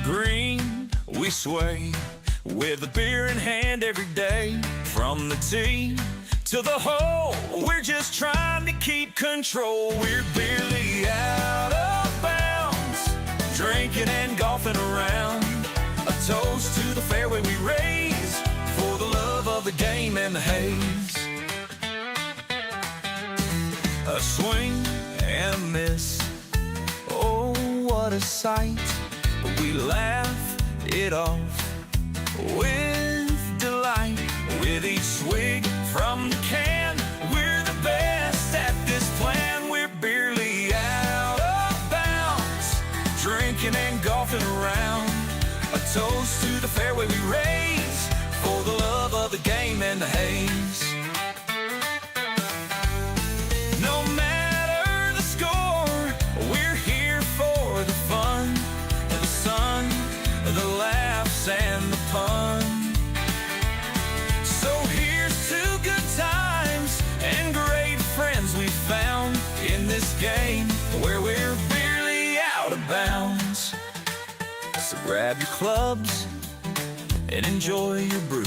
green, we sway with a beer in hand every day. From the tee to the hole, we're just trying to keep control. We're barely out of bounds, drinking and golfing around. A toast to the fairway we raise for the love of the game and the haze. A swing and a miss, oh what a sight. We laugh it off with delight. With each swig from the can, we're the best at this plan. We're barely out of bounds, drinking and golfing around. A toast to the fairway we raise for the love of the game and the haze. No matter the score, we're here for the fun, the sun, the laughs and the pun. So here's to good times and great friends we found in this game where we're barely out of bounds. So grab your clubs and enjoy your brew.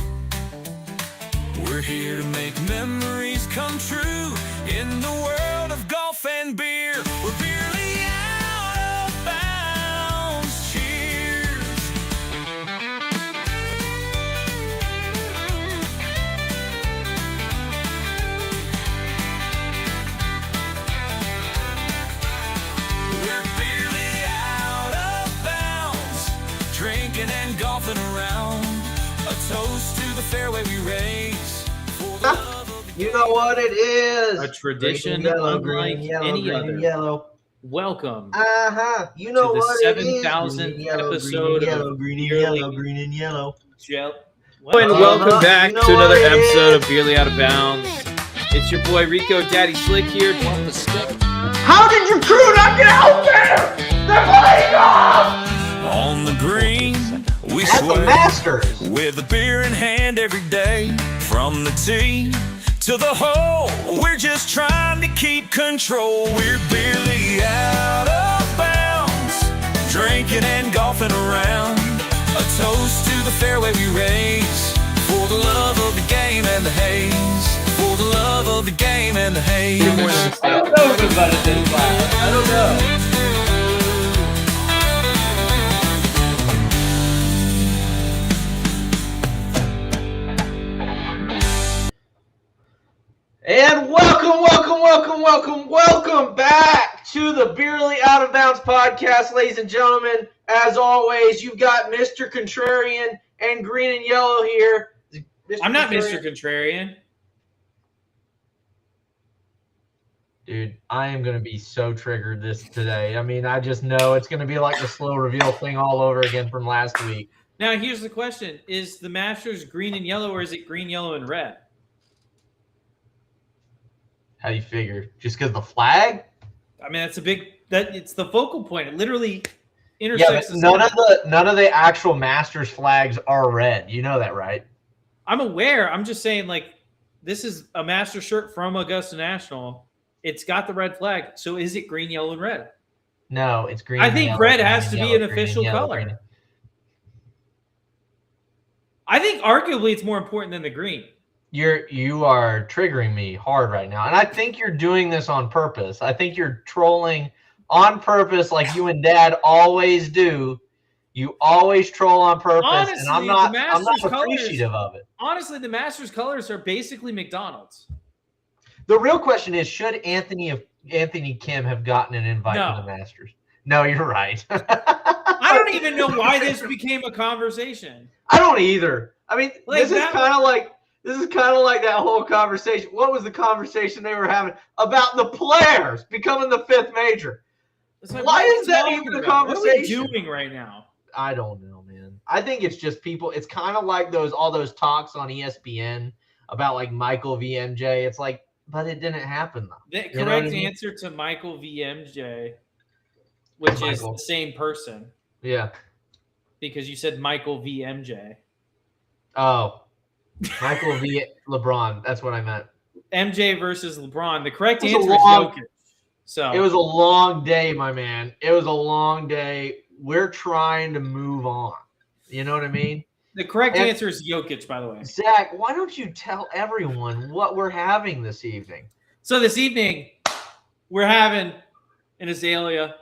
We're here to make memories come true in the world of golf and beer. We're barely out of bounds. Cheers. We're barely out of bounds, drinking and golfing around. A toast to the fairway we raise for the love of the You know what it is. A tradition Yellow, unlike green, yellow, any green, other. Yellow. Welcome You know to the what it is. 7,000th episode of green and BEERLY. yellow, green and yellow. Gel. And welcome back You know to another what it episode is. of BEERLY Out of Bounds. It's your boy Rico Daddy Slick here. How did your crew not get out there? They're playing golf On the green, we at the sway Masters. with a beer in hand every day. From the tee to the hole, we're just trying to keep control. We're barely out of bounds, drinking and golfing around. A toast to the fairway we raise for the love of the game and the haze. For the love of the game and the haze. I don't know if about it this loud. I don't know. And welcome back to the BEERLY Out of Bounds podcast, ladies and gentlemen. As always, you've got Mr. Contrarian and Green and Yellow here. I'm not Mr. Contrarian. Dude, I am going to be so triggered today. I mean, I just know it's going to be like the slow reveal thing all over again from last week. Now, here's the question. Is the Masters green and yellow, or is it green, yellow, and red? How do you figure? Just because the flag? I mean, it's the focal point. It literally Yeah, intersects. but none of the actual Masters flags are red. You know that, right? I'm aware. I'm just saying, like, this is a Master shirt from Augusta National. It's got the red flag. So is it green, yellow, and red? No, it's green. I and think yellow, red green has and to be yellow, an green and official yellow, color. green and- I think arguably it's more important than the green. You are triggering me hard right now, and I think you're doing this on purpose. I think you're trolling on purpose, like you and Dad always do. You always troll on purpose, Honestly, and I'm not the Masters appreciative of it. Honestly, the Masters colors are basically McDonald's. The real question is, should Anthony Kim have gotten an invite No. to the Masters? No, you're right. I don't even know why this became a conversation. I don't either. I mean, Like this is kind of like that whole conversation. What was the conversation they were having about the players becoming the fifth major? It's like, Why what are is we that talking even a about? conversation? What are we doing right now? I don't know, man. I think it's just people. It's kind of like all those talks on ESPN about like Michael v. MJ. It's like, but it didn't happen though. The You know what correct I mean? answer to Michael v. MJ, which is Michael. the same person, Yeah. because you said Michael v. MJ. Oh, Michael v. LeBron. That's what I meant. MJ versus LeBron. The correct It was a answer is long- Jokic. So It was a long day, my man. It was a long day. we're trying to move on. You know what I mean? The correct answer is Jokic, by the way. Zach, why don't you tell everyone what we're having this evening? So this evening, we're having an Azalea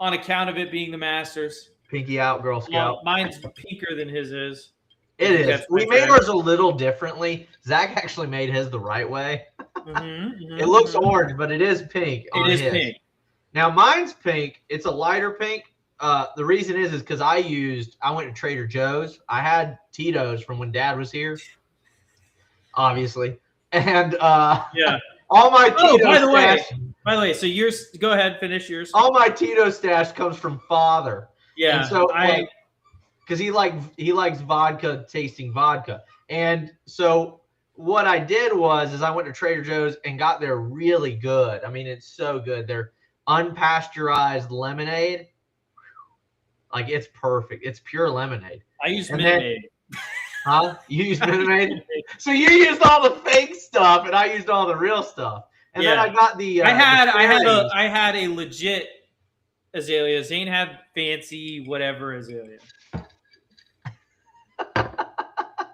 on account of it being the Masters. Pinky out, Girl Scout. Mine's pinker than his is. It is. We made ours a little differently. Zach actually made his the right way. It looks orange, but it is pink. It is pink. Now mine's pink. It's a lighter pink. The reason is because I went to Trader Joe's. I had Tito's from when Dad was here, obviously, and yeah, all my Tito's by the way, so yours. Go ahead, finish yours. All my Tito's stash comes from Father. Yeah, and so because he likes vodka, tasting vodka, and so what I did was I went to Trader Joe's and got their really good. I mean, it's so good. They're unpasteurized lemonade. Like, it's perfect. It's pure lemonade. I use Minute Maid. Huh? You use Minute Maid? So you used all the fake stuff, and I used all the real stuff. And then I got the. I had a legit Azalea. Zane had fancy whatever Azalea.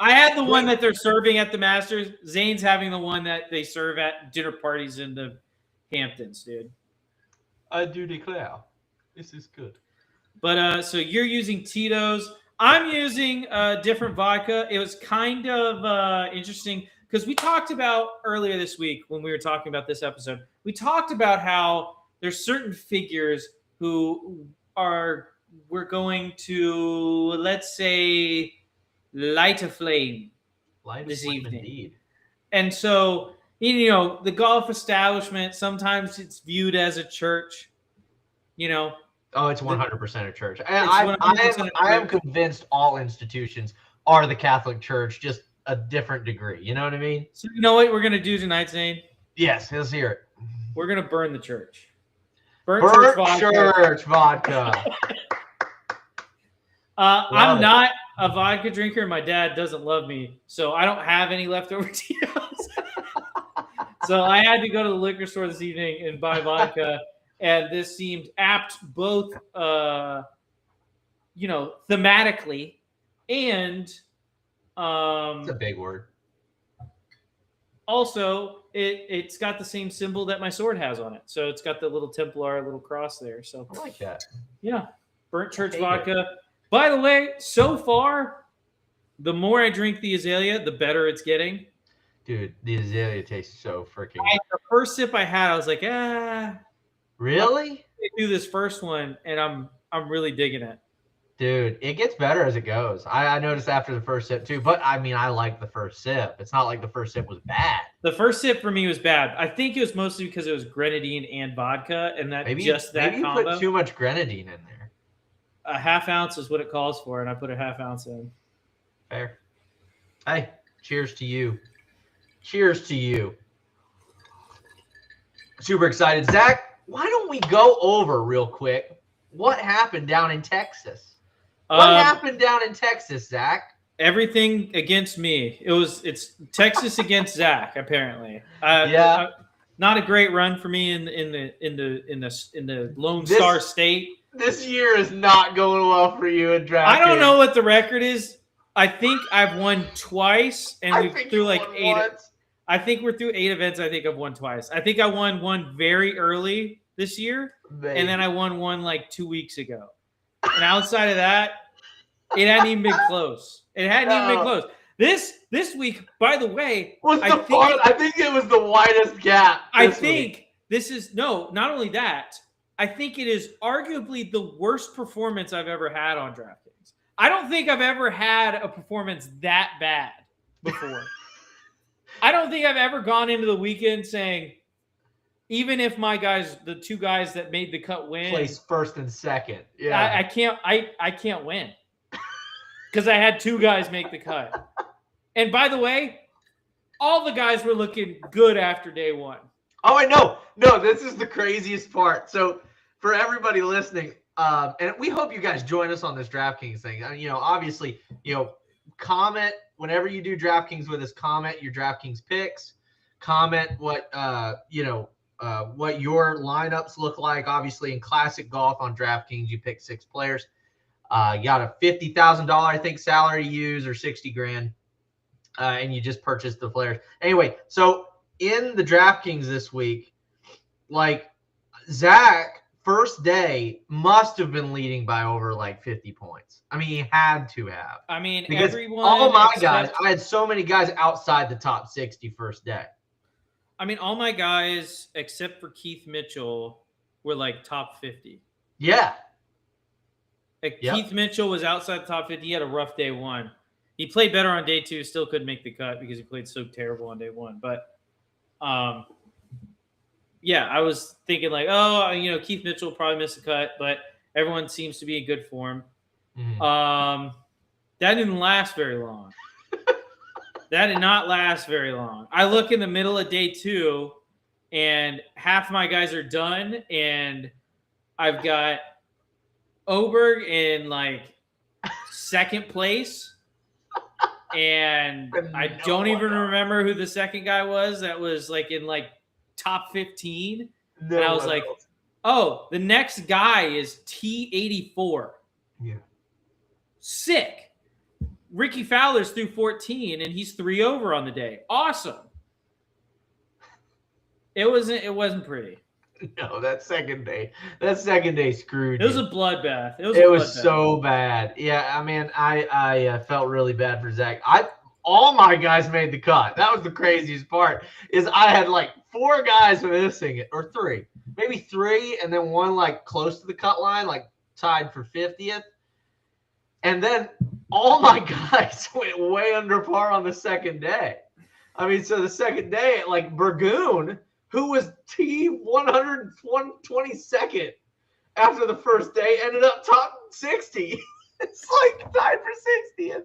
I had the one that they're serving at the Masters. Zane's having the one that they serve at dinner parties in the Hamptons, dude. I do declare, this is good. But so you're using Tito's. I'm using different vodka. It was kind of interesting because we talked about earlier this week when we were talking about this episode. We talked about how there's certain figures who we're going to, let's say, light a flame this evening. Indeed. And so, you know, the golf establishment, sometimes it's viewed as a church, you know. Oh, it's 100% a church. I am convinced all institutions are the Catholic Church, just a different degree. You know what I mean? So you know what we're going to do tonight, Zane? Yes, let's hear it. We're going to burn the church. Burn church vodka. I'm not a vodka drinker. My dad doesn't love me, so I don't have any leftover Tito's. So I had to go to the liquor store this evening and buy vodka, and this seemed apt both, thematically and it's a big word. Also, it's got the same symbol that my sword has on it, so it's got the little Templar little cross there. So I like that. Yeah, burnt church vodka. By the way, so far, the more I drink the Azalea, the better it's getting. Dude, the Azalea tastes so freaking. The first sip I had, I was like, Really? I do this first one, and I'm really digging it. Dude, it gets better as it goes. I noticed after the first sip too, but I mean, I like the first sip. It's not like the first sip was bad. The first sip for me was bad. I think it was mostly because it was grenadine and vodka, and that maybe combo. You put too much grenadine in there. A half ounce is what it calls for, and I put a half ounce in. Fair. Hey, cheers to you. Cheers to you. Super excited. Zach, why don't we go over real quick what happened down in Texas? What happened down in Texas, Zach? Everything against me. It's Texas against Zach, apparently. Not a great run for me in the Lone Star State. This year is not going well for you in draft. I don't know what the record is. I think I've won twice, and we're through like 8. I think we're through 8 events. I think I've won twice. I think I won one very early this year, and then I won one like 2 weeks ago. And outside of that, it hadn't even been close. It hadn't even been close. This week, by the way, I think it was the widest gap. This is not only that. I think it is arguably the worst performance I've ever had on DraftKings. I don't think I've ever had a performance that bad before. I don't think I've ever gone into the weekend saying, even if my guys, the 2 guys that made the cut win, place first and second. Yeah, I can't win because I had 2 guys make the cut. And by the way, all the guys were looking good after day 1. Oh, I know. No, this is the craziest part. So for everybody listening, and we hope you guys join us on this DraftKings thing. Obviously, comment whenever you do DraftKings with us. Comment your DraftKings picks. Comment what your lineups look like. Obviously, in classic golf on DraftKings, you pick 6 players. You got a $50,000, I think, salary to use, or 60 grand, and you just purchase the players. Anyway, so in the DraftKings this week, like Zach, first day must have been leading by over like 50 points. I mean, he had to have. I mean, Because everyone. all my guys, I had so many guys outside the top 60 first day. I mean, all my guys except for Keith Mitchell were like top 50. Yeah. Like, Yep. Keith Mitchell was outside the top 50. He had a rough day one. He played better on day two. Still couldn't make the cut because he played so terrible on day one. But, yeah, I was thinking like, oh, you know, Keith Mitchell will probably miss the cut, but everyone seems to be in good form. Mhm. That didn't last very long. That did not last very long. I look in the middle of day two, and half my guys are done, and I've got Oberg in like second place, and I don't even remember who the second guy was that was like in like top 15. No and I was one like, else. oh, the next guy is T84. Yeah. Sick. Ricky Fowler's through 14, and he's 3 over on the day. Awesome. It wasn't pretty. No, that second day screwed It was you. a bloodbath. It was so bad. Yeah, I mean, I felt really bad for Zach. All my guys made the cut. That was the craziest part. Is I had like 4 guys missing it, or 3, maybe 3, and then one like close to the cut line, like tied for 50th. And then all my guys went way under par on the second day. I mean, so the second day, like Burgoon, who was T122nd after the first day, ended up top 60. It's like tied for 60th,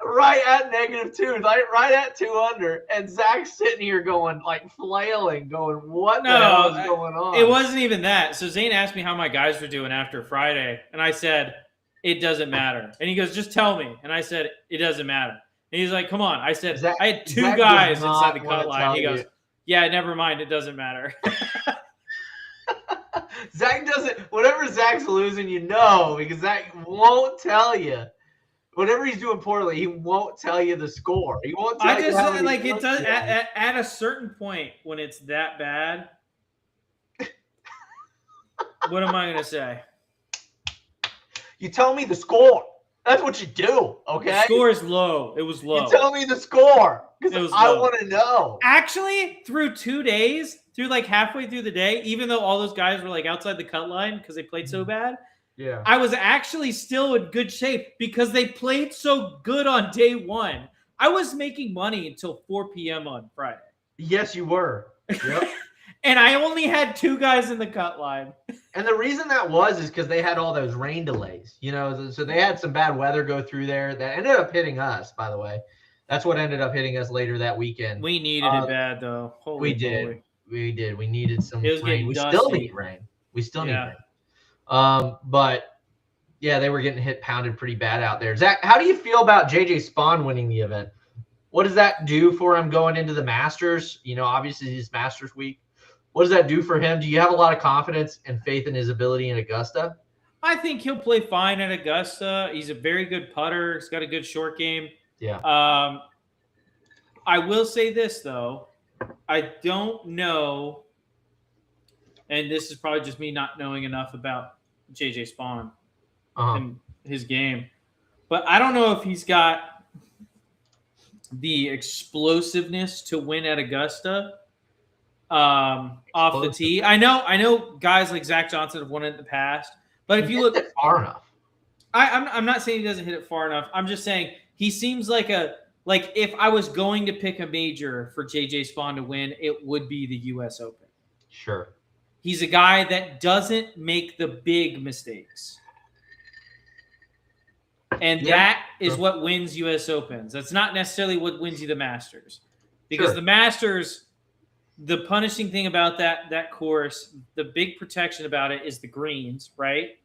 right at -2, right at 2 under. And Zach's sitting here going, like flailing, going, what the hell is going on? It wasn't even that. So Zane asked me how my guys were doing after Friday, and I said, it doesn't matter. And he goes, just tell me. And I said, it doesn't matter. And he's like, come on. I said, Zach, I had 2 Zach guys does not inside the cut wanna line. tell He goes, you. yeah, never mind. It doesn't matter. Zach doesn't. Whatever Zach's losing, you know, because Zach won't tell you. Whatever he's doing poorly, he won't tell you the score. He won't tell I you just how many like it points does he has. at a certain point when it's that bad. What am I gonna say? You tell me the score. That's what you do, okay? The score is low. It was low. You tell me the score It because was I low. want to know. Actually, through 2 days, through like halfway through the day, even though all those guys were like outside the cut line because they played so bad, Yeah. I was actually still in good shape because they played so good on day one. I was making money until 4 p.m. on Friday. Yes, you were. Yep. And I only had 2 guys in the cut line. And the reason that was is because they had all those rain delays, you know, so they had some bad weather go through there that ended up hitting us, by the way. That's what ended up hitting us later that weekend. We needed it bad, though. Holy We did. moly. We did. We needed some It was rain. getting We dusty. still need rain. We still need Yeah. rain. But, yeah, they were getting pounded pretty bad out there. Zach, how do you feel about J.J. Spawn winning the event? What does that do for him going into the Masters? You know, obviously, it's Masters week. What does that do for him? Do you have a lot of confidence and faith in his ability in Augusta? I think he'll play fine at Augusta. He's a very good putter. He's got a good short game. Yeah. I will say this, though. I don't know, and this is probably just me not knowing enough about J.J. Spawn and his game, but I don't know if he's got the explosiveness to win at Augusta off the tee. I know guys like Zach Johnson have won it in the past, but if you look far enough, I'm not saying he doesn't hit it far enough. I'm just saying he seems like if I was going to pick a major for JJ Spawn to win, it would be the US Open. Sure. He's a guy that doesn't make the big mistakes. And that is what wins US Opens. That's not necessarily what wins you the Masters. Because the Masters, the punishing thing about that course, the big protection about it is the greens, right?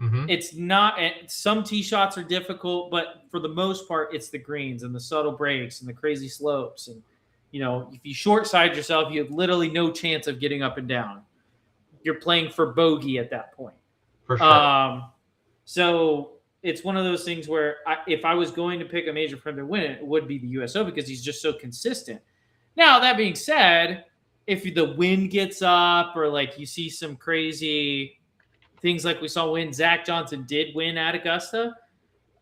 Mm-hmm. It's not – some tee shots are difficult, but for the most part, it's the greens and the subtle breaks and the crazy slopes. And, you know, if you short side yourself, you have literally no chance of getting up and down. You're playing for bogey at that point. For sure. So it's one of those things where if I was going to pick a major for him to win it, it would be the USO because he's just so consistent. Now, that being said, if the wind gets up or like you see some crazy things like we saw when Zach Johnson did win at Augusta,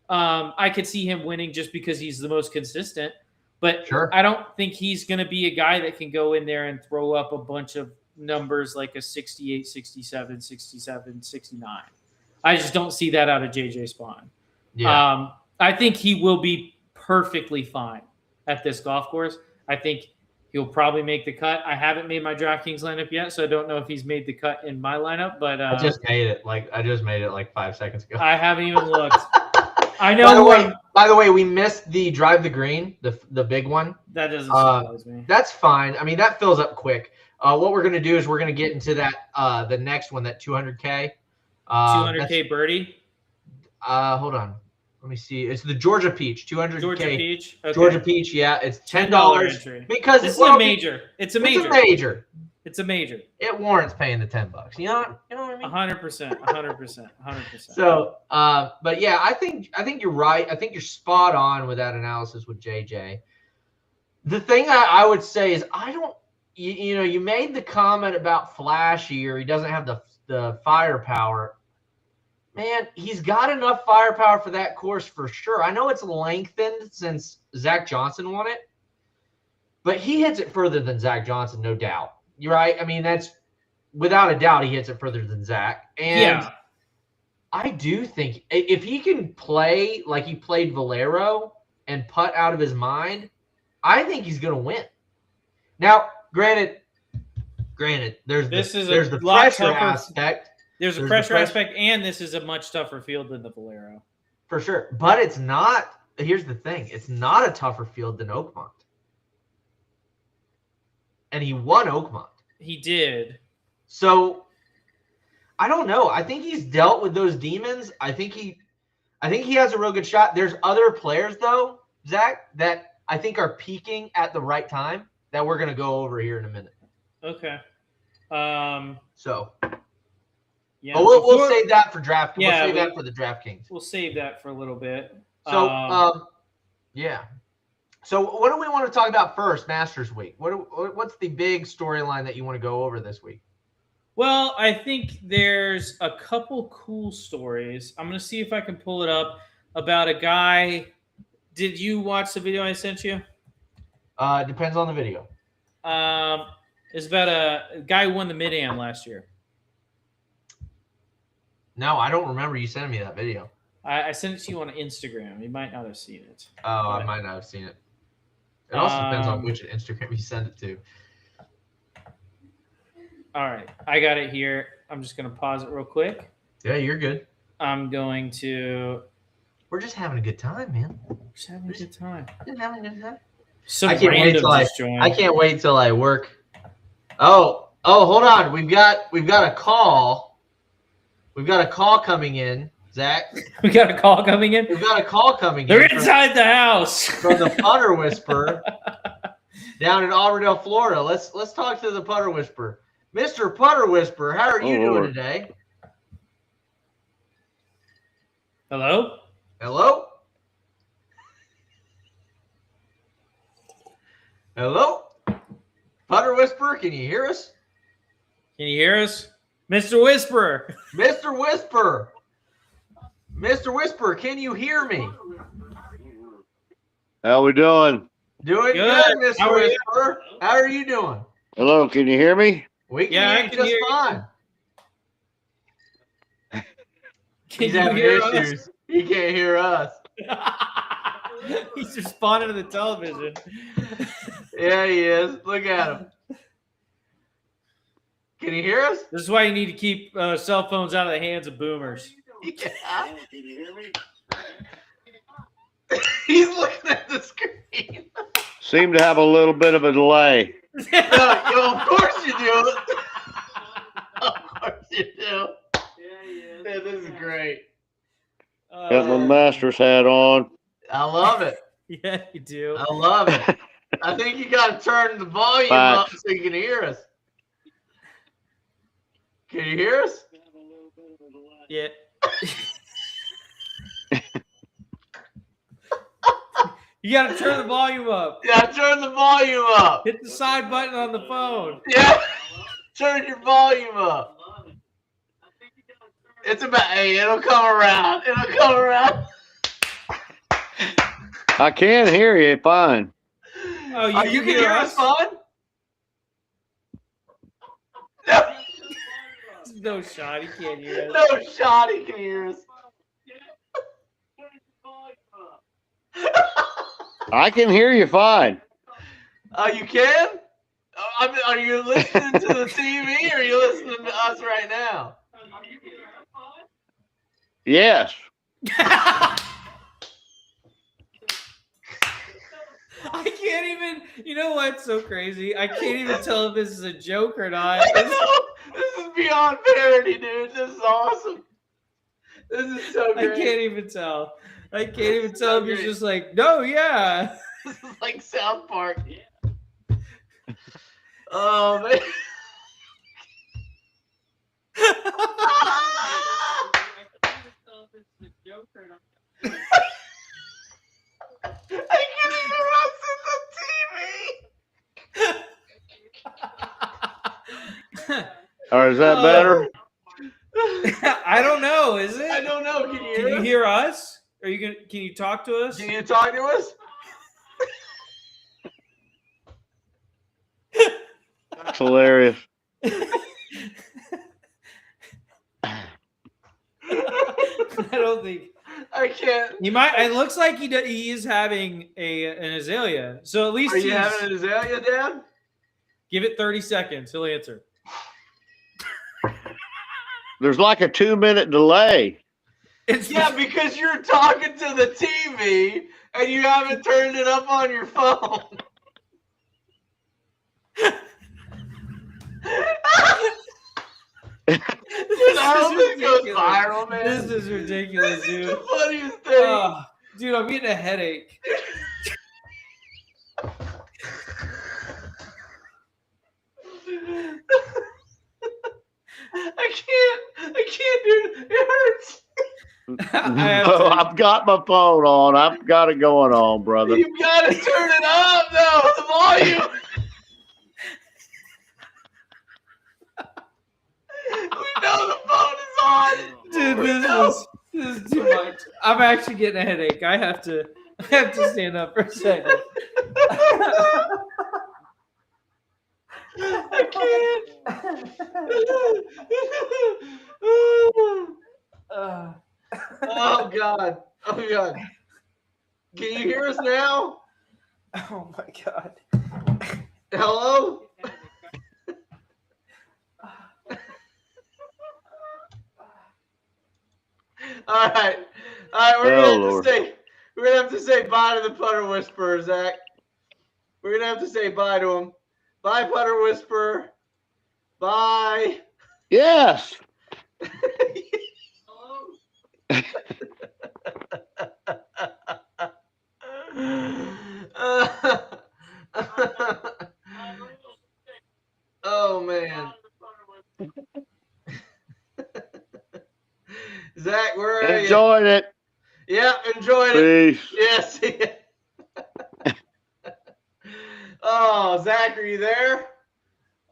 I could see him winning just because he's the most consistent. But Sure. I don't think he's going to be a guy that can go in there and throw up a bunch of numbers like a 68, 67, 67, 69. I just don't see that out of JJ Spawn. Yeah. I think he will be perfectly fine at this golf course. I think he'll probably make the cut. I haven't made my DraftKings lineup yet, so I don't know if he's made the cut in my lineup. But I just made it like 5 seconds ago. I haven't even looked. I know. By the way, we missed the drive the green, the big one. That doesn't surprise me. That's fine. I mean, that fills up quick. What we're gonna do is we're gonna get into that the next one, that 200K. 200K birdie. Hold on. Let me see. It's the Georgia Peach, 200K. Georgia Peach. Okay. Georgia Peach, yeah. It's $10 entry. because This is a major. It's a major. It's a major. It's a major. It warrants paying the $10. You know what I mean? 100%. 100%. 100%. So, but yeah, I think you're right. I think you're spot on with that analysis with JJ. The thing I would say is you made the comment about flashy or he doesn't have the firepower. Man, he's got enough firepower for that course for sure. I know it's lengthened since Zach Johnson won it, but he hits it further than Zach Johnson, no doubt. You're right. I mean, that's without a doubt he hits it further than Zach. And yeah. I do think if he can play like he played Valero and putt out of his mind, I think he's going to win. Now, granted, there's the pressure aspect. There's a pressure aspect, and this is a much tougher field than the Valero. For sure. But it's not – here's the thing. It's not a tougher field than Oakmont. And he won Oakmont. He did. So, I don't know. I think he's dealt with those demons. I think he has a real good shot. There's other players, though, Zach, that I think are peaking at the right time that we're going to go over here in a minute. Okay. Yeah, but we'll save that for draft. Yeah, we'll save that for the DraftKings. We'll save that for a little bit. So, yeah. So, what do we want to talk about first? Masters Week. What's the big storyline that you want to go over this week? Well, I think there's a couple cool stories. I'm going to see if I can pull it up about a guy. Did you watch the video I sent you? Depends on the video. It's about a guy who won the Mid-Am last year. No, I don't remember you sending me that video. I sent it to you on Instagram. You might not have seen it. Oh, I might not have seen it. It also depends on which Instagram you send it to. All right. I got it here. I'm just going to pause it real quick. Yeah, you're good. I'm going to... We're just having a good time, man. Just having a good time. Just having a good time. I can't wait till I work. Oh, hold on. We've got a call. We've got a call coming in, Zach. We got a call coming in? We've got a call coming in. They're inside the house. From the Putter Whisperer down in Auberdale, Florida. Let's talk to the Putter Whisperer. Mr. Putter Whisperer, how are you doing today? Hello? Hello? Hello? Putter Whisperer, can you hear us? Can you hear us? Mr. Whisperer. Mr. Whisperer. Mr. Whisperer, can you hear me? How we doing? Doing good, Mr. Whisperer. How are you doing? Hello, can you hear me? We can hear you just fine. He's having issues. He can't hear us. He's responding to the television. Yeah, he is. Look at him. Can you hear us? This is why you need to keep cell phones out of the hands of boomers. Yeah. Can you hear me? He's looking at the screen. Seem to have a little bit of a delay. Of course you do. Of course you do. Yeah, this is great. Got my Masters hat on. I love it. Yeah, you do. I love it. I think you got to turn the volume up so you can hear us. Can you hear us? Yeah. You got to turn the volume up. Yeah, turn the volume up. Hit the side button on the phone. Yeah, turn your volume up. It's about, hey, it'll come around. It'll come around. I can hear you fine. Oh, You can hear us fine? No, No shot. He can't hear us. no shot he can hear us. I can hear you fine. You can? Are you listening to the TV or are you listening to us right now? Yes. I can't even. You know what's so crazy? I can't even tell if this is a joke or not. I know. This is beyond parody, dude. This is awesome. This is so I great. can't even tell. I can't even tell if you're just like, no, yeah. This is like South Park. Oh, man. I can't even watch the TV. Or is that better? I don't know. Is it? I don't know. Can you hear Can you us? hear us? Are you gonna? Can you talk to us? Can you talk to us? That's hilarious. I don't think I can't. he might. It looks like he is having an azalea. So at least Are you having an azalea, Dad? give it 30 seconds. He'll answer. There's like a 2-minute delay. It's Yeah, because you're talking to the TV and you haven't turned it up on your phone. Dude, I hope this goes viral, man. This is ridiculous, This is dude. the funniest thing. Oh, dude, I'm getting a headache. I can't, dude. It hurts. I have No, to- I've got my phone on. I've got it going on, brother. You've got to turn it up, though. The volume. We know the phone is on. Dude, this is too much. I'm actually getting a headache. I have to stand up for a second. I can't. Oh God. Oh God. Can you hear us now? Oh my god. Hello? All right. Oh, We're gonna have to say bye to the putter whisperer, Zach. We're gonna have to say bye to him. Bye, putter whisperer. Bye. Yes. Oh man. Zach, where are you? Enjoyed it. Yeah, enjoyed it. Peace. Yes. Oh, Zach, are you there?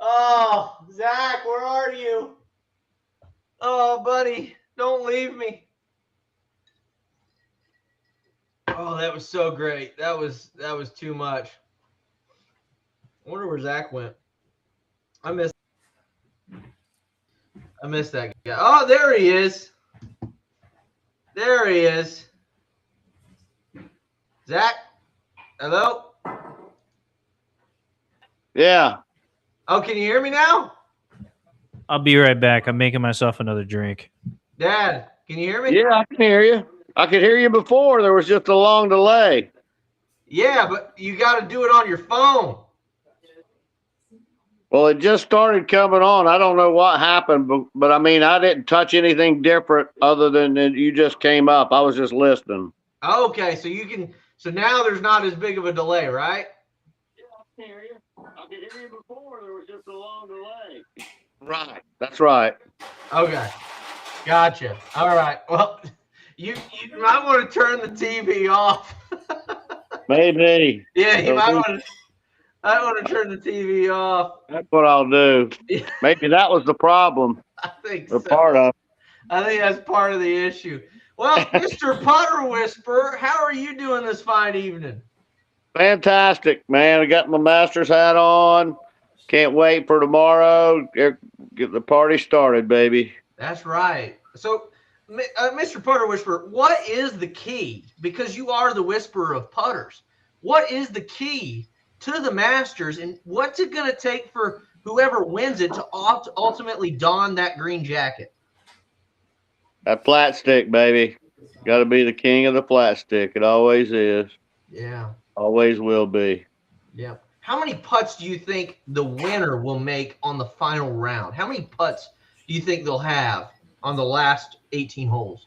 Oh, Zach, where are you? Oh, buddy, don't leave me. Oh, that was so great. That was too much. I wonder where Zach went. I missed that guy. Oh, there he is. There he is. Zach? Hello? Yeah. Oh, can you hear me now? I'll be right back. I'm making myself another drink. Dad, can you hear me? Yeah, I can hear you. I could hear you before. There was just a long delay. Yeah, but you got to do it on your phone. Well, it just started coming on. I don't know what happened, but I mean, I didn't touch anything different other than that you just came up. I was just listening. Okay, so you can. So now there's not as big of a delay, right? Yeah, I can hear you. I could hear you before. There was just a long delay. Right. That's right. Okay, gotcha. All right. Well, you might want to turn the TV off. Maybe. Yeah, you might Uh, want to. I want to turn the TV off. That's what I'll do. Yeah, Maybe that was the problem, I think or so. part of. I think that's part of the issue. Well, Mr. Putter Whisperer, how are you doing this fine evening? Fantastic, man. I got my master's hat on. Can't wait for tomorrow. Get the party started, baby. That's right. So, Mr. Putter Whisperer, what is the key? Because you are the whisperer of putters. What is the key to the Masters, and what's it going to take for whoever wins it to ultimately don that green jacket? That flat stick, baby. Got to be the king of the flat stick. It always is. Yeah. Always will be. Yeah. How many putts do you think the winner will make on the final round? How many putts do you think they'll have on the last 18 holes?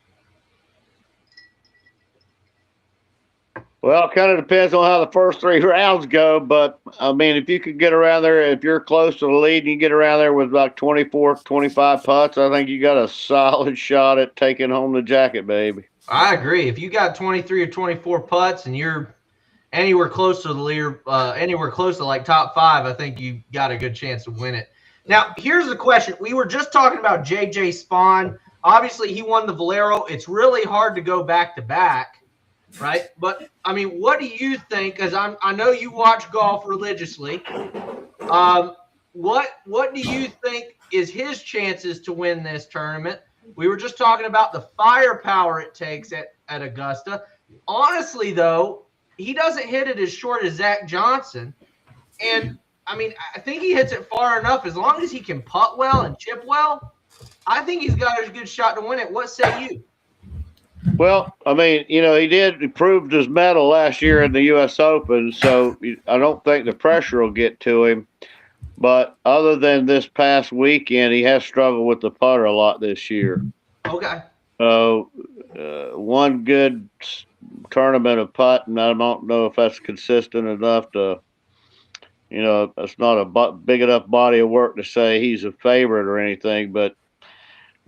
Well, it kind of depends on how the first 3 rounds go. But, I mean, if you could get around there, if you're close to the lead and you get around there with like 24, 25 putts, I think you got a solid shot at taking home the jacket, baby. I agree. If you got 23 or 24 putts and you're anywhere close to the leader, anywhere close to like top 5, I think you got a good chance to win it. Now, here's the question. We were just talking about JJ Spawn. Obviously, he won the Valero. It's really hard to go back to back, right? But I mean, what do you think? Because I know you watch golf religiously. What do you think is his chances to win this tournament? We were just talking about the firepower it takes at Augusta. Honestly, though, he doesn't hit it as short as Zach Johnson. And, I mean, I think he hits it far enough. As long as he can putt well and chip well, I think he's got a good shot to win it. What say you? Well, I mean, you know, he proved his medal last year in the U.S. Open, so I don't think the pressure will get to him. But other than this past weekend, he has struggled with the putter a lot this year. Okay. So one good tournament of putting, I don't know if that's consistent enough to, you know, it's not a big enough body of work to say he's a favorite or anything. But,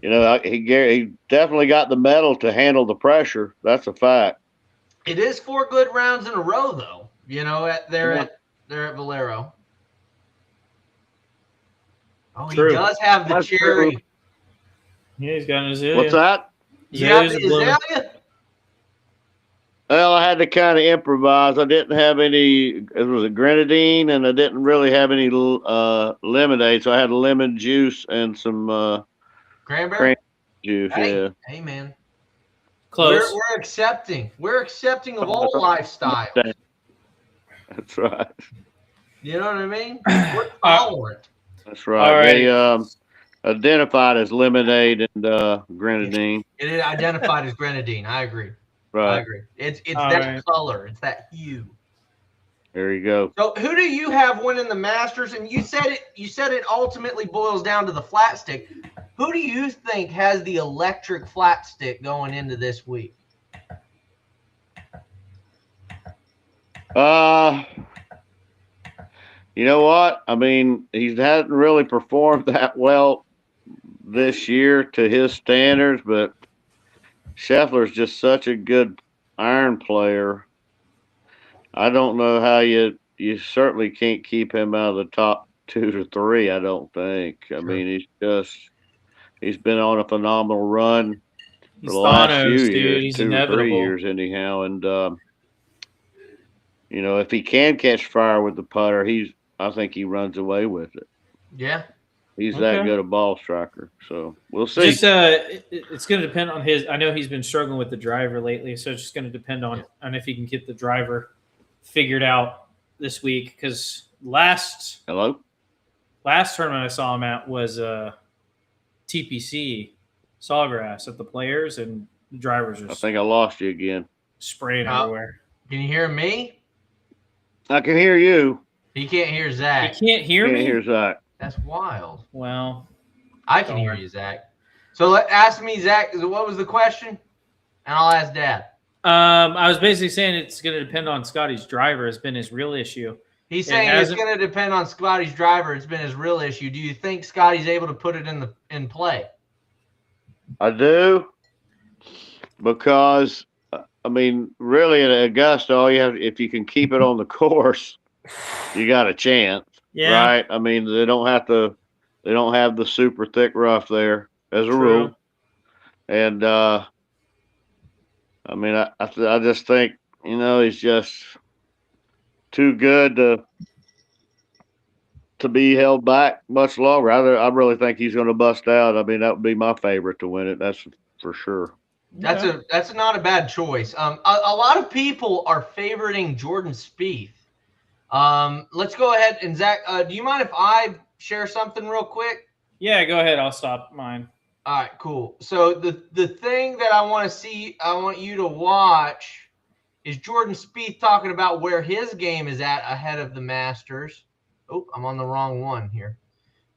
you know, he definitely got the medal to handle the pressure. That's a fact. It is 4 good rounds in a row, though, you know, at Valero. Oh, True. He does have the That's cherry. true. Yeah, he's got an azalea. What's that? You have Azaleas the are blooming. azalea? Well, I had to kind of improvise. I didn't have any. It was a grenadine, and I didn't really have any lemonade, so I had lemon juice and some Cranberry? juice. Hey, Yeah, hey, man. Close. We're accepting. We're accepting of all lifestyles. that's right. You know what I mean? We're tolerant. That's right. All right. They identified as lemonade and grenadine. It is identified as grenadine. I agree. I Right. agree. It's All that right. color. It's that hue. There you go. So who do you have winning the Masters? And you said it ultimately boils down to the flat stick. Who do you think has the electric flat stick going into this week? You know what? I mean, he hasn't really performed that well this year to his standards, but Scheffler's just such a good iron player. I don't know how you certainly can't keep him out of the top 2 to 3. I don't think. I mean, he's been on a phenomenal run He's for the last Thanos, few dude. years, He's 2 or 3 inevitable. years anyhow. And you know, if he can catch fire with the putter, I think he runs away with it. Yeah. He's that Okay. good a ball striker. So we'll see. Just it's going to depend on his. I know he's been struggling with the driver lately, so it's just going to depend on if he can get the driver figured out this week. Because last Hello? tournament I saw him at was TPC Sawgrass at the Players, and the drivers I just think I lost you again. spraying Oh. everywhere. Can you hear me? I can hear you. He can't hear Zach. You can't hear Can't me. hear Zach. That's wild. Well, I can hear you, Zach. So ask me, Zach, what was the question? And I'll ask Dad. I was basically saying it's going to depend on Scotty's driver. Has been his real issue. He's It saying it's hasn't- going to depend on Scotty's driver. It's been his real issue. Do you think Scotty's able to put it in play? I do, because I mean, really, in Augusta, all you have, if you can keep it on the course, you got a chance, Yeah, right? I mean, they don't have the super thick rough there as a true. rule, and I mean, I just think he's just too good to be held back much longer. I really think he's going to bust out. I mean, that would be my favorite to win it. That's for sure. Okay. That's not a bad choice. A lot of people are favoriting Jordan Spieth. Let's go ahead and Zach. Do you mind if I share something real quick? Yeah, go ahead. I'll stop mine. All right, cool. So the thing that I want you to watch is Jordan Spieth talking about where his game is at ahead of the Masters. Oh, I'm on the wrong one here.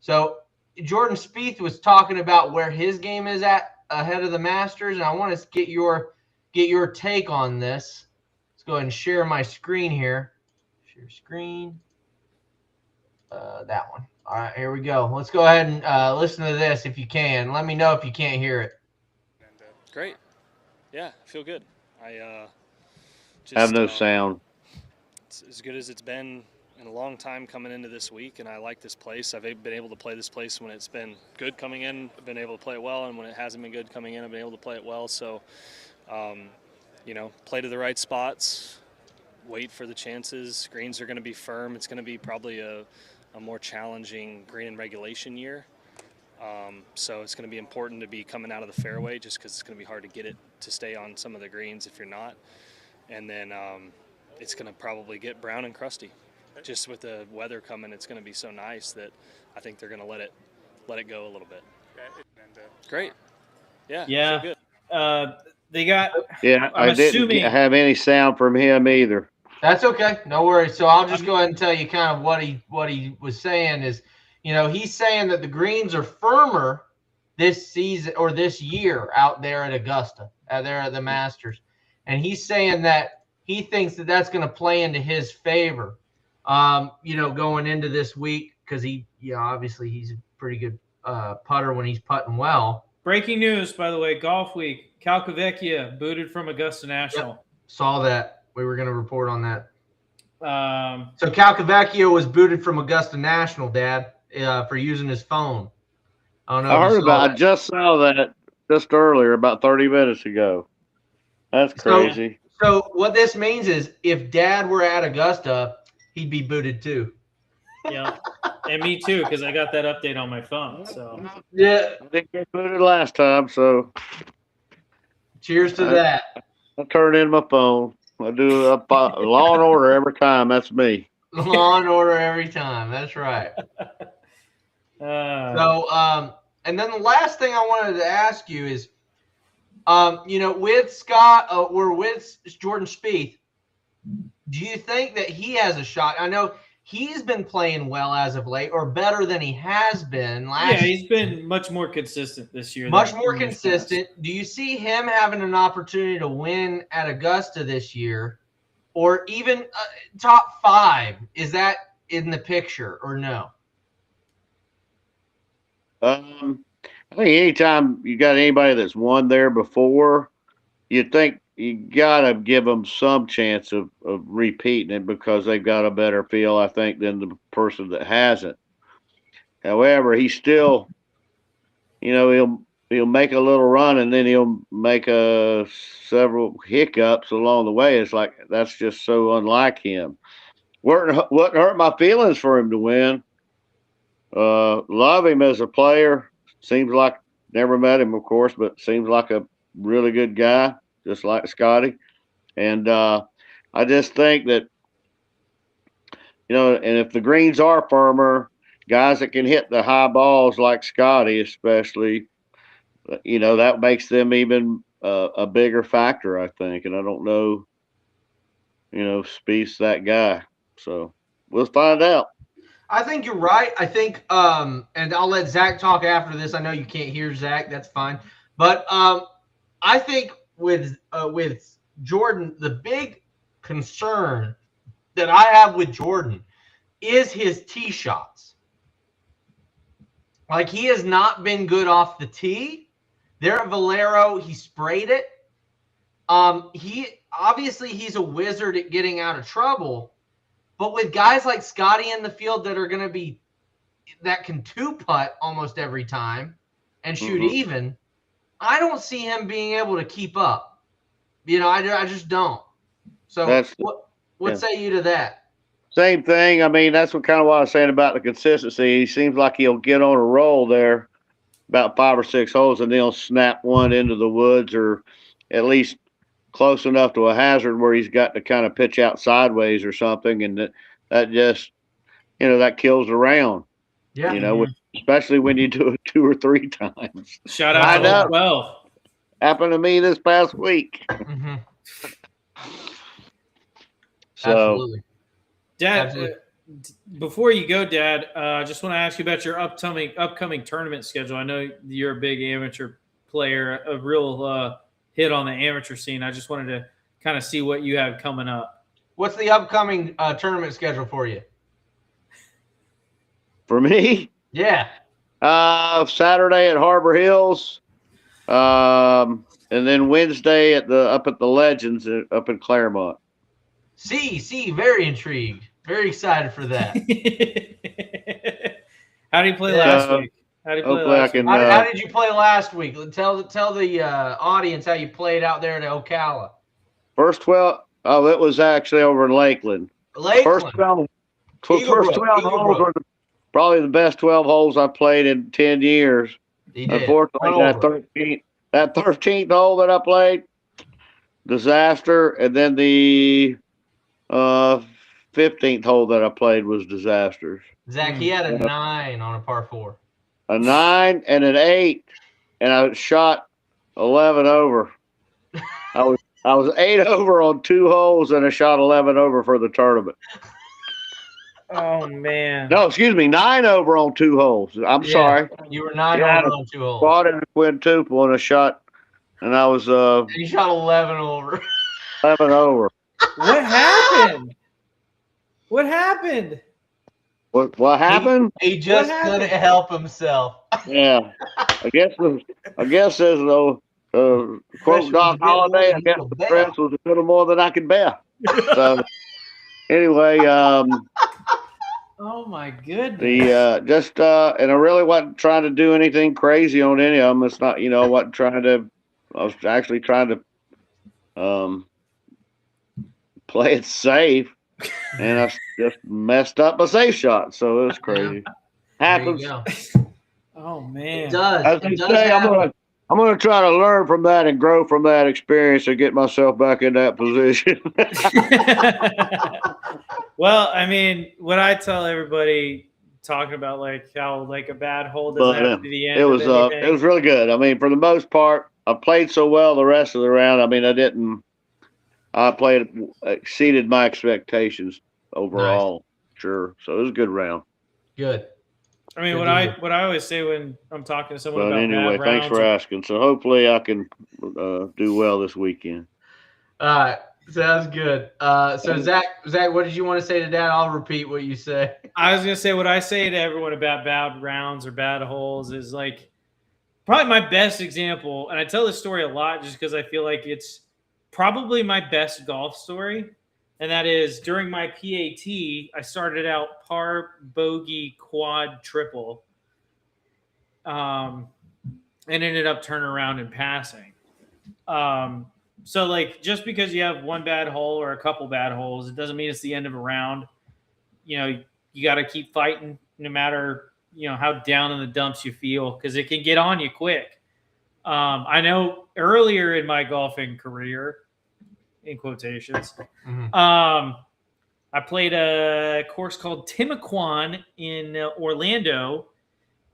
So Jordan Spieth was talking about where his game is at ahead of the Masters, and I want to get your take on this. Let's go ahead and share my screen here. Share screen. That one. All right, here we go. Let's go ahead and listen to this if you can. Let me know if you can't hear it. Great. Yeah, I feel good. I just Have no sound. It's as good as it's been in a long time coming into this week, and I like this place. I've been able to play this place when it's been good coming in. I've been able to play it well, and when it hasn't been good coming in, I've been able to play it well. So, play to the right spots, wait for the chances. Greens are going to be firm. It's going to be probably a more challenging green and regulation year. So it's going to be important to be coming out of the fairway just because it's going to be hard to get it to stay on some of the greens if you're not. And then it's going to probably get brown and crusty. Just with the weather coming, it's going to be so nice that I think they're going to let it go a little bit. Great. Yeah. Yeah. Feel good. They got. Yeah, I'm I didn't assuming- have any sound from him either. That's okay. No worries. So I'll just go ahead and tell you kind of what he was saying is, he's saying that the greens are firmer this season or this year out there at Augusta, out there at the Masters. And he's saying that he thinks that that's going to play into his favor, going into this week because obviously he's a pretty good putter when he's putting well. Breaking news, by the way, golf week. Calcavecchia booted from Augusta National. Yep. Saw that. We were going to report on that. Um, So Calcavecchia was booted from Augusta National, Dad, for using his phone. I don't know. I if you heard saw about. that. I just saw that just earlier, about 30 minutes ago. That's crazy. So what this means is, if Dad were at Augusta, he'd be booted too. yeah, and me too, because I got that update on my phone. So Yeah. I didn't get booted last time, so Cheers to that. I turned in my phone. I do a Law and Order every time. That's me. Law and Order every time. That's right. uh, So, and then the last thing I wanted to ask you is, with Scott or with Jordan Spieth, do you think that he has a shot? I know he's been playing well as of late, or better than he has been last yeah, year. he's been much more consistent this year. Much than more years consistent. Do you see him having an opportunity to win at Augusta this year, or even top 5? Is that in the picture or no? I think anytime you got anybody that's won there before, you think you gotta give them some chance of repeating it because they've got a better feel, I think, than the person that hasn't. However, he still, he'll make a little run and then he'll make several hiccups along the way. It's like that's just so unlike him. Wouldn't hurt my feelings for him to win. Love him as a player. Seems like, never met him, of course, but seems like a really good guy, just like Scotty. And I just think that, and if the greens are firmer, guys that can hit the high balls like Scotty, especially, that makes them even a bigger factor, I think. And I don't know, Spieth's that guy. So we'll find out. I think you're right. I think, and I'll let Zach talk after this. I know you can't hear Zach. That's fine. But I think with Jordan, the big concern that I have with Jordan is his tee shots. Like, he has not been good off the tee. There at Valero, he sprayed it. obviously he's a wizard at getting out of trouble, but with guys like Scotty in the field that are going to be that can two-putt almost every time and shoot even, I don't see him being able to keep up. I just don't. So what say you to that? Same thing. I mean, that's what I was saying about the consistency. He seems like he'll get on a roll there about 5 or 6 holes, and then he'll snap one into the woods or at least close enough to a hazard where he's got to kind of pitch out sideways or something, and that just, that kills the round. Yeah. Especially when you do it 2 or 3 times. Shout out to hole 12. Happened to me this past week. So, Absolutely. Dad, before you go, Dad, I just want to ask you about your upcoming tournament schedule. I know you're a big amateur player, a real hit on the amateur scene. I just wanted to kind of see what you have coming up. What's the upcoming tournament schedule for you? For me? Yeah. Saturday at Harbor Hills. And then Wednesday up at the Legends up in Claremont. Very intrigued. Very excited for that. How did you play last week? How did you play last week? Tell the audience how you played out there at Ocala. First 12. Oh, it was actually over in Lakeland. First 12 holes were probably the best 12 holes I played in 10 years. Unfortunately, that 13th hole that I played, disaster, and then the 15th hole that I played was disasters. Zach, he had a 9 on a par 4. A 9 and an 8, and I shot 11 over. I was 8 over on 2 holes, and I shot 11 over for the tournament. Oh man! No, excuse me, 9 over on 2 holes. I'm sorry. You were 9 over on 2 holes. Bought in a quintuple and a shot, and I was And you shot 11 over. 11 over. What happened? What happened? What happened? He just couldn't help himself. Yeah, I guess there's no quote Doc Holliday. I guess the press was a little more than I could bear. So anyway, oh my goodness. And I really wasn't trying to do anything crazy on any of them. It's not, I wasn't trying to. I was actually trying to play it safe, and I just messed up my safe shot. So it was crazy. Happens. Oh man, it does. As they say, I'm gonna try to learn from that and grow from that experience and get myself back in that position. Well, I mean, what I tell everybody talking about like how like a bad hole doesn't have to be the end. It was really good. I mean, for the most part, I played so well the rest of the round. I mean, exceeded my expectations overall. Nice. Sure. So it was a good round. Good. I mean, what I always say when I'm talking to someone about anyway, bad thanks for asking. So hopefully I can do well this weekend. All right. Sounds good. So Zach, what did you want to say to Dad? I'll repeat what you say. I was going to say what I say to everyone about bad rounds or bad holes is like probably my best example. And I tell this story a lot just because I feel like it's probably my best golf story. And that is during my PAT, I started out par, bogey, quad, triple, and ended up turning around and passing. So, like, just because you have one bad hole or a couple bad holes, it doesn't mean it's the end of a round. You got to keep fighting no matter, how down in the dumps you feel because it can get on you quick. I know earlier in my golfing career, in quotations, I played a course called Timaquan in Orlando,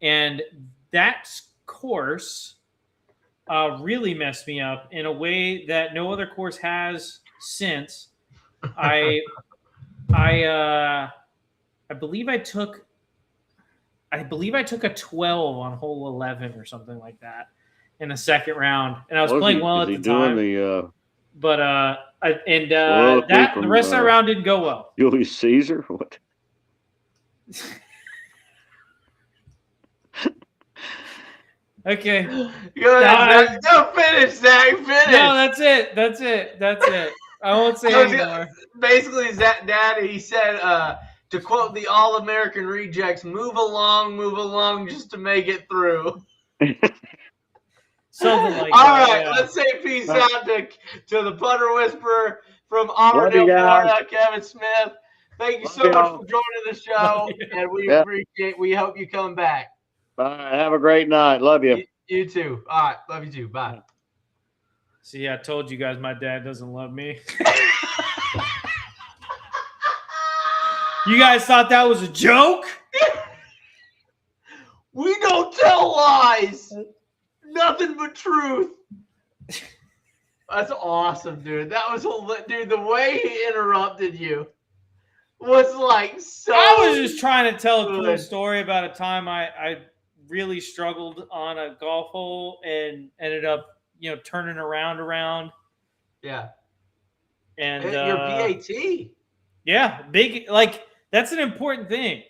and that course really messed me up in a way that no other course has since. I believe I took a 12 on hole 11 or something like that in the second round, and I was playing well at the time. The rest of that round didn't go well. Julius Caesar? What? Okay. Go finish, Zach. Finish. No, that's it. I won't say I was anymore. Basically, Dad, he said, to quote the All-American Rejects, move along, just to make it through. Something like All that. right, Yeah. let's say peace out to the Putter Whisperer from Love you Auburndale, guys. Florida, Kevin Smith. Thank you Love so much y'all. for joining the show, and we hope you come back. Bye. Have a great night. Love you. You too. All right, love you too. Bye. See, I told you guys my dad doesn't love me. You guys thought that was a joke? We don't tell lies. Nothing but truth. That's awesome, dude. That was dude. The way he interrupted you was like so. I was just trying to tell a cool good. story about a time I really struggled on a golf hole and ended up, turning around. Yeah. And Your PAT. Yeah, big, like, that's an important thing.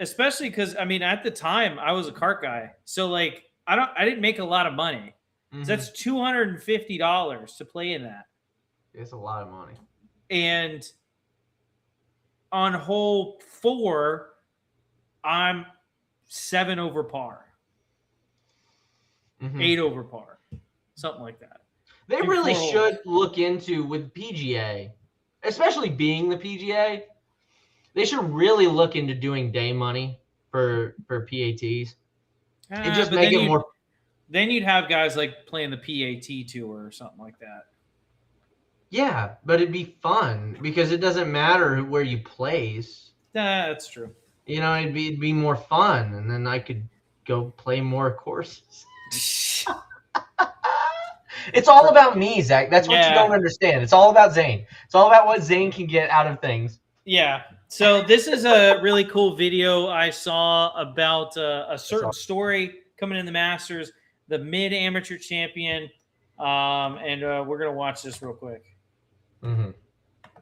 Especially because, at the time I was a cart guy. So like I didn't make a lot of money. Mm-hmm. So that's $250 to play in that. It's a lot of money. And on hole 4, I'm 7 over par. Mm-hmm. 8 over par. Something like that. They really should look into with PGA, especially being the PGA. They should really look into doing day money for PATs and just make it more. Then you'd have guys like playing the PAT tour or something like that. Yeah, but it'd be fun because it doesn't matter where you place. That's true. It'd be more fun, and then I could go play more courses. It's all about me, Zach. That's what you don't understand. It's all about Zane. It's all about what Zane can get out of things. Yeah. So this is a really cool video I saw about a certain story coming in the Masters, the mid-amateur champion, and we're going to watch this real quick. Mm-hmm.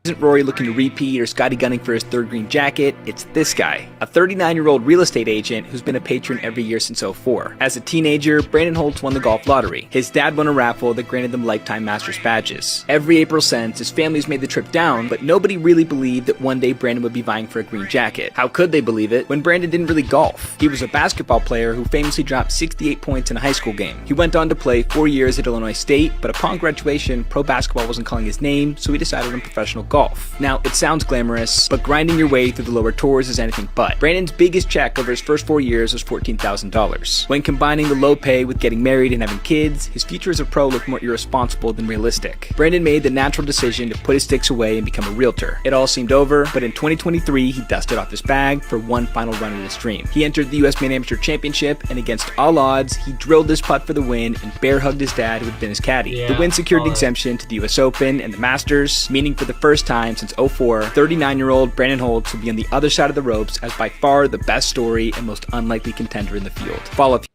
Isn't Rory looking to repeat or Scotty gunning for his third green jacket? It's this guy, a 39-year-old real estate agent who's been a patron every year since '04. As a teenager, Brandon Holtz won the golf lottery. His dad won a raffle that granted them lifetime Masters badges. Every April since, his family's made the trip down, but nobody really believed that one day Brandon would be vying for a green jacket. How could they believe it when Brandon didn't really golf? He was a basketball player who famously dropped 68 points in a high school game. He went on to play 4 years at Illinois State, but upon graduation, pro basketball wasn't calling his name, so he decided on professional golf. Now, it sounds glamorous, but grinding your way through the lower tours is anything but. Brandon's biggest check over his first 4 years was $14,000. When combining the low pay with getting married and having kids, his future as a pro looked more irresponsible than realistic. Brandon made the natural decision to put his sticks away and become a realtor. It all seemed over, but in 2023, he dusted off his bag for one final run at his dream. He entered the U.S. Main Amateur Championship, and against all odds, he drilled his putt for the win and bear hugged his dad, who had been his caddy. Yeah, the win secured exemption to the U.S. Open and the Masters, meaning for the first time since '04, 39-year-old Brandon Holtz will be on the other side of the ropes as by far the best story and most unlikely contender in the field. Follow if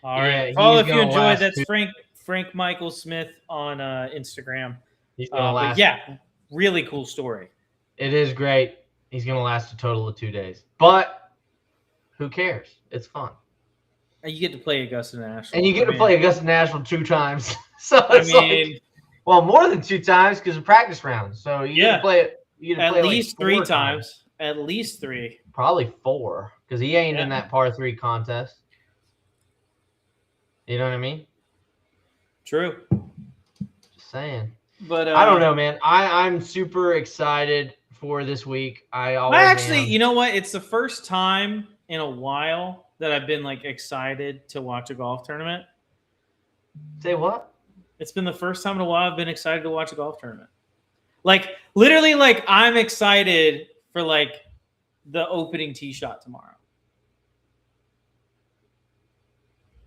All right. Yeah, Follow he's if you gonna enjoyed. last That's two- Frank Michael Smith on Instagram. He's gonna But last. yeah, really cool story. It is great. He's gonna last a total of 2 days, but who cares? It's fun, And you get to play Augusta National. and you get to play Augusta National 2 times. So I it's mean, well, more than 2 times because of practice rounds. So you get Yeah. to play it. You get to at play it least like 3 4 times. At least 3. Probably 4 because he ain't in Yeah. that par 3 contest. You know what I mean? True. Just saying. But I don't know, man. I'm super excited for this week. I always am. you know what? It's the first time in a while that I've been like excited to watch a golf tournament. Say what? It's been the first time in a while I've been excited to watch a golf tournament. Like literally, like I'm excited for like the opening tee shot tomorrow.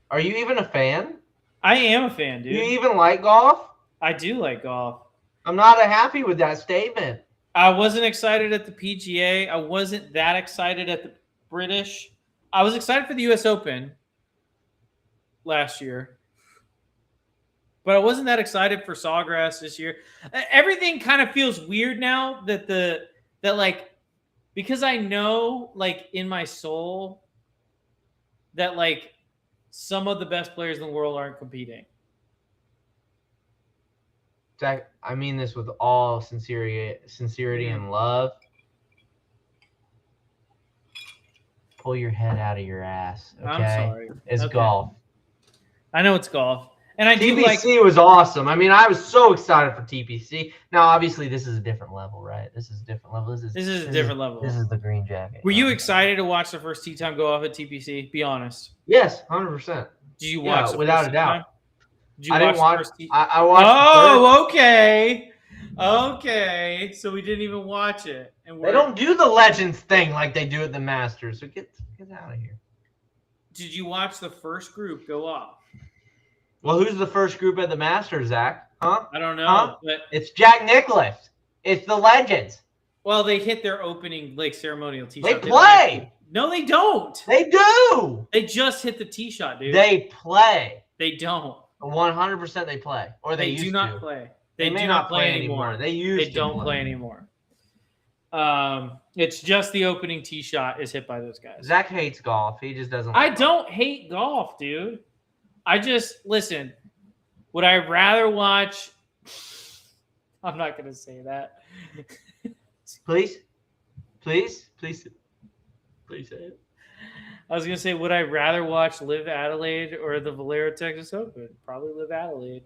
Are you even a fan? I am a fan, Do you dude. even like golf? I do like golf. I'm not happy with that statement. I wasn't excited at the PGA. I wasn't that excited at the British. I was excited for the US Open last year. But I wasn't that excited for Sawgrass this year. Everything kind of feels weird now that like because I know like in my soul that like some of the best players in the world aren't competing. Zach, I mean this with all sincerity and love. Pull your head out of your ass, okay? I'm sorry. It's Okay. golf. I know it's golf. And I do like TPC was awesome. I mean, I was so excited for TPC. Now, obviously, this is a different level, right? This is a different level. This is a different level. This is the green jacket. Were you excited to watch the first tee time go off at TPC? Be honest. Yes, 100%. Did you watch the without first a tee doubt. time? Did you I didn't watch watch. the first tee? I watched. Oh, okay. Okay. So we didn't even watch it. And They don't do the Legends thing like they do at the Masters. So get out of here. Did you watch the first group go off? Well, who's the first group at the Masters, Zach? Huh? I don't know. Huh? But It's Jack Nicklaus. It's the Legends. well, they hit their opening ceremonial tee They shot. play. No, they don't. They do. They just hit the tee shot, dude. They play. They don't. 100% they play. Or They used do not to. play. They They may do not not play anymore. They used They to don't play anymore. It's just the opening tee shot is hit by those guys. Zach hates golf. He just doesn't. I like don't hate golf, dude. I just listen. Would I rather watch? I'm not gonna say that. Please say it. I was gonna say, would I rather watch Live Adelaide or the Valero Texas Open? Probably Live Adelaide.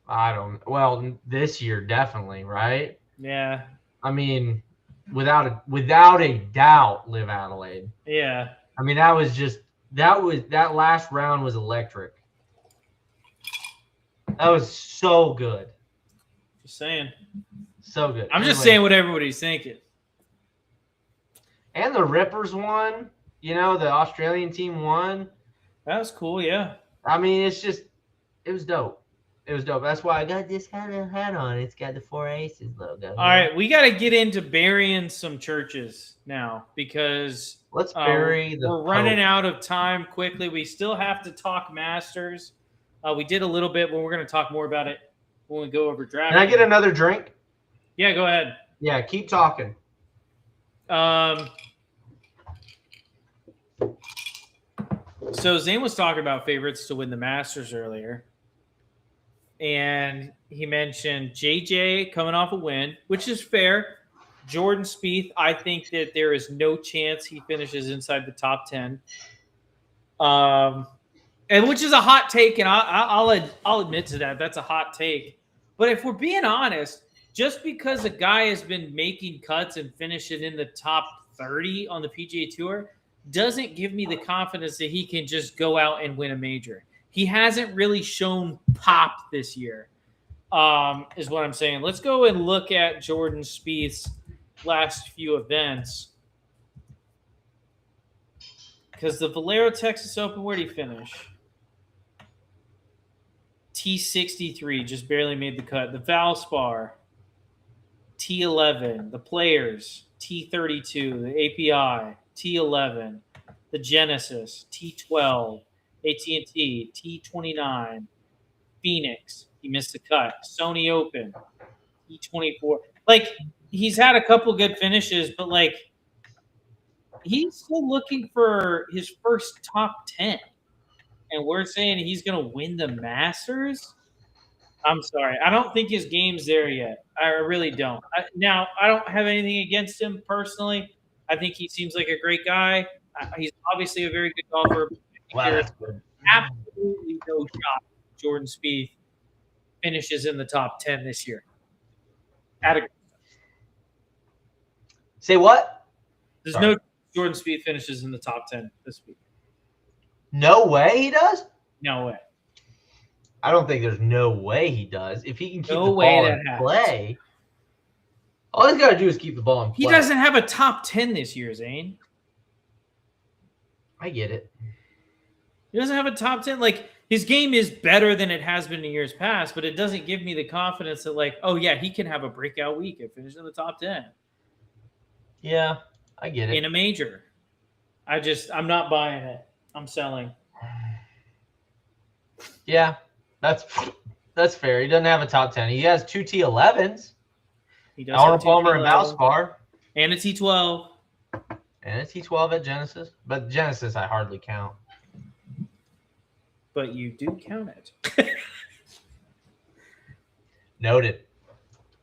I don't. Well, this year definitely, right? Yeah, I mean, without a doubt, Live Adelaide. yeah. I mean, that last round was electric. That was so good, Just saying. so good. I'm just Anyway, saying what everybody's thinking. And the Rippers won. You know, the Australian team won. That was cool. Yeah. I mean, it was dope. It was dope. That's why I got this hat on. It's got the 4 Aces logo. All right, we got to get into burying some churches now because Let's bury the we're running Pope. out of time quickly. We still have to talk Masters. We did a little bit, but we're going to talk more about it when we go over draft. Can I get another drink? Yeah, go ahead. Yeah, keep talking. So Zane was talking about favorites to win the Masters earlier. And he mentioned JJ coming off a win, which is fair. Jordan Spieth, I think that there is no chance he finishes inside the top 10. And which is a hot take, and I'll admit to that. That's a hot take. But if we're being honest, just because a guy has been making cuts and finishing in the top 30 on the PGA Tour doesn't give me the confidence that he can just go out and win a major. He hasn't really shown pop this year, is what I'm saying. Let's go and look at Jordan Spieth's last few events. Because the Valero Texas Open, where did he finish? T63, just barely made the cut. The Valspar, T11. The Players, T32. The API, T11. The Genesis, T12. AT&T, T29. Phoenix, he missed the cut. Sony Open, T24. Like, he's had a couple good finishes, but, like, he's still looking for his first top 10. And we're saying he's going to win the Masters? I'm sorry. I don't think his game's there yet. I really don't. Now, I don't have anything against him personally. I think he seems like a great guy. He's obviously a very good golfer. Wow, that's good. Absolutely no shot Jordan Spieth finishes in the top 10 this year. Say what? There's no Jordan Spieth finishes in the top 10 this week. No way he does? No way. I don't think there's no way he does. If he can keep No the way ball that in happens. play, all he's got to do is keep the ball in play. He doesn't have a top 10 this year, Zane. I get it. He doesn't have a top 10. Like, his game is better than it has been in years past, but it doesn't give me the confidence that, like, oh, yeah, he can have a breakout week and finish in the top 10 Yeah, I get it. in a major. I'm not buying it. I'm selling. Yeah, that's fair. He doesn't have a top 10. He has 2 T11s. He does have Arnold two Palmer and T11s Valspar. and a T12. And a T12 at Genesis. But Genesis I hardly count. But you do count it. Noted.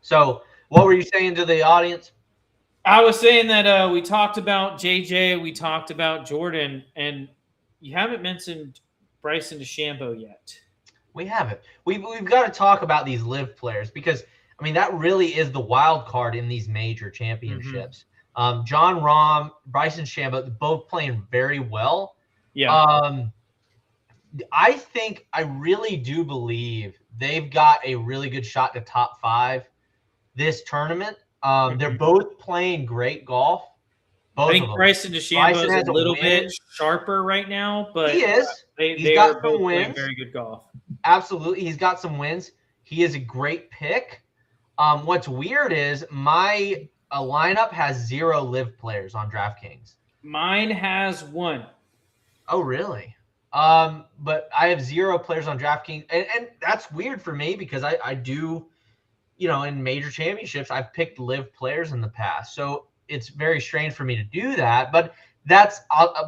So, what were you saying to the audience? I was saying that we talked about JJ, we talked about Jordan, and you haven't mentioned Bryson DeChambeau yet. We haven't. We've got to talk about these live players because, I mean, that really is the wild card in these major championships. John Rahm, Bryson DeChambeau, both playing very well. Yeah. I really do believe they've got a really good shot to top 5 this tournament. They're both playing great golf. I think Bryson DeChambeau is a little bit sharper right now, but he is. They are both playing very good golf. Absolutely. He's got some wins. He is a great pick. What's weird is my lineup has 0 live players on DraftKings. Mine has 1. Oh, really? But I have 0 players on DraftKings. And that's weird for me because I do, in major championships, I've picked live players in the past. So it's very strange for me to do that. But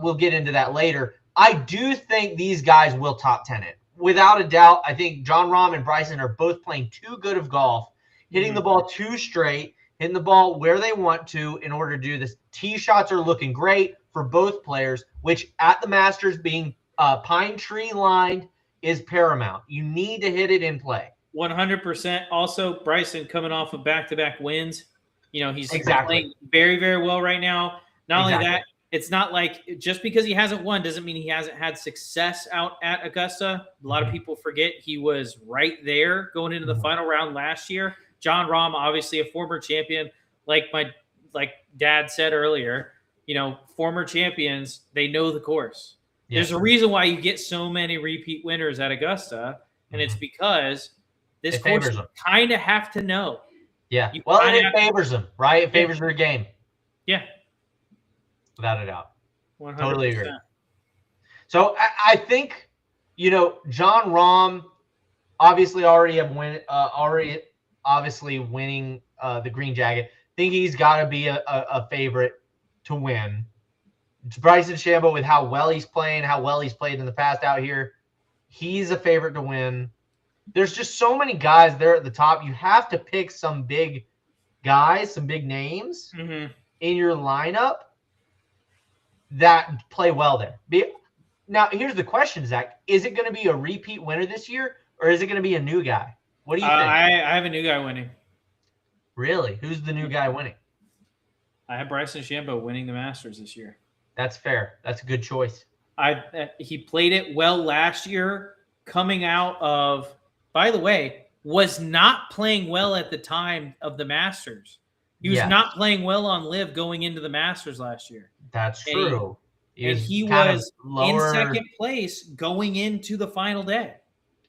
we'll get into that later. I do think these guys will top 10 it. Without a doubt, I think John Rahm and Bryson are both playing too good of golf, hitting the ball too straight, hitting the ball where they want to in order to do this. Tee shots are looking great for both players, which at the Masters being pine tree lined is paramount. You need to hit it in play. 100%. Also, Bryson coming off of back-to-back wins. He's playing very, very well right now. Not only that, it's not like just because he hasn't won doesn't mean he hasn't had success out at Augusta. A lot of people forget he was right there going into the final round last year. John Rahm, obviously a former champion, like Dad said earlier, former champions, they know the course. Yeah. There's a reason why you get so many repeat winners at Augusta, and it's because this course you kind of have to know. Yeah. Well, and it favors them, right? It favors their game. Yeah. Without a doubt. 100%. Totally agree. So I think, John Rahm obviously obviously winning the green jacket. I think he's got to be a favorite to win. Bryson DeChambeau, with how well he's playing, how well he's played in the past out here, he's a favorite to win. There's just so many guys there at the top. You have to pick some big guys, some big names in your lineup that play well there. Now, here's the question, Zach. Is it going to be a repeat winner this year, or is it going to be a new guy? What do you think? I have a new guy winning. Really? Who's the new guy winning? I have Bryson DeChambeau winning the Masters this year. That's fair. That's a good choice. He played it well last year, coming out of, by the way, was not playing well at the time of the Masters. He was not playing well on live going into the Masters last year. That's true. He was in second place going into the final day.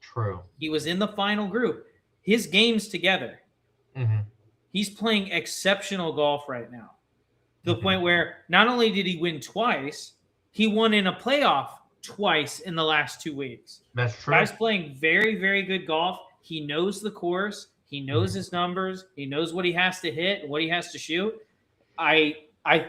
True. He was in the final group. His game's together. He's playing exceptional golf right now. To the point where not only did he win twice, he won in a playoff twice in the last 2 weeks. That's true. Guy's playing very, very good golf. He knows the course. He knows his numbers. He knows what he has to hit and what he has to shoot. I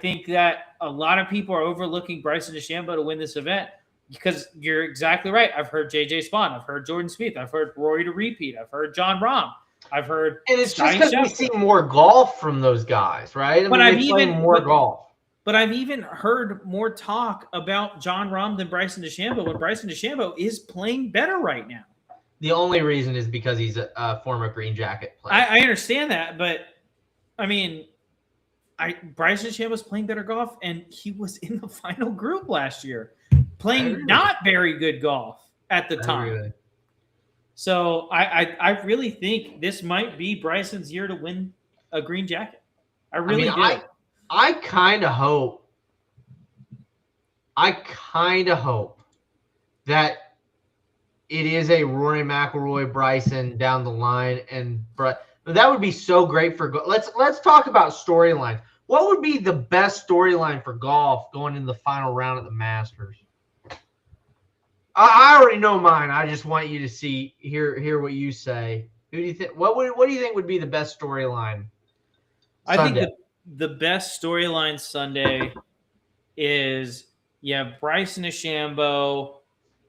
think that a lot of people are overlooking Bryson DeChambeau to win this event because you're exactly right. I've heard JJ Spawn. I've heard Jordan Spieth. I've heard Rory to repeat. I've heard John Rahm. I've heard, and it's just because we see more golf from those guys, right? I've even heard more talk about John Rahm than Bryson DeChambeau when Bryson DeChambeau is playing better right now. The only reason is because he's a former green jacket player. I understand that, but I mean, Bryson DeChambeau's playing better golf, and he was in the final group last year, playing not very good golf at the time. So I really think this might be Bryson's year to win a green jacket. I really do. I kind of hope that it is a Rory McIlroy, Bryson down the line, and that would be so great for golf. Let's talk about storylines. What would be the best storyline for golf going into the final round at the Masters? I already know mine. I just want you to hear what you say. Who do you think? What do you think would be the best storyline? I think the best storyline Sunday is Bryson DeChambeau,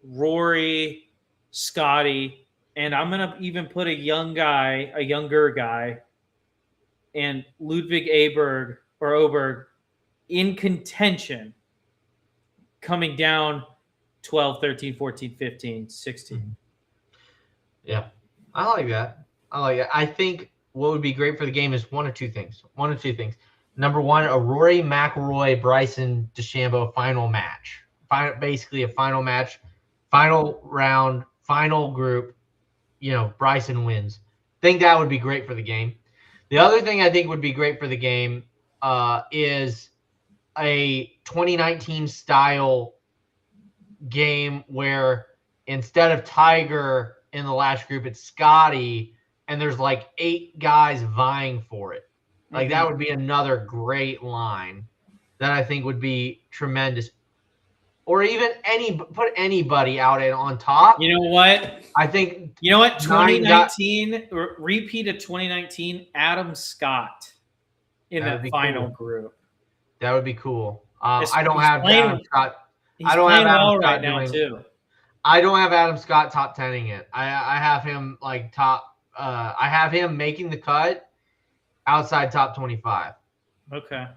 Rory, Scotty, and I'm gonna even put a younger guy, and Ludwig Oberg in contention, coming down 12, 13, 14, 15, 16. Yeah, I like that. I like it. I think what would be great for the game is one of two things. Number one, a Rory McIlroy, Bryson DeChambeau final match. Basically a final match, final round, final group. Bryson wins. Think that would be great for the game. The other thing I think would be great for the game is a 2019 style game where instead of Tiger in the last group, it's Scotty, and there's like 8 guys vying for it. Like that would be another great line that I think would be tremendous. Or even put anybody out on top. You know what? I think 2019 repeat of 2019. Adam Scott in that final group. That would be cool. I don't have Adam Scott. He's playing well right now too. I don't have Adam Scott top 10ing it. I have him like top. I have him making the cut outside top 25. Okay.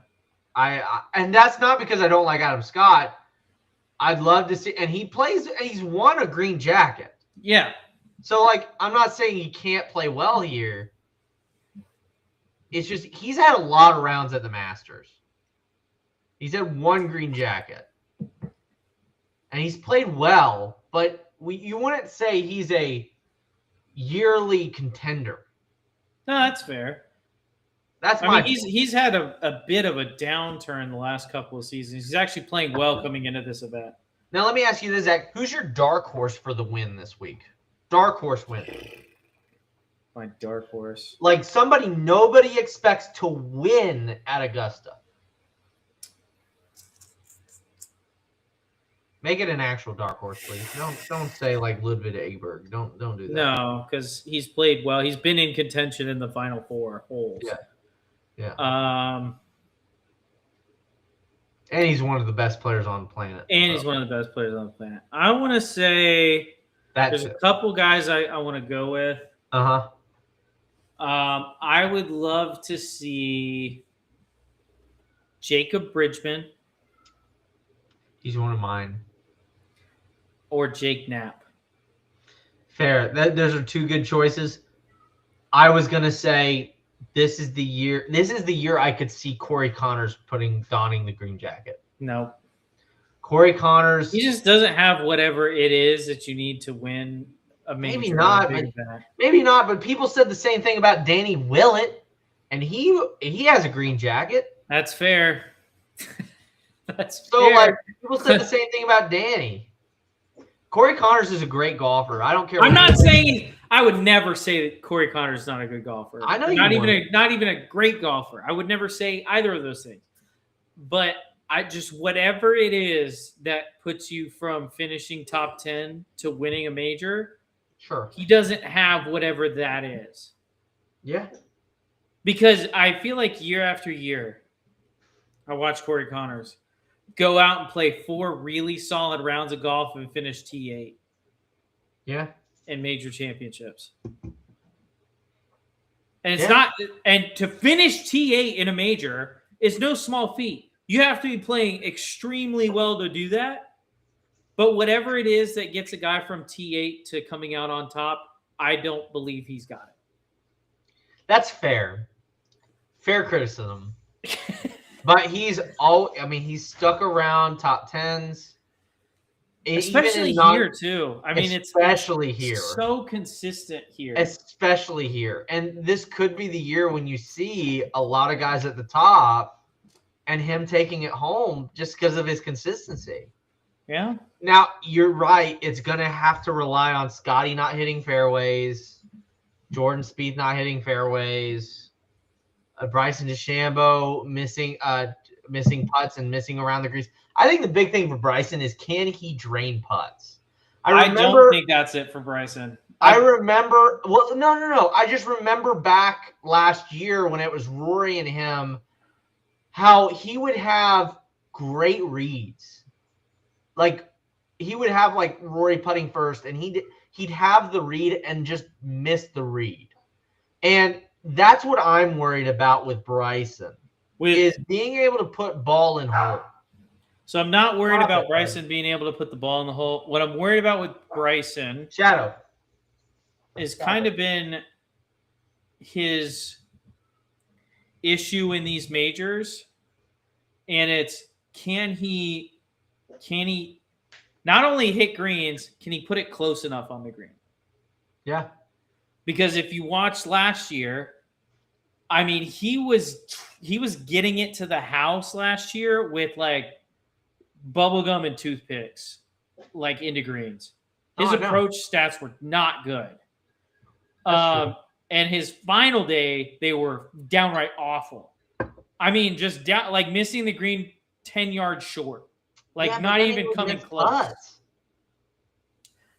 And that's not because I don't like Adam Scott. I'd love to see, and he's won a green jacket. Yeah. So like, I'm not saying he can't play well here. It's just he's had a lot of rounds at the Masters. He's had 1 green jacket. And he's played well, but you wouldn't say he's a yearly contender. No, that's fair. He's had a bit of a downturn the last couple of seasons. He's actually playing well coming into this event. Now let me ask you this, Zach. Who's your dark horse for the win this week? Dark horse win. My dark horse. Like somebody nobody expects to win at Augusta. Make it an actual dark horse, please. Don't say like Ludwig Aberg. Don't do that. No, because he's played well. He's been in contention in the final 4 holes. Yeah. And he's one of the best players on the planet. I want to say there's a couple guys I want to go with. I would love to see Jacob Bridgman. He's one of mine. Or Jake Knapp. Fair. Those are 2 good choices. I was gonna say this is the year I could see Corey Connors donning the green jacket. No. Corey Connors. He just doesn't have whatever it is that you need to win a major. Maybe not, but people said the same thing about Danny Willett, and he has a green jacket. That's fair. So like people said the same thing about Danny. Corey Connors is a great golfer. I don't care. I'm not saying I would never say that Corey Connors is not a good golfer. I know not even a great golfer. I would never say either of those things. But I just whatever it is that puts you from finishing top 10 to winning a major. Sure. He doesn't have whatever that is. Yeah. Because I feel like year after year, I watch Corey Connors go out and play 4 really solid rounds of golf and finish T8. Yeah. In major championships. And and to finish T8 in a major is no small feat. You have to be playing extremely well to do that. But whatever it is that gets a guy from T8 to coming out on top, I don't believe he's got it. That's fair. Fair criticism. But he's stuck around top 10s. Especially here, too. Especially here. So consistent here. Especially here. And this could be the year when you see a lot of guys at the top and him taking it home just because of his consistency. Yeah. Now, you're right. It's going to have to rely on Scotty not hitting fairways, Jordan Spieth not hitting fairways, Bryson DeChambeau missing putts and missing around the greens. I think the big thing for Bryson is, can he drain putts? I don't think that's it for Bryson. I remember. Well, no. I just remember back last year when it was Rory and him, how he would have great reads. Like he would have like Rory putting first, and he he'd have the read and just miss the read. And that's what I'm worried about with Bryson, is being able to put ball in hole. So I'm not worried about Bryson being able to put the ball in the hole. What I'm worried about with Bryson is kind of been his issue in these majors, and it's can he not only hit greens, can he put it close enough on the green? Yeah. Because if you watched last year, I mean, he was getting it to the house last year with like bubblegum and toothpicks, like into greens. His approach stats were not good. And his final day, they were downright awful. I mean, just down, like missing the green 10 yards short, like not even coming close. Putts.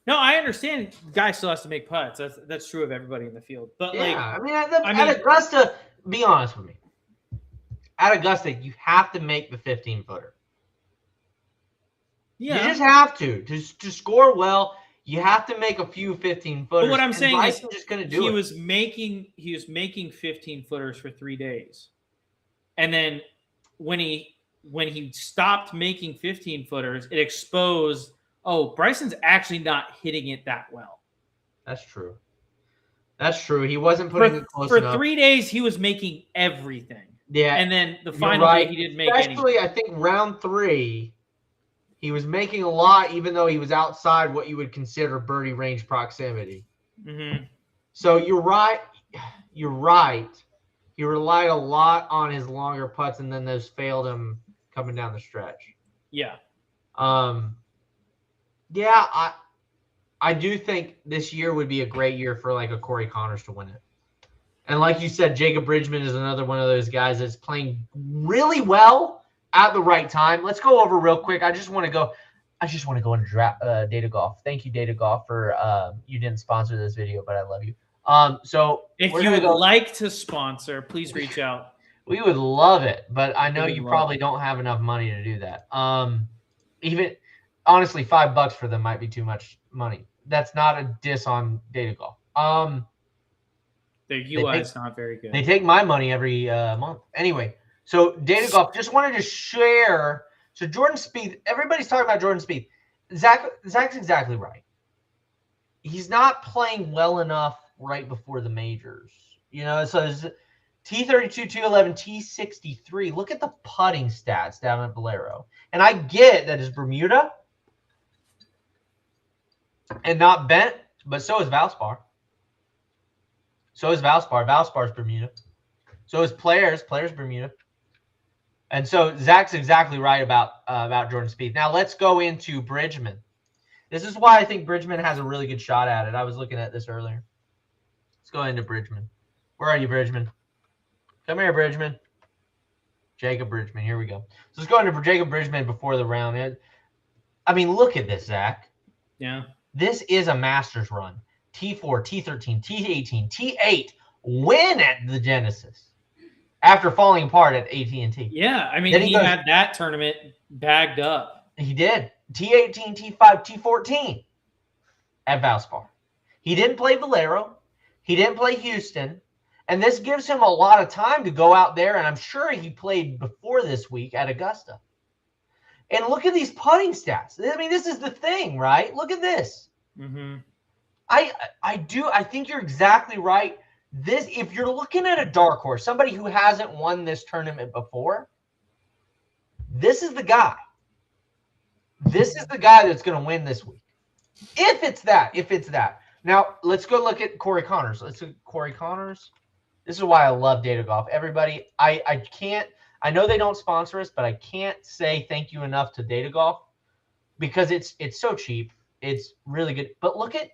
No, I understand. Guy still has to make putts. That's true of everybody in the field. But yeah, at Augusta, be honest with me. At Augusta, you have to make the 15-footer. Yeah, you just have to score well. You have to make a few 15-footers. But what I'm saying is, just going to do he was making 15-footers for 3 days, and then when he stopped making 15-footers, it exposed. Oh, Bryson's actually not hitting it that well. That's true. That's true. He wasn't putting it close enough. For 3 days, he was making everything. Yeah, and then the final day, he didn't make anything. Especially, I think round 3. He was making a lot, even though he was outside what you would consider birdie range proximity. Mm-hmm. So you're right. You're right. He relied a lot on his longer putts, and then those failed him coming down the stretch. Yeah. Yeah, I do think this year would be a great year for like a Corey Connors to win it. And like you said, Jacob Bridgman is another one of those guys that's playing really well at the right time. Let's go over real quick. I just want to go into Data Golf. Thank you, Data Golf, for you didn't sponsor this video, but I love you. So if you would like to sponsor, please reach out. We would love it, but I know you probably don't have enough money to do that. Even honestly, $5 for them might be too much money. That's not a diss on Data Golf. Their UI is not very good. They take my money every month. Anyway, so Data Golf, just wanted to share. So Jordan Spieth, everybody's talking about Jordan Spieth. Zach's exactly right. He's not playing well enough right before the majors. You know, so it's T32, 211, T63. Look at the putting stats down at Valero. And I get that it's Bermuda and not bent, but so is Valspar. Valspar's Bermuda. So is Players Bermuda. And so Zach's exactly right about Jordan Spieth. Now let's go into Bridgman. This is why I think Bridgman has a really good shot at it. I was looking at this earlier. Let's go into Bridgman. Where are you, Bridgman? Come here, Bridgman. Jacob Bridgman. Here we go. So let's go into Jacob Bridgman before the round. I mean, look at this, Zach. Yeah. This is a Masters run. T4, T13, T18, T8 win at the Genesis after falling apart at AT&T. Yeah, I mean, he had that tournament bagged up. He did. T18, T5, T14 at Valspar. He didn't play Valero. He didn't play Houston. And this gives him a lot of time to go out there, and I'm sure he played before this week at Augusta. And look at these putting stats. I mean, this is the thing, right? Look at this. Mm-hmm. I think you're exactly right. This, if you're looking at a dark horse, somebody who hasn't won this tournament before, this is the guy. This is the guy that's going to win this week. If it's that. Now, let's go look at Corey Connors. Let's look at Corey Connors. This is why I love Data Golf. Everybody, I know they don't sponsor us, but I can't say thank you enough to Data Golf because it's so cheap. It's really good. But look at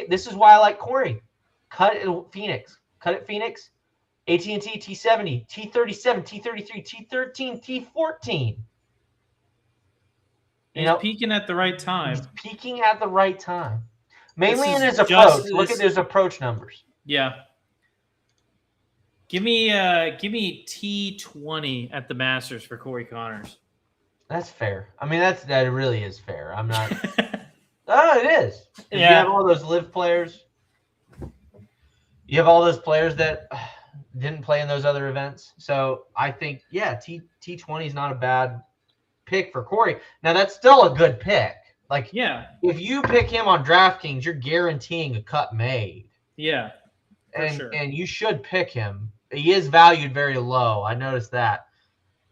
this is why I like Corey. Cut it Phoenix. AT&T T70, T37, T33, T13, T14. He's peaking at the right time. He's peaking at the right time. Mainly in his approach. Look at his approach numbers. Yeah. Give me T20 at the Masters for Corey Connors. That's fair. I mean, that really is fair. I'm not. Oh, it is. 'Cause you have all those live players. You have all those players that didn't play in those other events. So I think, yeah, T20 is not a bad pick for Corey. Now, that's still a good pick. Like, if you pick him on DraftKings, you're guaranteeing a cut made. Yeah, and you should pick him. He is valued very low. I noticed that.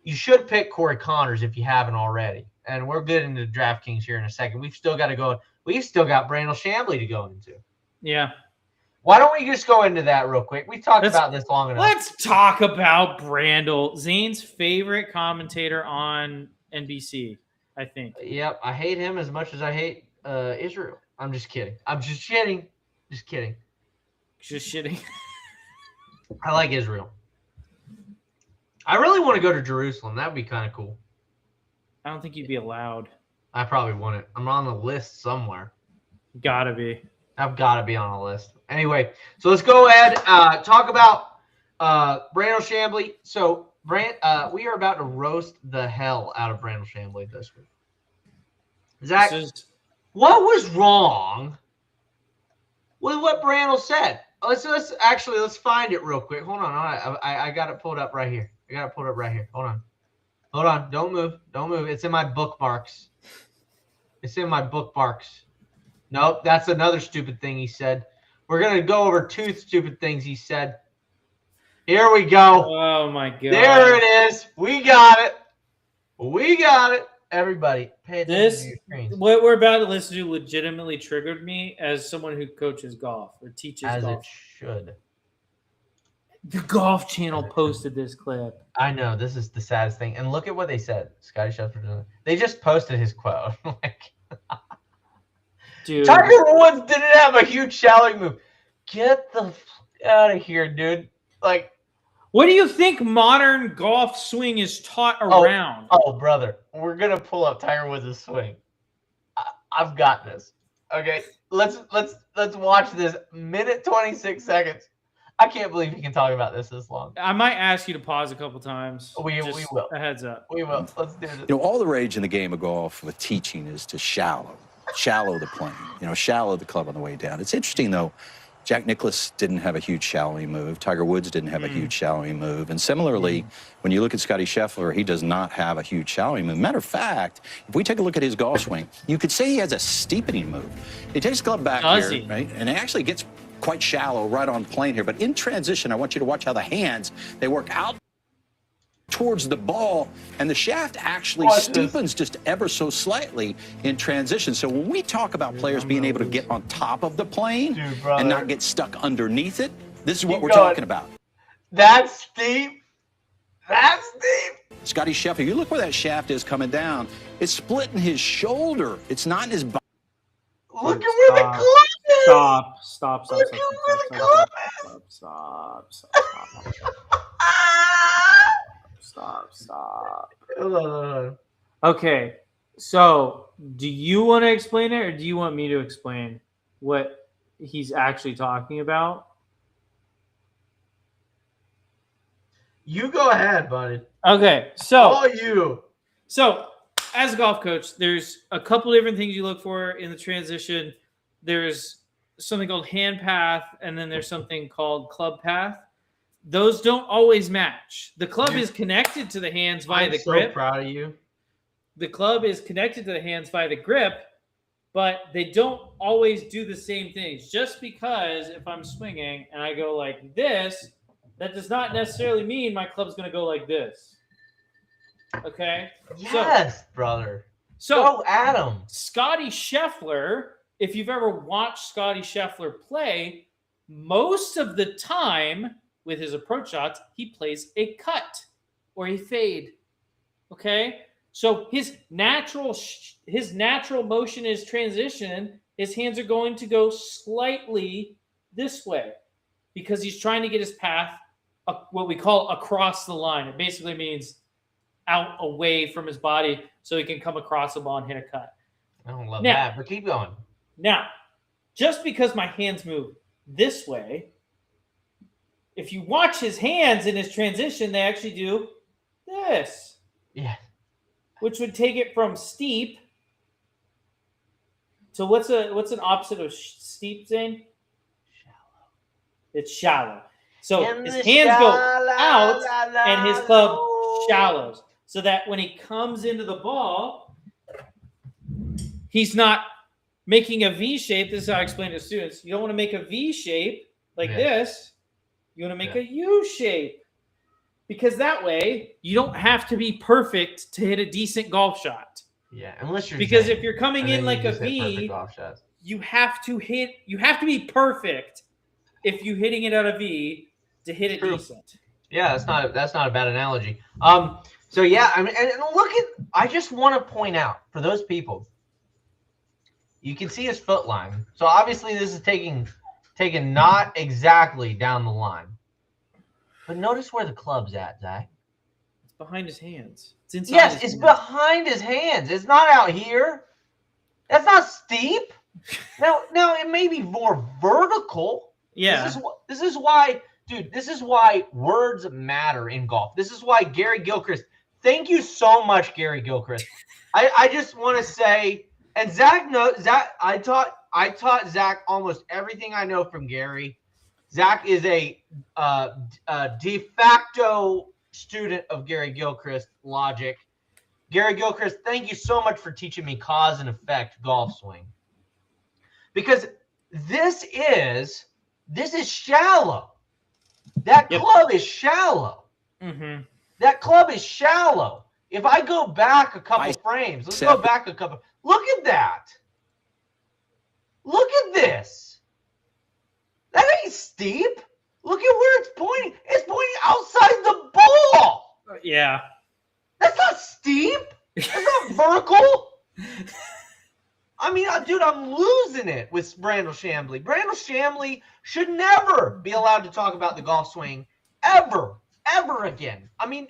You should pick Corey Connors if you haven't already. And we're getting into DraftKings here in a second. We've still got to go. We've still got Brandel Chambly to go into. Yeah. Why don't we just go into that real quick? We talked about this long enough. Let's talk about Brandel, Zane's favorite commentator on NBC, I think. Yep. I hate him as much as I hate Israel. I'm just kidding. I'm just kidding. Just kidding. Just shitting. I like Israel. I really want to go to Jerusalem. That would be kind of cool. I don't think you'd be allowed. I probably wouldn't. I'm on the list somewhere. Gotta be. I've got to be on a list. Anyway, so let's go ahead talk about Brandel Chambly. So, we are about to roast the hell out of Brandel Chambly this week. Zach, what was wrong with what Brandel said? Let's find it real quick. Hold on. I got it pulled up right here. Hold on. Don't move. It's in my bookmarks. Nope, that's another stupid thing he said. We're going to go over two stupid things he said. Here we go. Oh, my God. There it is. We got it. Everybody, pay attention to your screens. What we're about to listen to legitimately triggered me as someone who coaches golf or teaches golf. As it should. The Golf Channel posted this clip. I know. This is the saddest thing. And look at what they said. Scotty Scheffler. They just posted his quote. Dude. Tiger Woods didn't have a huge shallowing move. Get the out of here, dude. Like, what do you think modern golf swing is taught around? Oh, brother. We're going to pull up Tiger Woods' swing. I've got this. Okay. Let's watch this. 1:26 seconds. I can't believe he can talk about this long. I might ask you to pause a couple times. We will. A heads up. We will. Let's do this. All the rage in the game of golf with teaching is to shallow the plane, shallow the club on the way down. It's interesting, though. Jack Nicklaus didn't have a huge shallowing move. Tiger Woods didn't have a huge shallowing move. And similarly, when you look at Scotty Scheffler, he does not have a huge shallowing move. Matter of fact, if we take a look at his golf swing, you could say he has a steepening move. He takes the club back here, right? And it actually gets quite shallow right on plane here. But in transition, I want you to watch how the hands, they work out towards the ball, and the shaft actually steepens just ever so slightly in transition. So when we talk about players being able to get on top of the plane and not get stuck underneath it, this is what we're talking about. That's steep. Scotty Scheffler, you look where that shaft is coming down. It's splitting his shoulder. It's not in his body. Look at where the club is. Stop. Look at where the club is. Stop. Okay, so do you want to explain it, or do you want me to explain what he's actually talking about? You go ahead, buddy. Okay, so as a golf coach, there's a couple different things you look for in the transition. There's something called hand path, and then there's something called club path. Those don't always match. The club is connected to the hands via the grip. I'm so proud of you. The club is connected to the hands via the grip, but they don't always do the same things. Just because if I'm swinging and I go like this, that does not necessarily mean my club's going to go like this. Okay? Yes, brother. So, go Adam. Scotty Scheffler, if you've ever watched Scotty Scheffler play, most of the time with his approach shots, he plays a cut or a fade. Okay? So his natural motion is transition. His hands are going to go slightly this way because he's trying to get his path, what we call across the line. It basically means out away from his body so he can come across the ball and hit a cut. I don't love that, but keep going. Now, just because my hands move this way, if you watch his hands in his transition, they actually do this. Yeah. Which would take it from steep So what's an opposite of steep, Zane? Shallow. It's shallow. So In his the hands go shallow, out and his club shallow. shallows, so that when he comes into the ball, he's not making a V shape. This is how I explain to students. You don't want to make a V shape like this. You want to make a U shape, because that way you don't have to be perfect to hit a decent golf shot. Yeah, unless you're Because Zane, if you're coming and in then like you a just hit perfect V, golf shots. you have to be perfect if you're hitting it at a V to hit it True. decent. Yeah, that's not a bad analogy. So yeah, I mean, and look at. I just want to point out for those people, you can see his foot line. So obviously this is taking not exactly down the line, but notice where the club's at, Zach. It's behind his hands. It's inside. Yes, his it's hands. behind his hands. It's not out here. That's not steep. Now it may be more vertical. Yeah. This is why, dude. This is why words matter in golf. This is why Gary Gilchrist. Thank you so much, Gary Gilchrist. I just want to say, and Zach knows. Zach, I taught Zach almost everything I know from Gary. Zach is a de facto student of Gary Gilchrist logic. Gary Gilchrist, thank you so much for teaching me cause and effect golf swing. Because this is shallow. That club is shallow. Mm-hmm. That club is shallow. If I go back a couple frames, let's go back a couple. Look at that. Look at this. That ain't steep. Look at where it's pointing. It's pointing outside the ball. Yeah. That's not steep. That's not vertical. I mean, dude, I'm losing it with Brandel Chambly. Brandel Chambly should never be allowed to talk about the golf swing ever again. I mean,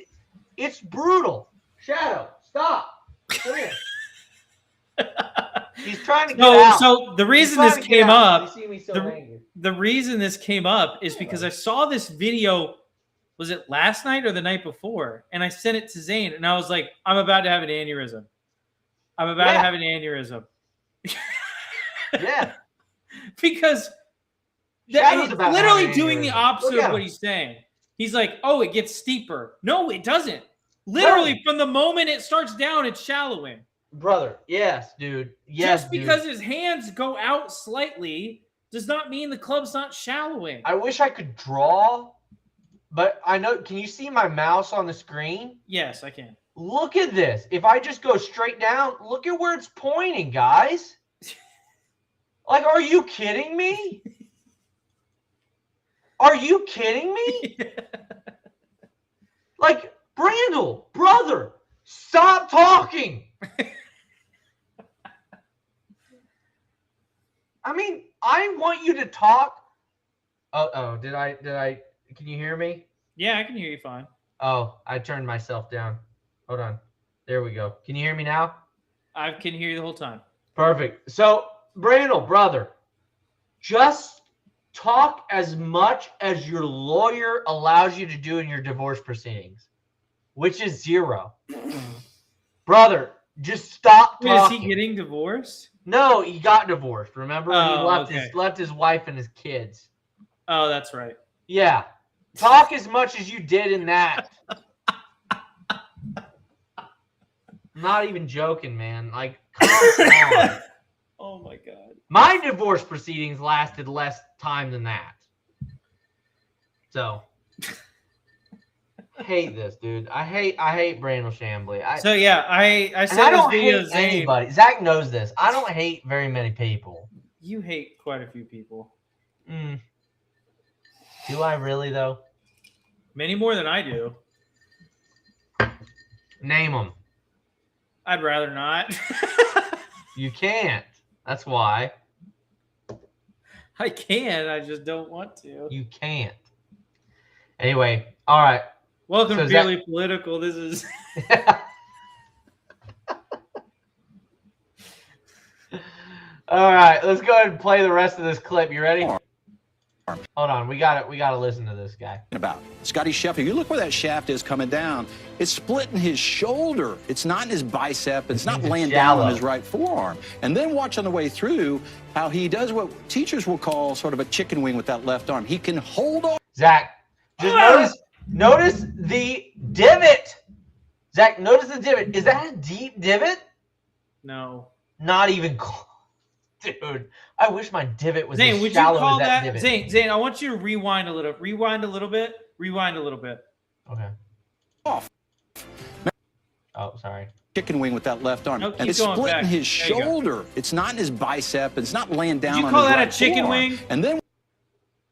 it's brutal. Shadow, stop. Come here. He's trying to get out. So the reason this came up, You see me so angry. the reason this came up is because I saw this video. Was it last night or the night before? And I sent it to Zane, and I was like, I'm about to have an aneurysm. I'm about to have an aneurysm. Yeah. Because Shadow's he's about to literally have an doing the aneurysm. opposite Look at of what him. he's saying. He's like, oh, it gets steeper. No, it doesn't. Literally, from the moment it starts down, it's shallowing. Brother, yes, dude. Yes, Just because his hands go out slightly does not mean the club's not shallowing. I wish I could draw, but I know. Can you see my mouse on the screen? Yes, I can. Look at this. If I just go straight down, look at where it's pointing, guys. Like, are you kidding me? Are you kidding me? Like, Brandel, brother, stop talking. I mean, I want you to talk. Oh, did I, can you hear me? Yeah, I can hear you fine. Oh, I turned myself down. Hold on. There we go. Can you hear me now? I can hear you the whole time. Perfect. So, Brandel, brother, just talk as much as your lawyer allows you to do in your divorce proceedings, which is 0. Brother, just stop Wait, talking. is he getting divorced? No, he got divorced. Remember, Oh, he left his wife and his kids. Oh, that's right. Yeah, talk as much as you did in that. I'm not even joking, man. Like, come on. Oh my God. My divorce proceedings lasted less time than that. So, hate this, dude. I hate Brandel Chambly. So yeah, I And said I don't this video hate to Zane. anybody. Zach knows this. I don't hate very many people. You hate quite a few people. Do I really, though? Many more than I do. Name them. I'd rather not. You can't. That's why. I can. I just don't want to. You can't. Anyway, all right. Welcome So to BEERLY Political. This is. All right, let's go ahead and play the rest of this clip. You ready? Hold on, we got to listen to this guy. About Scotty Scheffler, you look where that shaft is coming down. It's splitting his shoulder. It's not in his bicep. It's not laying down on his right forearm. And then watch on the way through how he does what teachers will call sort of a chicken wing with that left arm. He can hold on. Zach, just notice the divot. Zach, notice the divot. Is that a deep divot? No. Not even close. Dude, I wish my divot was Zane, as would you shallow call as that that? divot. Zane, I want you to rewind a little. Rewind a little bit. Rewind a little bit. Okay. Off. Oh, sorry. Chicken wing with that left arm. No, And keep it's going splitting back. his There you go. shoulder. It's not in his bicep. It's not laying down Did you on call his that right a chicken forearm. wing? And then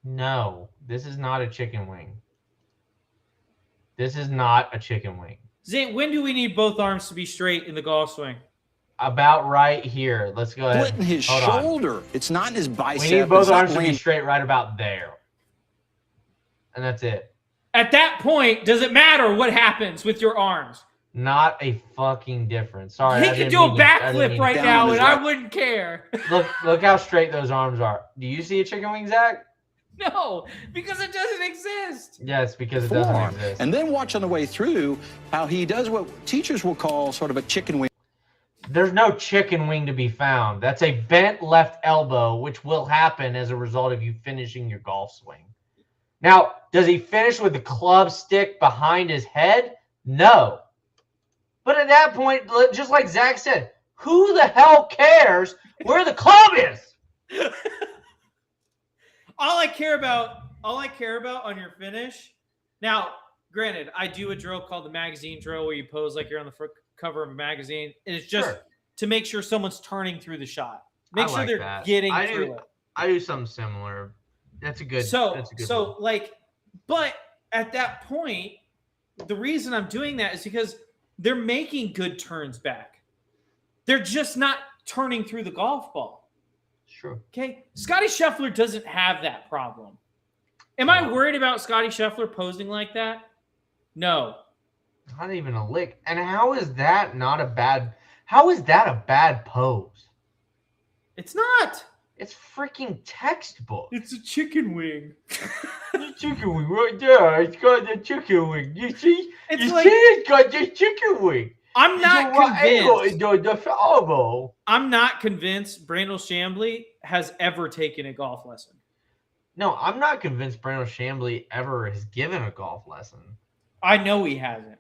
No, this is not a chicken wing. This is not a chicken wing. Zane, when do we need both arms to be straight in the golf swing? About right here. Let's go ahead. splitting his Hold on. shoulder. It's not in his bicep. We need both It's not arms to be laying- straight right about there. And that's it. At that point, does it matter what happens with your arms? Not a fucking difference. Sorry. He I could didn't do a mean to- I didn't backflip mean right to- down now, on his and I right. wouldn't care. Look how straight those arms are. Do you see a chicken wing, Zach? No, because it doesn't exist. Yeah, it's because it doesn't forearm. exist. And then watch on the way through how he does what teachers will call sort of a chicken wing. There's no chicken wing to be found. That's a bent left elbow, which will happen as a result of you finishing your golf swing. Now, does he finish with the club stick behind his head? No. But at that point, just like Zach said, who the hell cares where the club is? All I care about on your finish. Now, granted, I do a drill called the magazine drill where you pose like you're on the front cover of a magazine, and it's just Sure. to make sure someone's turning through the shot. Make I sure like they're that. getting I through do, it. I do something similar. That's a good. That's a good So like, but at that point, the reason I'm doing that is because they're making good turns back. They're just not turning through the golf ball. Sure. Okay, Scotty Scheffler doesn't have that problem. Am I worried about Scotty Scheffler posing like that? No. Not even a lick. And how is that not a bad? How is that a bad pose? It's not. It's freaking textbook. It's a chicken wing. The chicken wing right there. It's got the chicken wing. You see? It's you like- see it's got the chicken wing. I'm not The right angle convinced. is the elbow. I'm not convinced Brandel Chambly has ever taken a golf lesson. No, I'm not convinced Brandon Chambly ever has given a golf lesson. I know he hasn't.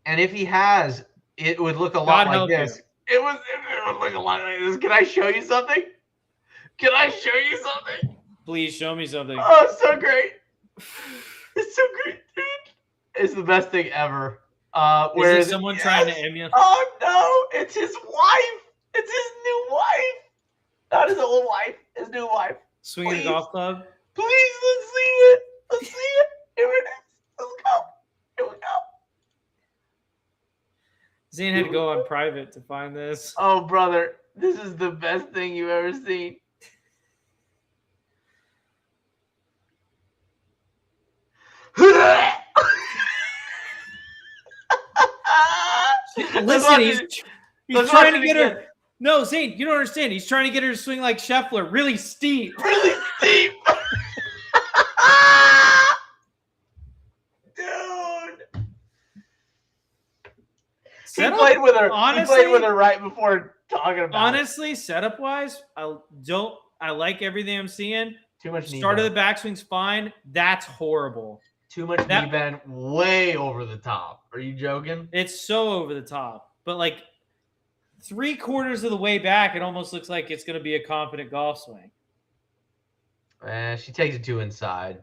And if he has, it would look a lot God like help you. this. It would look a lot like this. Can I show you something? Can I show you something? Please show me something. Oh, it's so great. It's so great, dude. It's the best thing ever. Where Is it someone trying to emulate? Oh no, it's his wife. It's his new wife. Not his old wife, his new wife. Swinging a Please. golf club? Please, let's see it. Let's see it. Here it is. Let's go. Here we go. Zane had to go on private to find this. Oh, brother, this is the best thing you've ever seen. Listen, he's let's trying watch to it get again. her. No, Zane, you don't understand. He's trying to get her to swing like Scheffler, really steep. Really steep. Dude. He Setup- played with her. honestly- he played with her right before talking about it. Honestly, setup wise, I like everything I'm seeing. Too much knee Start of the bend. backswing's fine. That's horrible. Too much that- knee bend, way over the top. Are you joking? It's so over the top. But like 3/4 of the way back, it almost looks like it's going to be a confident golf swing. She takes it too inside.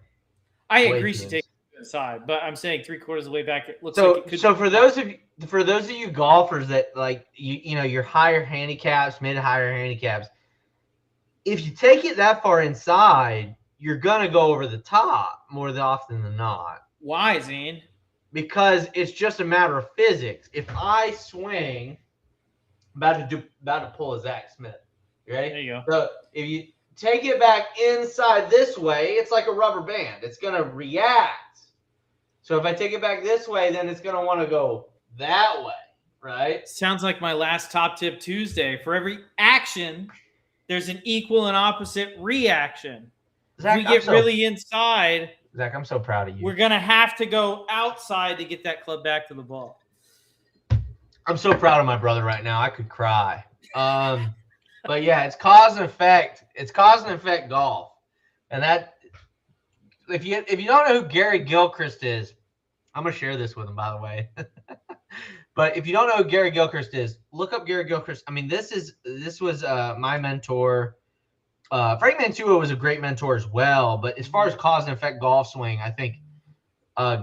I Way agree too she takes it inside, but I'm saying 3/4 of the way back, it looks So, like it could. so for those of you golfers that like you know your higher handicaps, mid higher handicaps, if you take it that far inside, you're gonna go over the top more often than not Why, Zane? because it's just a matter of physics. If I swing, about to pull a Zach Smith. You ready? There you go. So if you take it back inside this way, it's like a rubber band. It's gonna react. So if I take it back this way, then it's gonna want to go that way, right? Sounds like my last Top Tip Tuesday. For every action, there's an equal and opposite reaction. Zach, we get really inside, Zach, I'm so proud of you. we're gonna have to go outside to get that club back to the ball. I'm so proud of my brother right now. I could cry. But yeah, it's cause and effect. It's cause and effect golf, and that if you don't know who Gary Gilchrist is, I'm gonna share this with him, by the way. But if you don't know who Gary Gilchrist is, look up Gary Gilchrist. I mean, this was my mentor. Frank Mantua was a great mentor as well. But as far as cause and effect golf swing, I think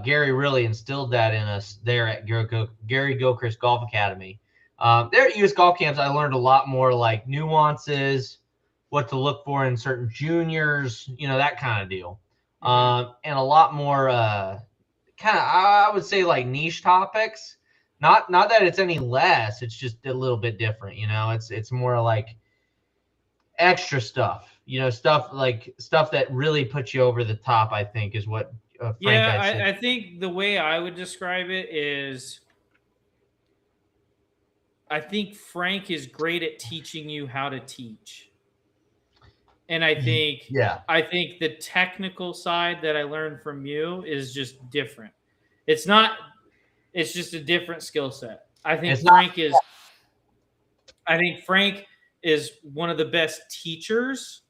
Gary really instilled that in us there at Gary Gilchrist Golf Academy. There at US Golf Camps, I learned a lot more like nuances, what to look for in certain juniors, that kind of deal. And a lot more kind of, I would say, like niche topics. Not that it's any less, it's just a little bit different, it's more like extra stuff, stuff that really puts you over the top, I think, is what Frank I think the way I would describe it is I think Frank is great at teaching you how to teach. And I think the technical side that I learned from you is just different. It's just a different skill set. I think Frank is one of the best teachers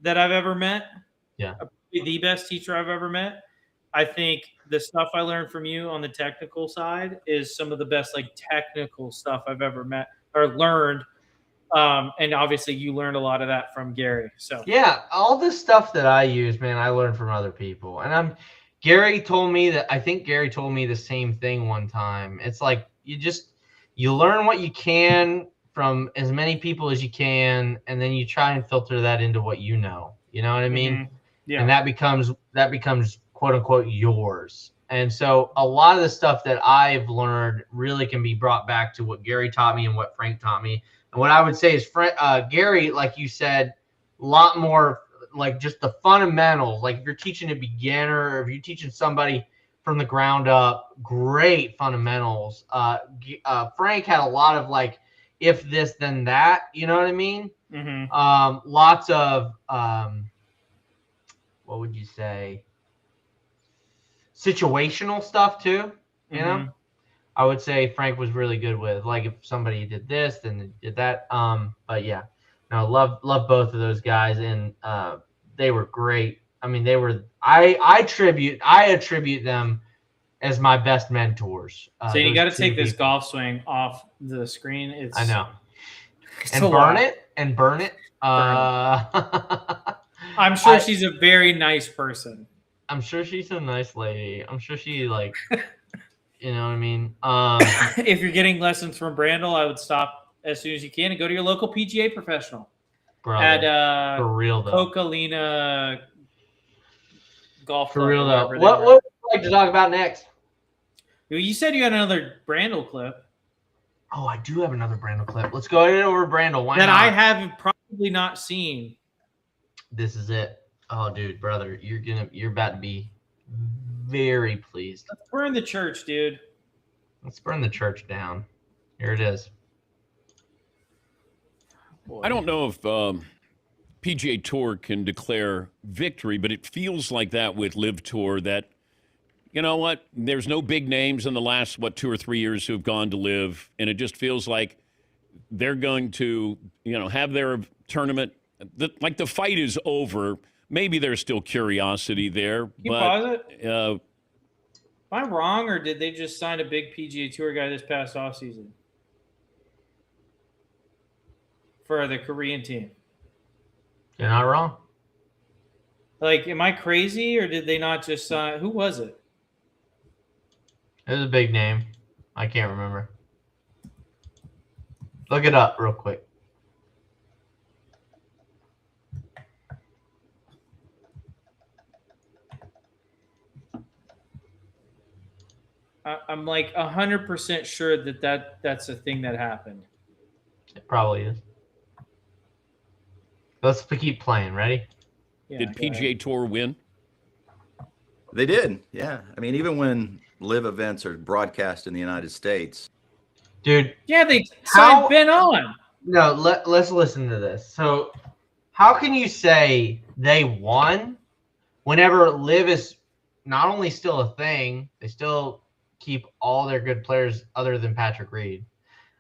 that I've ever met. Yeah. The best teacher I've ever met. I think the stuff I learned from you on the technical side is some of the best technical stuff I've ever met or learned. And obviously you learned a lot of that from Gary. So yeah, all this stuff that I use, man, I learned from other people. And Gary told me the same thing one time. It's like you learn what you can from as many people as you can, and then you try and filter that into what you know. You know what I mean? Mm-hmm. Yeah. And that becomes quote unquote yours. And so a lot of the stuff that I've learned really can be brought back to what Gary taught me and what Frank taught me. And what I would say is Gary, like you said, a lot more like just the fundamentals. Like if you're teaching a beginner or if you're teaching somebody from the ground up, great fundamentals. Frank had a lot of if this, then that, you know what I mean? Mm-hmm. Lots of, what would you say? Situational stuff too, you know? I would say Frank was really good with if somebody did this, then they did that. But yeah, no, love both of those guys, and they were great. I mean, they were. I attribute them as my best mentors. So you got to take this golf swing off the screen. I know. And burn it. I'm sure she's a very nice person. I'm sure she's a nice lady. I'm sure she you know what I mean? If you're getting lessons from Brandel, I would stop as soon as you can and go to your local PGA professional. Brother, at for real though. Cocalina Golf For Club, real though. What would you like to talk about next? You said you had another Brandel clip. Oh, I do have another Brandel clip. Let's go over Brandel. Why that not? I have probably not seen. This is it. Oh, dude, brother, you're about to be very pleased. Let's burn the church, dude. Let's burn the church down. Here it is. Boy. I don't know if PGA Tour can declare victory, but it feels like that with Live Tour that, you know what, there's no big names in the last, 2 or 3 years who have gone to Live, and it just feels like they're going to, have their tournament. The fight is over. Maybe there's still curiosity there. Can you pause it? Am I wrong, or did they just sign a big PGA Tour guy this past offseason for the Korean team? You're not wrong. Am I crazy, or did they not just sign? Who was it? It was a big name. I can't remember. Look it up real quick. I'm 100% sure that's a thing that happened. It probably is. Let's keep playing. Ready? Yeah, did PGA Tour win? They did. Yeah. I mean, even when live events are broadcast in the United States. Dude. Yeah, they signed Ben on. No, let's listen to this. So how can you say they won. Whenever Live is not only still a thing, they still keep all their good players other than Patrick Reed.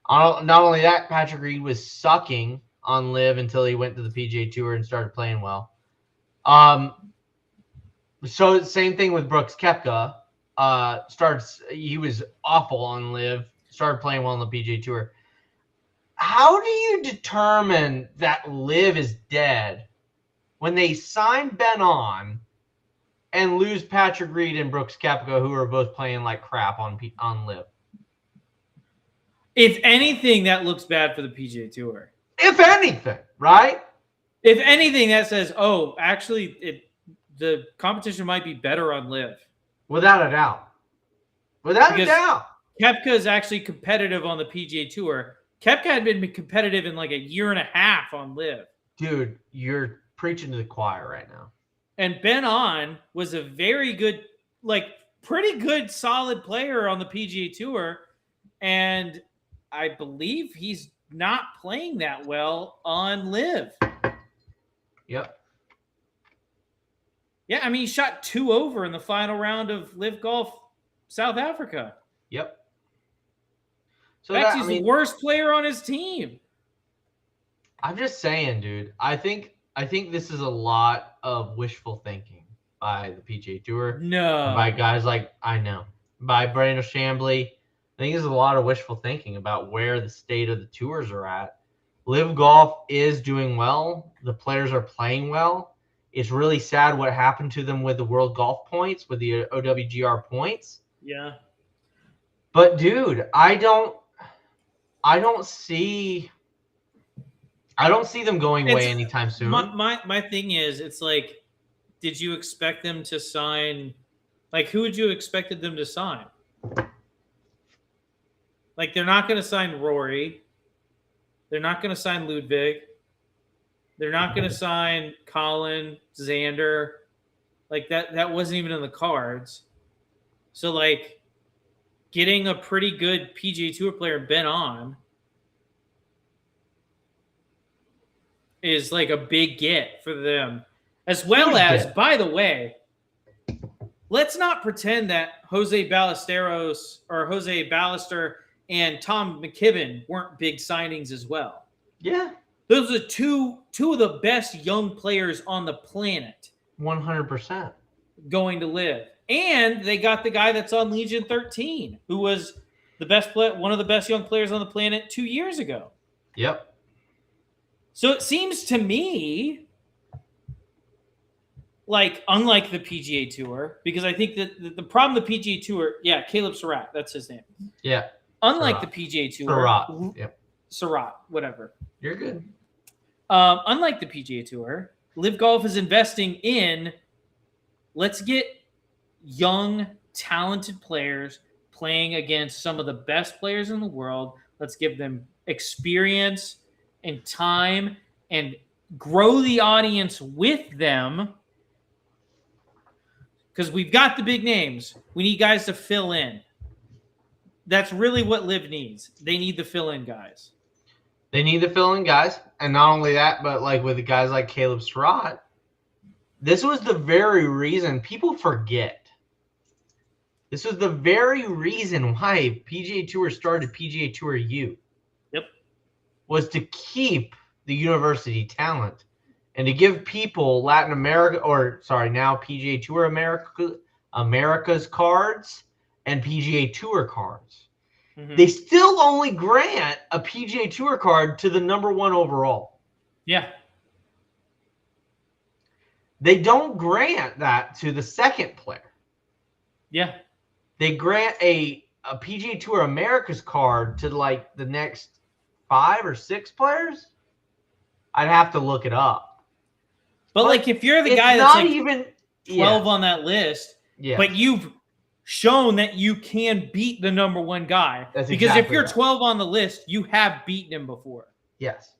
Not only that, Patrick Reed was sucking on Live until he went to the PGA Tour and started playing well. So same thing with Brooks Koepka. He was awful on Live, started playing well on the PGA Tour. How do you determine that Live is dead when they sign Ben on and lose Patrick Reed and Brooks Koepka, who are both playing like crap on Live? If anything, that looks bad for the PGA Tour. If anything, right? If anything, that says, oh, actually, the competition might be better on Live. Without a doubt. Without a doubt. Koepka is actually competitive on the PGA Tour. Koepka had been competitive in like a year and a half on Live. Dude, you're preaching to the choir right now. And Ben On was a very good, like pretty good, solid player on the PGA Tour. And I believe he's not playing that well on Live. Yep. Yeah, I mean, he shot 2 over in the final round of Live Golf South Africa. Yep. So he's the worst player on his team. I'm just saying, dude. I think this is a lot of wishful thinking by the PGA Tour. No. By guys like by Brandon Chambly. I think there's a lot of wishful thinking about where the state of the tours are at. Live Golf is doing well. The players are playing well. It's really sad what happened to them with the World Golf points, with the OWGR points. Yeah. But dude, I don't see them going away anytime soon. My thing is, it's like, did you expect them to sign? Like, who would you expected them to sign? Like, they're not going to sign Rory. They're not going to sign Ludwig. They're not going to sign Colin, Xander. Like, that wasn't even in the cards. So, like, getting a pretty good PGA Tour player, Ben On, is like a big get for them. As well as, by the way, let's not pretend that Jose Ballesteros or Jose Ballester and Tom McKibben weren't big signings as well. Yeah. Those are two of the best young players on the planet. 100%. Going to Live. And they got the guy that's on Legion 13, who was one of the best young players on the planet 2 years ago. Yep. So it seems to me like, unlike the PGA Tour, because I think that the problem the PGA Tour, Caleb Surratt, that's his name. Yeah. Unlike the PGA Tour. Surratt. Yep. Surratt, whatever. You're good. Unlike the PGA Tour, Live Golf is investing in, let's get young, talented players playing against some of the best players in the world. Let's give them experience and time and grow the audience with them, because we've got the big names. We need guys to fill in. That's really what Liv needs. They need the fill-in guys. They need the fill-in guys. And not only that, but like with the guys like Caleb Surratt, this was the very reason people forget. This was the very reason why PGA Tour started PGA Tour U. Yep. Was to keep the university talent and to give people Latin America, now PGA Tour America's cards and PGA Tour cards. Mm-hmm. They still only grant a PGA Tour card to the number 1 overall. Yeah. They don't grant that to the second player. Yeah. They grant a PGA Tour America's card to like the next 5 or 6 players. I'd have to look it up. But like, if you're the guy that's like even 12 on that list, but you've shown that you can beat the number 1 guy. That's because exactly if you're right. 12 on the list, you have beaten him before. Yes.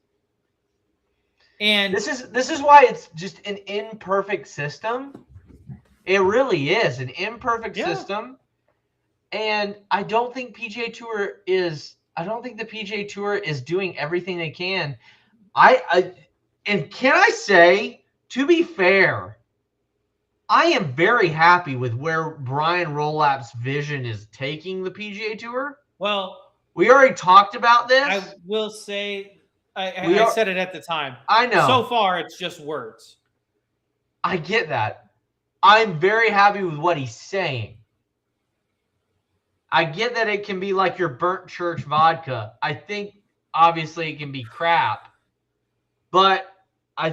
And this is why it's just an imperfect system. It really is an imperfect system. And I don't think the PGA Tour is doing everything they can. And can I say to be fair, I am very happy with where Brian Rolap's vision is taking the PGA Tour. Well, we already talked about this. I will say, I said it at the time. I know. So far, it's just words. I get that. I'm very happy with what he's saying. I get that it can be like your burnt church vodka. I think, obviously, it can be crap. But I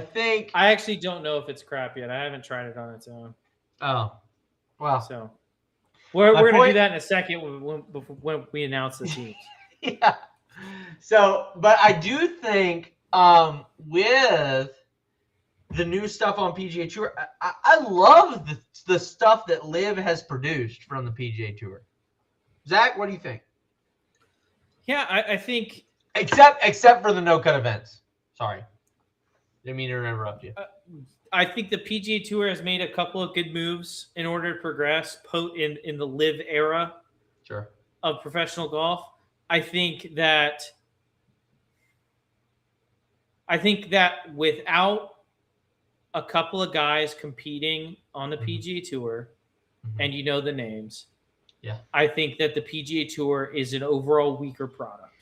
actually don't know if it's crap yet. I haven't tried it on its own. Oh, well. So we're going to do that in a second when we announce the teams. Yeah. So, but I do think with the new stuff on PGA Tour, I love the stuff that Liv has produced from the PGA Tour. Zach, what do you think? Yeah, I think except for the no-cut events. Sorry. Didn't mean to interrupt you. I think the PGA Tour has made a couple of good moves in order to progress in the Live era of professional golf. I think that without a couple of guys competing on the PGA Tour, and you know the names, I think that the PGA Tour is an overall weaker product.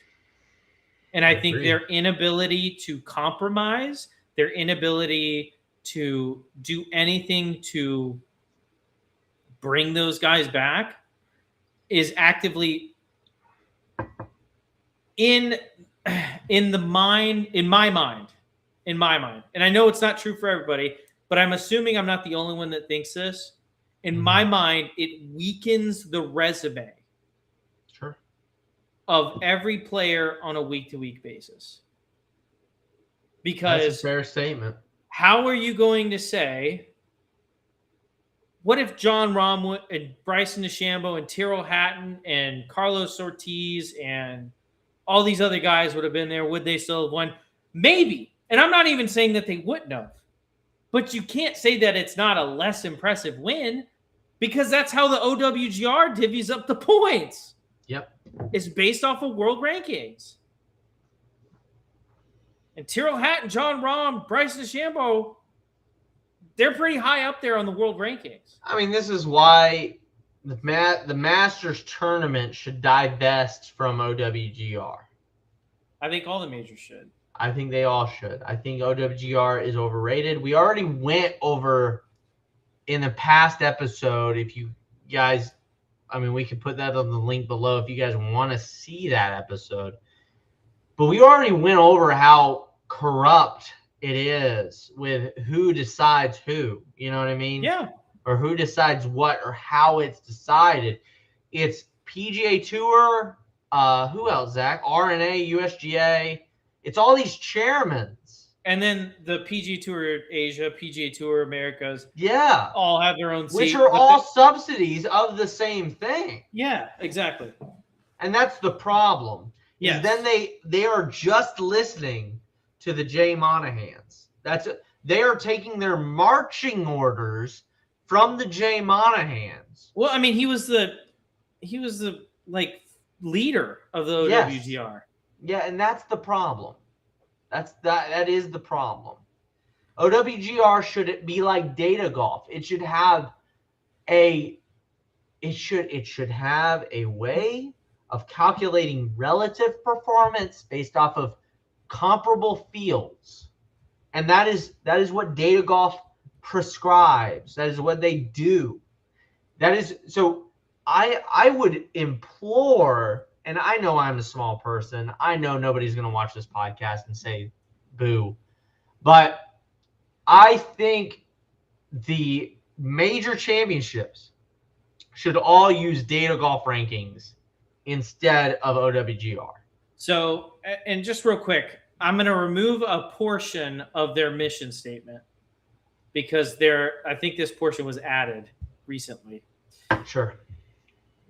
And I think their inability to compromise, their inability to do anything to bring those guys back is actively in my mind. And I know it's not true for everybody, but I'm assuming I'm not the only one that thinks this. In my mind, it weakens the resume of every player on a week-to-week basis. Because that's a fair statement. How are you going to say, what if John Rahm and Bryson DeChambeau and Tyrrell Hatton and Carlos Ortiz and all these other guys would have been there? Would they still have won? Maybe. And I'm not even saying that they wouldn't have. But you can't say that it's not a less impressive win because that's how the OWGR divvies up the points. Yep. It's based off of world rankings. And Tyrrell Hatton, John Rahm, Bryson DeChambeau, they're pretty high up there on the world rankings. I mean, this is why the Masters tournament should divest from OWGR. I think all the majors should. I think they all should. I think OWGR is overrated. We already went over in the past episode. If you guys, I mean, we could put that on the link below if you guys want to see that episode. But we already went over how corrupt it is with who decides who. You know what I mean? Yeah. Or who decides what or how it's decided. It's PGA Tour. Who else, Zach? RNA, USGA. It's all these chairmen. And then the PGA Tour Asia, PGA Tour Americas. Yeah. All have their own seat. Which are all subsidies of the same thing. Yeah, exactly. And that's the problem. Yes. Then they are just listening to the Jay Monahans. They are taking their marching orders from the Jay Monahans. Well, I mean, he was the like leader of the OWGR. Yes. Yeah, and that's the problem. That is the problem. OWGR should be like data golf. It should have a way of calculating relative performance based off of comparable fields. And that is what data golf prescribes. That is what they do. That is so I would implore, and I know I'm a small person. I know nobody's going to watch this podcast and say boo. But I think the major championships should all use data golf rankings instead of OWGR. So, and just real quick, I'm going to remove a portion of their mission statement because I think this portion was added recently. Sure.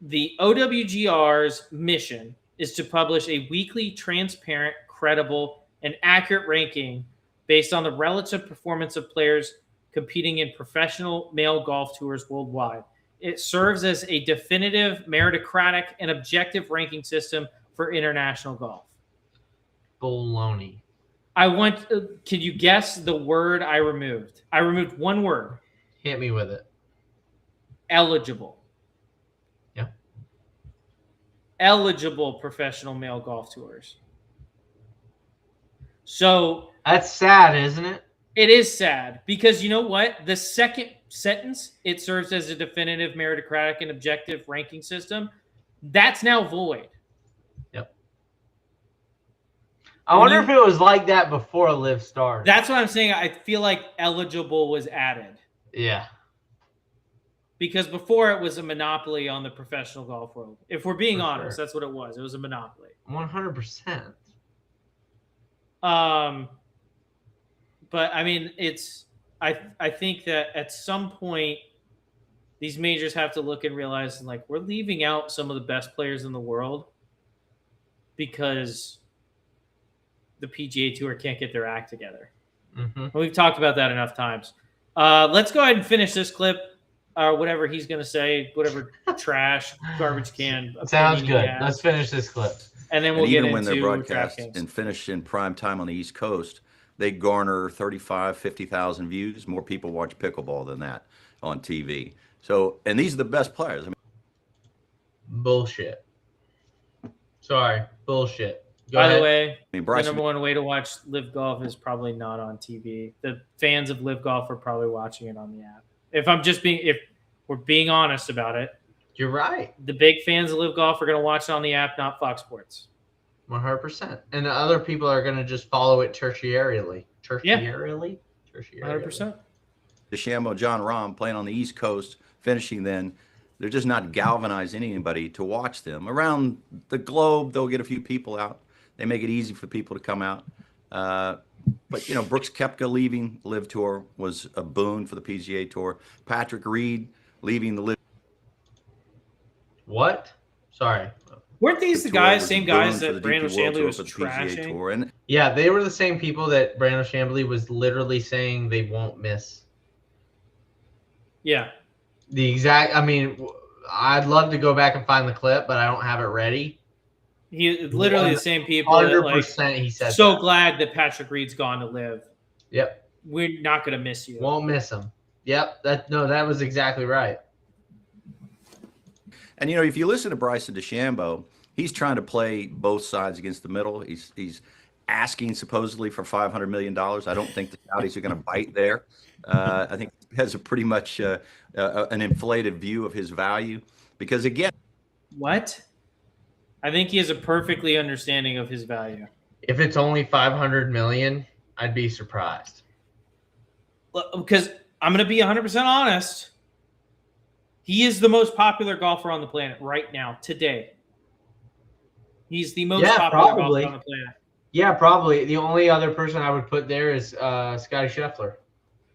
The OWGR's mission is to publish a weekly, transparent, credible, and accurate ranking based on the relative performance of players competing in professional male golf tours worldwide. It serves as a definitive, meritocratic, and objective ranking system for international golf. Baloney. I want. Can you guess the word I removed? I removed one word. Hit me with it. Eligible. Yeah. Eligible professional male golf tours. So That's sad, isn't it? it is sad because you know what? The second sentence, it serves as a definitive, meritocratic, and objective ranking system. That's now void. Yep. I wonder if it was like that before Live started. That's what I'm saying. I feel like eligible was added. Yeah. Because before it was a monopoly on the professional golf world. If we're being honest, sure. that's what it was. It was a monopoly. 100%. But I mean, I think that at some point these majors have to look and realize like we're leaving out some of the best players in the world because the PGA Tour can't get their act together. Mm-hmm. We've talked about that enough times. Let's go ahead and finish this clip. Whatever he's going to say, whatever trash, garbage can. Sounds good. Let's finish this clip. And then we'll And get even into when they're broadcast DraftKings. and finished in prime time on the East Coast, they garner 35, 50,000 views. More people watch pickleball than that on TV. So, and these are the best players. I mean, Bullshit. Sorry. Bullshit. Go By ahead. the way, the Bryson, number one way to watch Live Golf is probably not on TV. The fans of Live Golf are probably watching it on the app. If we're being honest about it, You're right. the big fans of Live Golf are going to watch it on the app, not Fox Sports. 100%. And the other people are going to just follow it tertiarily. Tertiarily? 100%. DeChambeau, John Rahm playing on the East Coast, finishing then. They're just not galvanizing anybody to watch them. Around the globe, they'll get a few people out. They make it easy for people to come out. But, you know, Brooks Koepka leaving Live Tour was a boon for the PGA Tour. Patrick Reed leaving the Live What? Sorry. Weren't these the Tour guys, was same a guys boon for that the Brandon DP World Chambly Tour was for the PGA trashing? Tour. And Yeah, they were the same people that Brandon Chambly was literally saying they won't miss. Yeah. The exact, I mean, I'd love to go back and find the clip, but I don't have it ready. He literally the same people. 100% he said so that. glad that Patrick Reed's gone to Live. Yep. We're not going to miss you. Won't miss him. Yep. That was exactly right. And, you know, if you listen to Bryson DeChambeau, he's trying to play both sides against the middle. He's asking supposedly for $500 million. I don't think the Saudis are going to bite there. I think he has a pretty much an inflated view of his value because, again, What? I think he has a perfectly understanding of his value. If it's only 500 million, I'd be surprised. Because I'm going to be 100% honest. He is the most popular golfer on the planet right now, today. He's the most popular golfer on the planet. Yeah, probably. The only other person I would put there is Scotty Scheffler.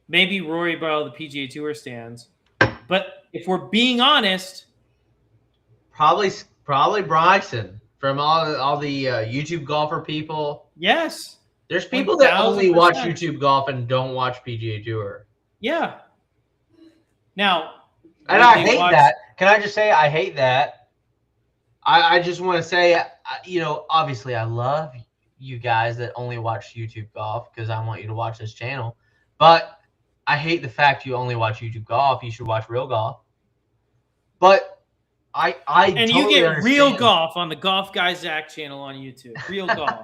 Maybe Rory by all the PGA Tour stands. But if we're being honest, Probably Bryson from all the YouTube golfer people. yes. There's people that only watch 1000%. YouTube golf and don't watch PGA Tour. Yeah. Now, And I hate that. Can I just say I hate that? I just want to say, you know, obviously I love you guys that only watch YouTube golf because I want you to watch this channel. But I hate the fact you only watch YouTube golf. You should watch real golf. But I and totally you get understand. real golf on the Golf Guy Zach channel on YouTube. Real golf.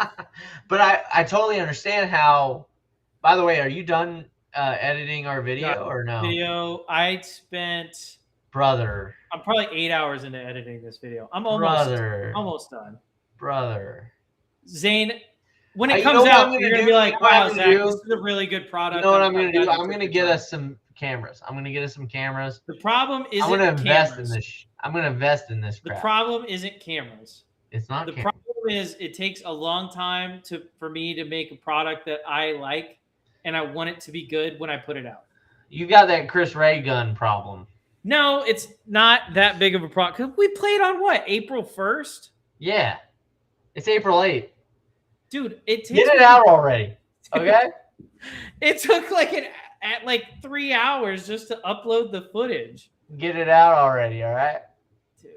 But I totally understand how. By the way, are you done editing our video or no? Video. I spent. Brother. I'm probably 8 hours into editing this video. I'm almost done. Brother. Zane, when You it know comes what out, I'm gonna you're gonna do? be like, You know what I'm "Wow, gonna Zach, do? this is a really good product." You know what I'm going to do? glad I'm you going to took get the us some cameras. I'm going to get us some cameras. The problem isn't I'm going to invest cameras. in this. I'm going to invest in this The crap. problem isn't cameras. It's not The cameras. problem is it takes a long time for me to make a product that I like, and I want it to be good when I put it out. You got that Chris Ray gun problem. No, it's not that big of a product. 'Cause we played on what, April 1st? Yeah. It's April 8th. Dude, it takes Get it out already. Okay? It took like 3 hours just to upload the footage. Get it out already, all right? Dude.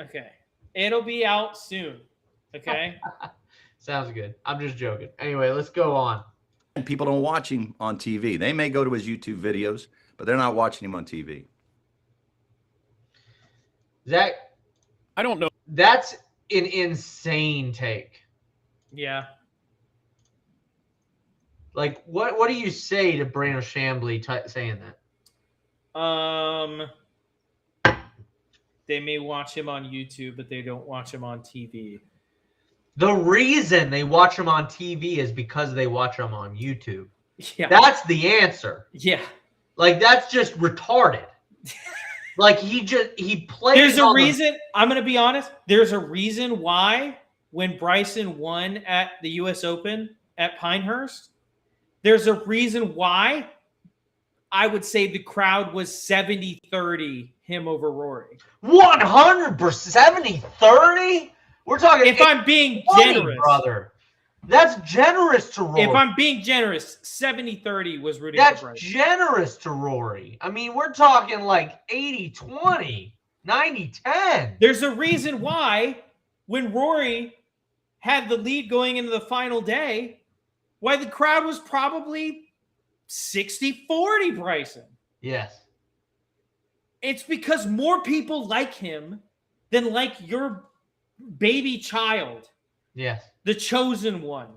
Okay. It'll be out soon. Okay. Sounds good. I'm just joking. Anyway, let's go on. And people don't watch him on TV. They may go to his YouTube videos, but they're not watching him on TV. Zach, I don't know. that's an insane take. Yeah. Like, what do you say to Brandon Chambly saying that? They may watch him on YouTube, but they don't watch him on TV. The reason they watch him on TV is because they watch him on YouTube. Yeah. That's the answer. Yeah. Like, that's just retarded. Like, he plays. There's a reason. I'm going to be honest. There's a reason why when Bryson won at the U.S. Open at Pinehurst, there's a reason why I would say the crowd was 70-30 him over Rory. 100%. 70-30? We're talking. If I'm being 20, generous, brother. That's generous to Rory. If I'm being generous, 70-30 was rooting That's for Bryson. generous to Rory. I mean, we're talking like 80-20, 90-10. There's a reason why when Rory had the lead going into the final day, why the crowd was probably 60-40 Bryson. Yes. It's because more people like him than like your baby child, Yes. the chosen one,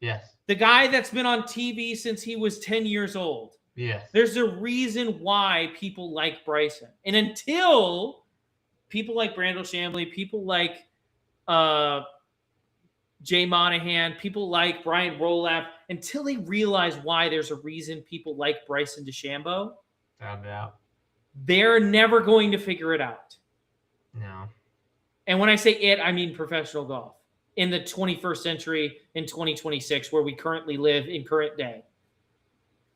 Yes. the guy that's been on TV since he was 10 years old. Yes. There's a reason why people like Bryson. And until people like Brandel Chambly, people like Jay Monahan, people like Brian Rolapp, until they realize why there's a reason people like Bryson DeChambeau, Found out. they're never going to figure it out. No. And when I say it, I mean professional golf in the 21st century in 2026, where we currently live in current day.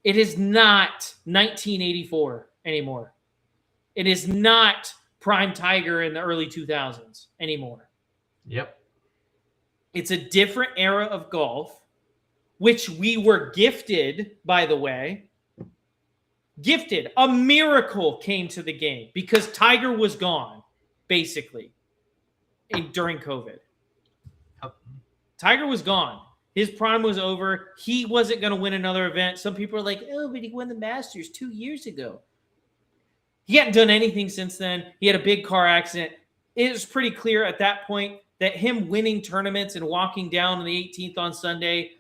It is not 1984 anymore. It is not prime Tiger in the early 2000s anymore. Yep. It's a different era of golf, which we were gifted, by the way. Gifted. A miracle came to the game because Tiger was gone, basically, during COVID. Tiger was gone. His prime was over. He wasn't going to win another event. Some people are like, oh, but he won the Masters 2 years ago. He hadn't done anything since then. He had a big car accident. It was pretty clear at that point that him winning tournaments and walking down on the 18th on Sunday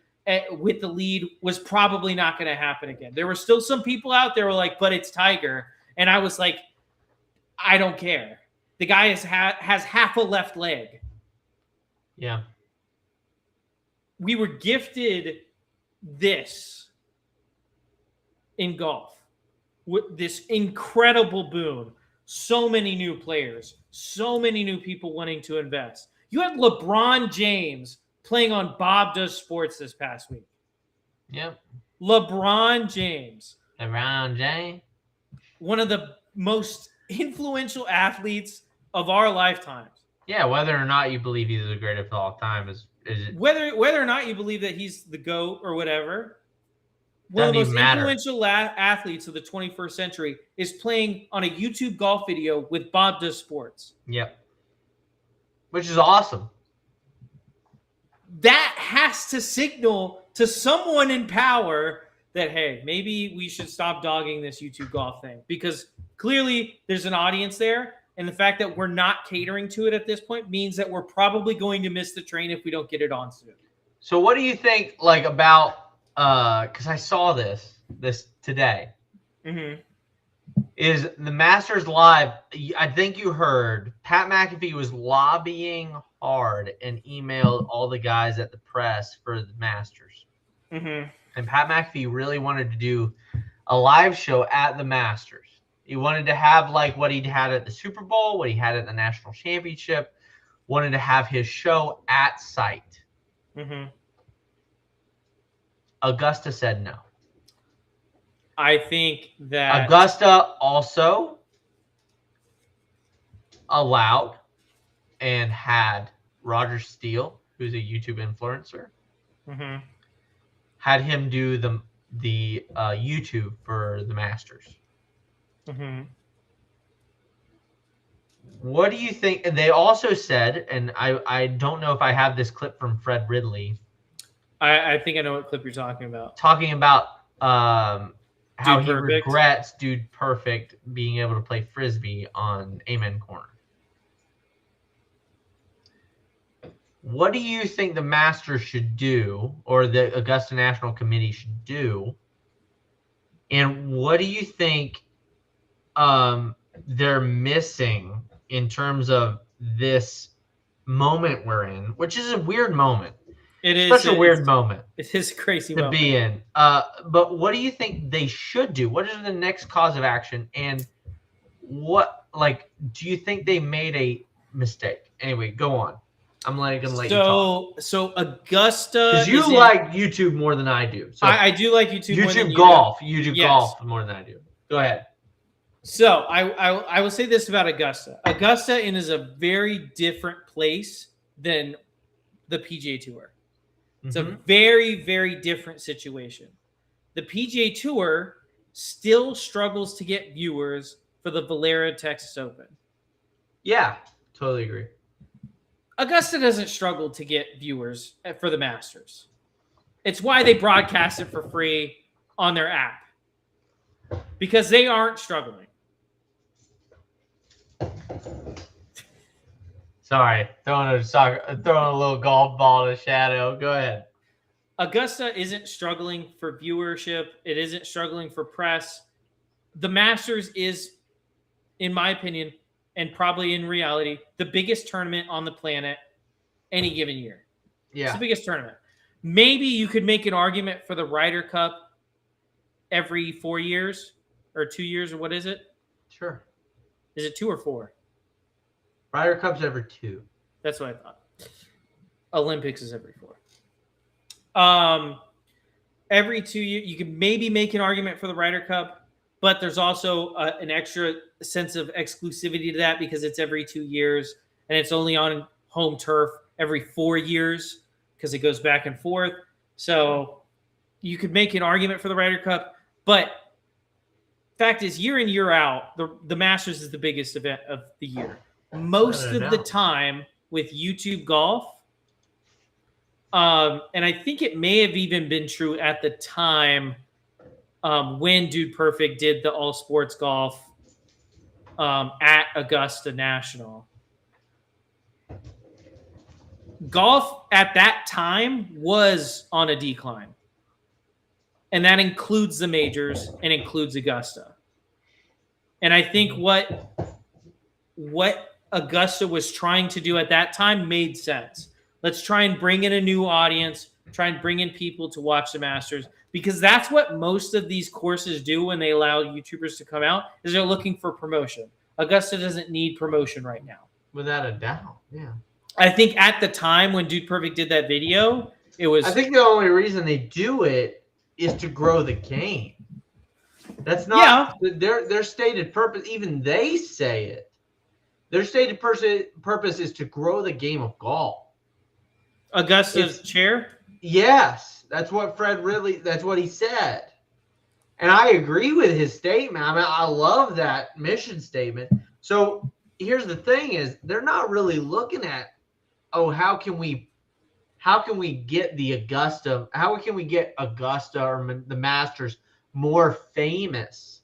with the lead was probably not going to happen again. There were still some people out there who were like, but it's Tiger. And I was like, I don't care. The guy has half a left leg. Yeah. We were gifted this in golf, with this incredible boom. So many new players, so many new people wanting to invest. You had LeBron James playing on Bob Does Sports this past week. Yep. LeBron James. LeBron James. One of the most influential athletes of our lifetimes. Yeah, whether or not you believe he's the greatest of all time is it, whether or not you believe that he's the GOAT or whatever. One of the Doesn't most even matter. influential athletes of the 21st century is playing on a YouTube golf video with Bob Does Sports. Yep. Which is awesome. That has to signal to someone in power that, hey, maybe we should stop dogging this YouTube golf thing, because clearly there's an audience there. And the fact that we're not catering to it at this point means that we're probably going to miss the train if we don't get it on soon. So what do you think, like, about because I saw this today. Mm-hmm. Is the Masters Live, I think you heard Pat McAfee was lobbying hard and emailed all the guys at the press for the Masters. Mm-hmm. And Pat McAfee really wanted to do a live show at the Masters. He wanted to have like what he had at the Super Bowl, what he had at the National Championship, wanted to have his show at site. Mm-hmm. Augusta said no. I think that Augusta also allowed and had Roger Steele, who's a YouTube influencer, mm-hmm. had him do the YouTube for the Masters. Mm-hmm. What do you think? And they also said, and I don't know if I have this clip from Fred Ridley I think I know what clip you're talking about. talking about how Dude he Perfect. regrets Dude Perfect being able to play Frisbee on Amen Corner. What do you think the Masters should do, or the Augusta National Committee should do? And what do you think they're missing in terms of this moment we're in, which is a weird moment. It is Such a weird moment It is a crazy to moment. be in. But what do you think they should do? What is the next cause of action? And what, like, do you think they made a mistake? Anyway, go on. I'm going to let you talk. So Augusta, Because you like YouTube more than I do. So I do like YouTube. More than YouTube you golf. do. You do Yes. golf more than I do. Go ahead. So I will say this about Augusta. Augusta is a very different place than the PGA Tour. It's a very, very different situation. The PGA Tour still struggles to get viewers for the Valero Texas Open. Yeah, totally agree. Augusta doesn't struggle to get viewers for the Masters. It's why they broadcast it for free on their app. Because they aren't struggling. Sorry, throwing a little golf ball to Shadow. Go ahead. Augusta isn't struggling for viewership. It isn't struggling for press. The Masters is, in my opinion, and probably in reality, the biggest tournament on the planet any given year. Yeah. It's the biggest tournament. Maybe you could make an argument for the Ryder Cup every 4 years or 2 years, or what is it? Sure. Is it 2 or 4? Ryder Cup's every 2. That's what I thought. Olympics is every 4. Every 2 years, you could maybe make an argument for the Ryder Cup, but there's also an extra sense of exclusivity to that because it's every 2 years and it's only on home turf every 4 years because it goes back and forth. So you could make an argument for the Ryder Cup, but fact is, year in, year out, the Masters is the biggest event of the year. Most of the time with YouTube golf, and I think it may have even been true at the time when Dude Perfect did the all sports golf at Augusta National. Golf at that time was on a decline. And that includes the majors and includes Augusta. And I think what Augusta was trying to do at that time made sense. Let's try and bring in a new audience, try and bring in people to watch the Masters, because that's what most of these courses do when they allow YouTubers to come out, is they're looking for promotion. Augusta doesn't need promotion right now. Without a doubt, yeah. I think at the time when Dude Perfect did that video, it was... I think the only reason they do it is to grow the game. That's not their stated purpose. Even they say it. Their stated purpose is to grow the game of golf. Augusta's chair? Yes. That's what Fred Ridley, that's what he said. And I agree with his statement. I mean, I love that mission statement. So here's the thing is they're not really looking at, oh, how can we get the Augusta, how can we get Augusta or the Masters more famous?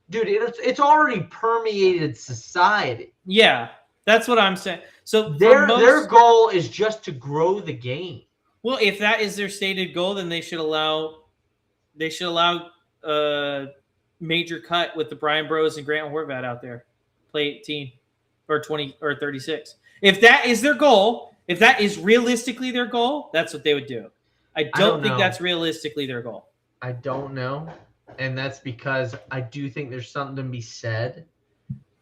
Dude, it's already permeated society. Yeah, that's what I'm saying. So their goal is just to grow the game. Well, if that is their stated goal, then they should allow major cut with the Brian Bros and Grant Horvat out there. Play 18 or 20 or 36. If that is their goal, if that is realistically their goal, that's what they would do. I don't think that's realistically their goal. I don't know. And that's because I do think there's something to be said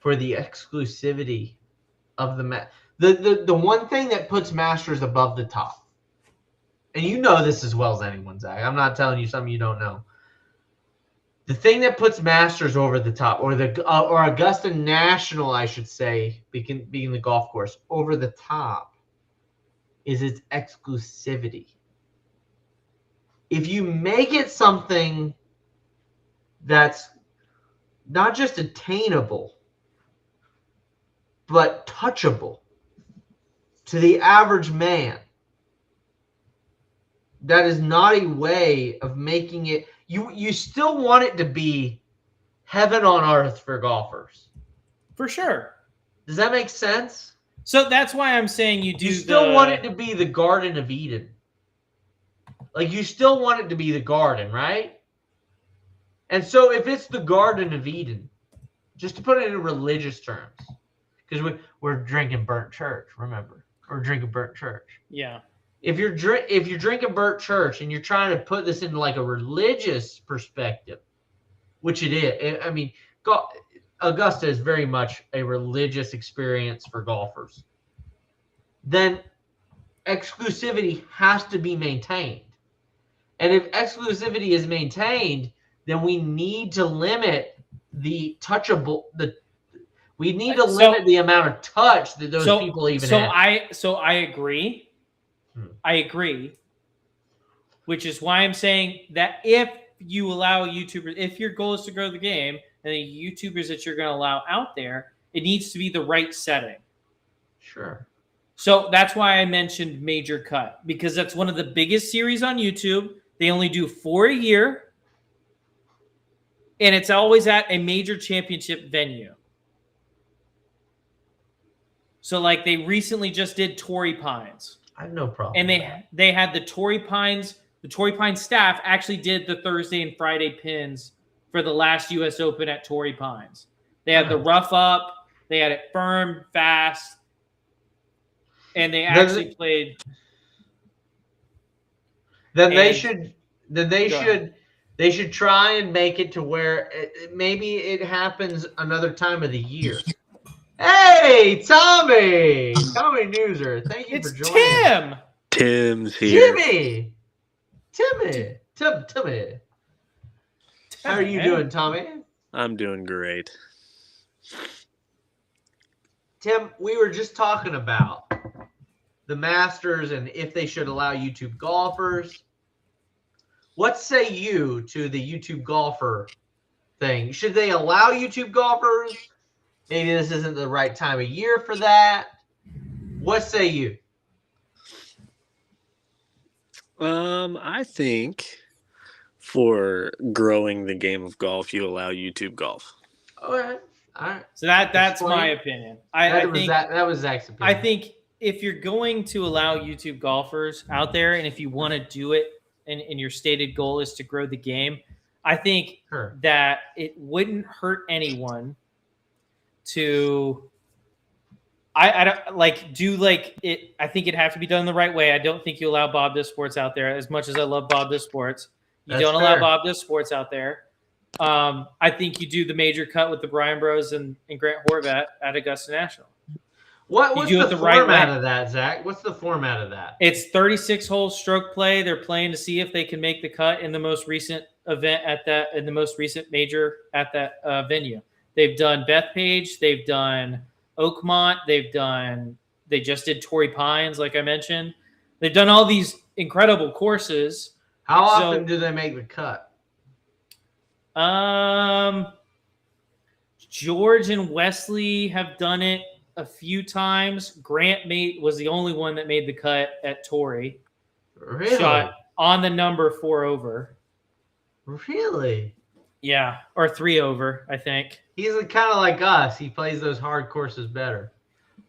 for the exclusivity of the one thing that puts Masters above the top. And you know this as well as anyone, Zach. I'm not telling you something you don't know. The thing that puts Masters over the top, or Augusta National, I should say, being the golf course, over the top, is its exclusivity. If you make it something that's not just attainable, but touchable to the average man. That is not a way of making it. You still want it to be heaven on earth for golfers. For sure. Does that make sense? So that's why I'm saying you still want it to be the Garden of Eden. Like, you still want it to be the garden, right? And so if it's the Garden of Eden, just to put it in religious terms, because we're drinking burnt church, remember? We're drinking burnt church. Yeah. If you're drinking burnt church and you're trying to put this into like a religious perspective, which it is, I mean, Augusta is very much a religious experience for golfers, then exclusivity has to be maintained. And if exclusivity is maintained, then we need to limit the touchable, we need to limit the amount of touch that those people even have. So I agree. I agree. Which is why I'm saying that if you allow YouTubers, if your goal is to grow the game, and the YouTubers that you're going to allow out there, it needs to be the right setting. Sure. So that's why I mentioned Major Cut, because that's one of the biggest series on YouTube. They only do 4 a year, and it's always at a major championship venue. So, like, they recently just did Torrey Pines. I have no problem. And they had the Torrey Pines staff actually did the Thursday and Friday pins for the last U.S. Open at Torrey Pines. They had the rough up, they had it firm, fast, and they actually played. Then they should try and make it to where maybe it happens another time of the year. Hey, Tommy Newser, thank you for joining. Tim. Tim's here. Timmy. How are you doing, Tommy? I'm doing great. Tim, we were just talking about the Masters and if they should allow YouTube golfers. What say you to the YouTube golfer thing? Should they allow YouTube golfers? Maybe this isn't the right time of year for that. What say you? I think for growing the game of golf, you allow YouTube golf. All right. So that's my opinion. That was Zach's opinion. I think if you're going to allow YouTube golfers out there, and if you want to do it, and your stated goal is to grow the game, I think that it wouldn't hurt anyone to I don't like do like it. I think it'd have to be done the right way. I don't think you allow Bob Does Sports out there. As much as I love Bob Does Sports, you don't allow Bob Does Sports out there. I think you do the Major Cut with the Bryan Bros and Grant Horvat at Augusta National. What's the format of that, Zach? What's the format of that? It's 36-hole stroke play. They're playing to see if they can make the cut in the most recent event in the most recent major at that venue. They've done Bethpage. They've done Oakmont. They just did Torrey Pines, like I mentioned. They've done all these incredible courses. How often do they make the cut? George and Wesley have done it a few times. Grant was the only one that made the cut at Torrey. Really? Shot on the number 4 over. Really? Yeah, or 3 over, I think. He's kind of like us. He plays those hard courses better.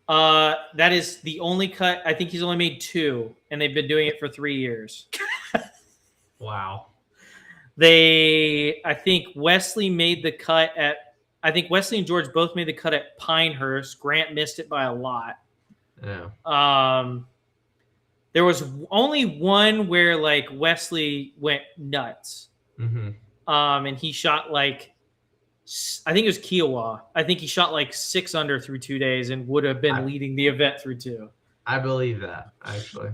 That is the only cut. I think he's only made 2, and they've been doing it for 3 years. Wow. I think Wesley made the cut at. I think Wesley and George both made the cut at Pinehurst. Grant missed it by a lot. Yeah. There was only one where like Wesley went nuts. Mm-hmm. And he shot like, I think it was Kiowa. I think he shot like 6 under through 2 days and would have been leading the event through 2. I believe that, actually.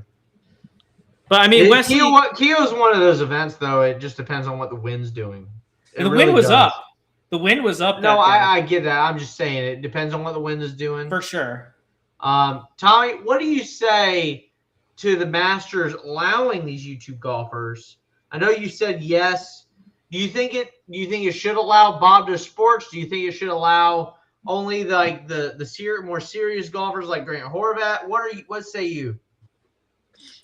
But I mean, Wesley. Kiowa's one of those events, though. It just depends on what the wind's doing. The wind was up. The wind was up. No, I get that. I'm just saying it depends on what the wind is doing. For sure. Tommy, what do you say to the Masters allowing these YouTube golfers? I know you said yes. Do you think it should allow Bob Does Sports? Do you think it should allow only like the more serious golfers like Grant Horvat? What say you?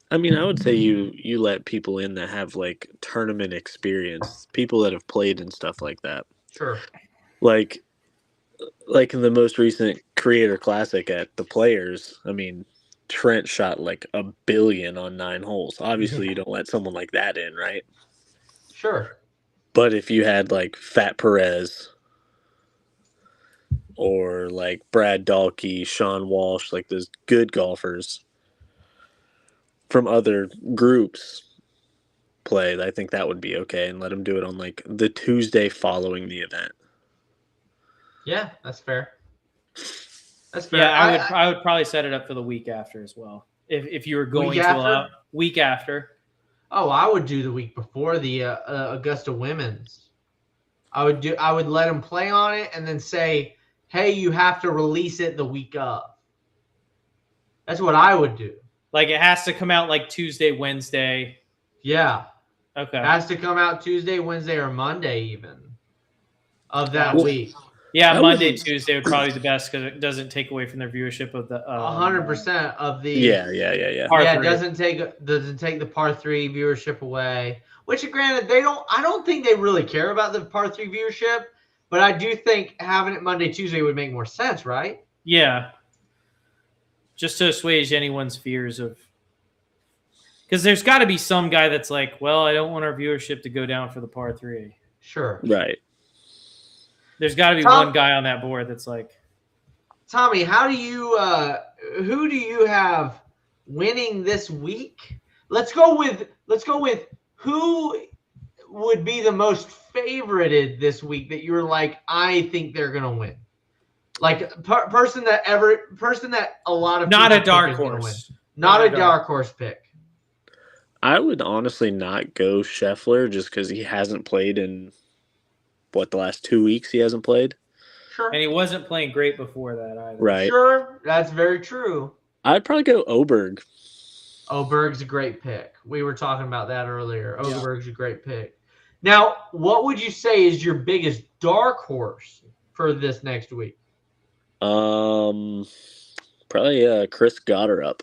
I mean, I would say you let people in that have like tournament experience, people that have played and stuff like that. Sure. Like in the most recent Creator Classic at the Players, I mean, Trent shot like 1 billion on 9 holes. Obviously, you don't let someone like that in, right? Sure. But if you had like Fat Perez or like Brad Dahlke, Sean Walsh, like those good golfers from other groups play, I think that would be okay, and let them do it on like the Tuesday following the event. Yeah, that's fair. That's fair. Yeah, I would probably set it up for the week after as well. If you were going to allow week after. Oh, I would do the week before the Augusta Women's. I would let them play on it and then say, hey, you have to release it the week of. That's what I would do. Like it has to come out like Tuesday, Wednesday. Yeah. Okay. It has to come out Tuesday, Wednesday, or Monday even of that week. Yeah, Monday, Tuesday would probably be the best because it doesn't take away from their viewership of the 100% of the Yeah. It doesn't take the par 3 viewership away. Which, granted, I don't think they really care about the par 3 viewership, but I do think having it Monday, Tuesday would make more sense, right? Yeah. Just to assuage anyone's fears of, because there's got to be some guy that's like, well, I don't want our viewership to go down for the par 3. Sure. Right. There's got to be one guy on that board that's like, Tommy, who do you have winning this week? Let's go with who would be the most favorited this week that you're like, I think they're gonna win. Like person that a lot of not a people dark think is gonna horse. win. Not a dark horse pick. I would honestly not go Scheffler just because he hasn't played in the last 2 weeks he hasn't played. Sure. And he wasn't playing great before that either. Right. Sure, that's very true. I'd probably go Oberg. Oberg's a great pick. We were talking about that earlier. Oberg's a great pick. Now, what would you say is your biggest dark horse for this next week? Probably Chris Gotterup.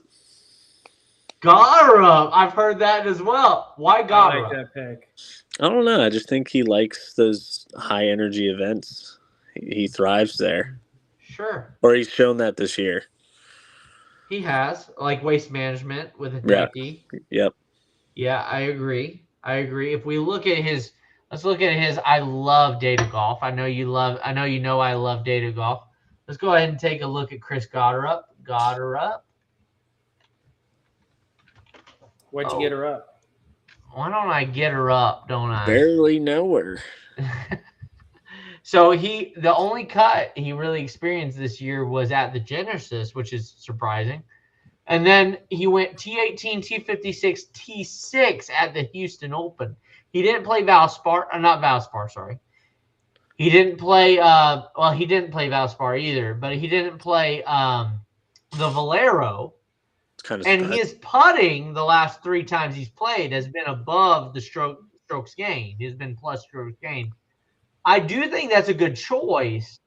Gotterup. I've heard that as well. Why Gotterup? I like that pick. I don't know. I just think he likes those high energy events. He thrives there. Sure. Or he's shown that this year. He has, like Waste Management with a Hideki. Yep. Yeah, I agree. If we look at his, let's look at his. I love data golf. I know you know I love data golf. Let's go ahead and take a look at Chris Gotterup. Why'd you get her up? Why don't I get her up? Don't I? Barely know her. So the only cut he really experienced this year was at the Genesis, which is surprising. And then he went T18, T56, T6 at the Houston Open. He didn't play Valspar, sorry. He didn't play he didn't play Valspar either, but he didn't play the Valero. And his putting the last 3 times he's played has been above the strokes gained. He's been plus strokes gained. I do think that's a good choice.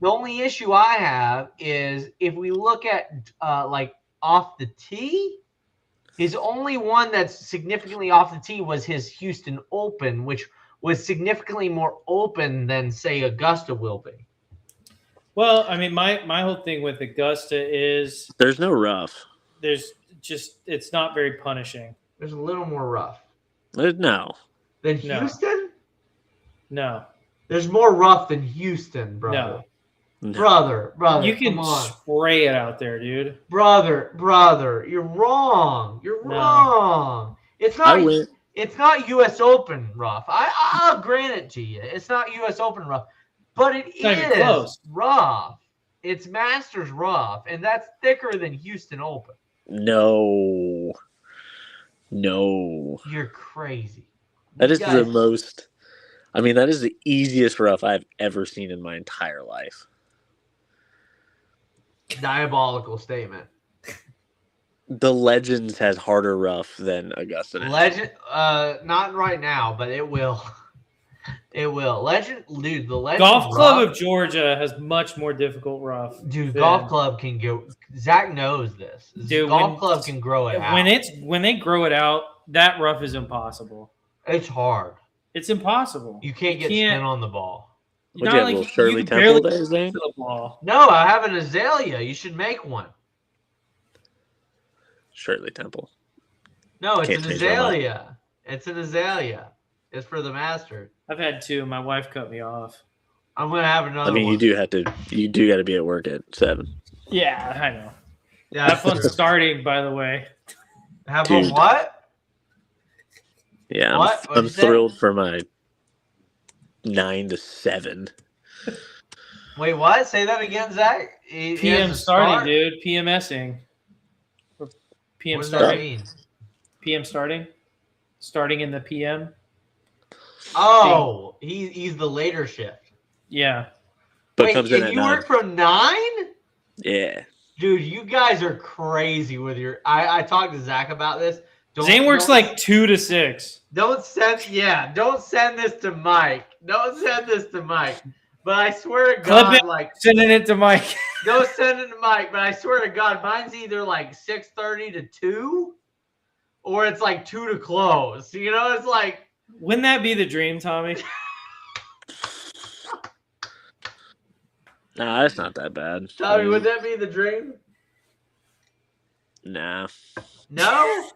The only issue I have is if we look at like off the tee, his only one that's significantly off the tee was his Houston Open, which was significantly more open than, say, Augusta will be. Well, I mean, my whole thing with Augusta is there's no rough. It's not very punishing. There's a little more rough. No. Than Houston? No. There's more rough than Houston, brother. No. Brother. You can spray it out there, dude. Brother. You're wrong. You're wrong. It's not U.S. Open rough. I'll grant it to you. It's not U.S. Open rough. But it is rough. It's Masters rough, and that's thicker than Houston Open. No. You're crazy. That is the most... I mean, that is the easiest rough I've ever seen in my entire life. Diabolical statement. The Legends has harder rough than Augusta. Not right now, but it will. It will. Dude, the Legend Golf Club rough, of Georgia has much more difficult rough. dude, than- Golf Club can go. Zach knows this. Dude, Golf Club can grow it out. When they grow it out, that rough is impossible. It's hard. It's impossible. You can't get spin on the ball. Would you have a little Shirley Temple there, Zane? The ball. No, I have an azalea. You should make one. Shirley Temple. No, it's Can't an change my mind. azalea. It's an azalea. It's for the Masters. I've had 2. My wife cut me off. I'm gonna have another. I mean, one. you do got to be at work at 7. Yeah, I know. Yeah, Have fun starting, by the way. Have Dude. a what? Yeah, What? I'm What'd you say? thrilled for my 9 to 7. Wait, what? Say that again, Zach. He PM has to starting, start? dude. PMSing. Or PM What does that starting. mean? PM starting. Starting in the PM. Oh, he's the later shift. Yeah. But Wait, comes in and at you 9. work from 9? Yeah. Dude, you guys are crazy with your. I talked to Zach about this. Zane works like 2 to 6. Don't send this to Mike. Don't send this to Mike. But I swear to Clip God, it. like Sending it to Mike. don't send it to Mike. But I swear to God, mine's either like 6:30 to 2, or it's like 2 to close. You know, it's like Wouldn't that be the dream, Tommy? Nah, that's not that bad. Tommy, would that be the dream? Nah. No,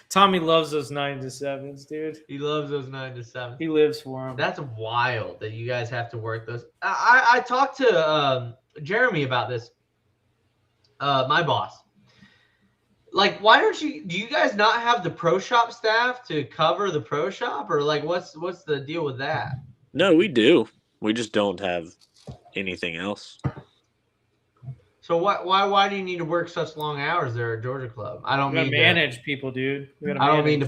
Tommy loves those 9 to 7s, dude. he loves those 9 to 7. He lives for them. That's wild that you guys have to work those. I talked to Jeremy about this. My boss. Like, why do you guys not have the pro shop staff to cover the pro shop, or like what's the deal with that? No, we do. We just don't have anything else. So why do you need to work such long hours there at Georgia Club? I don't We gotta mean manage people, dude. We gotta I don't manage.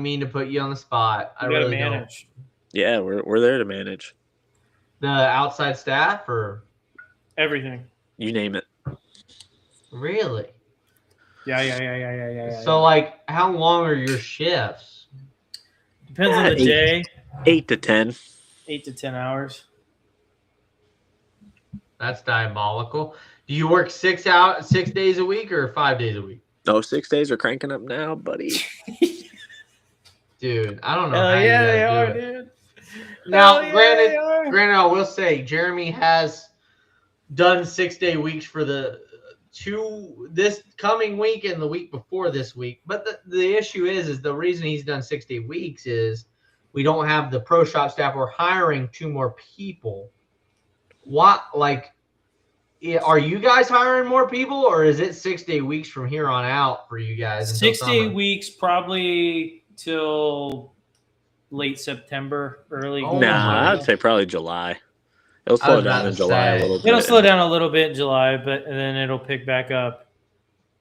mean to put you on the spot. I We gotta really don't. manage. Yeah, we're there to manage. The outside staff, or Everything. You name it. really? Yeah. So like, how long are your shifts? Depends on the 8. day. 8 to 10. 8 to 10 hours. That's diabolical. Do you work 6 days a week or 5 days a week? Oh, 6 days are cranking up now, buddy. Dude, I don't know Hell how you yeah, guys they do are, it. dude. Now, Hell yeah, they are. granted, I will say Jeremy has done 6-day weeks for this coming week and the week before this week. But the issue is the reason he's done 6-day weeks is we don't have the pro shop staff. We're hiring 2 more people. What, like, are you guys hiring more people, or is it 6-day weeks from here on out for you guys? until 6-day summer? weeks, probably till late September, early. Oh, Nah, I'd say probably July. It'll I slow was about down in to July say. a little bit. It'll slow down a little bit in July, but then it'll pick back up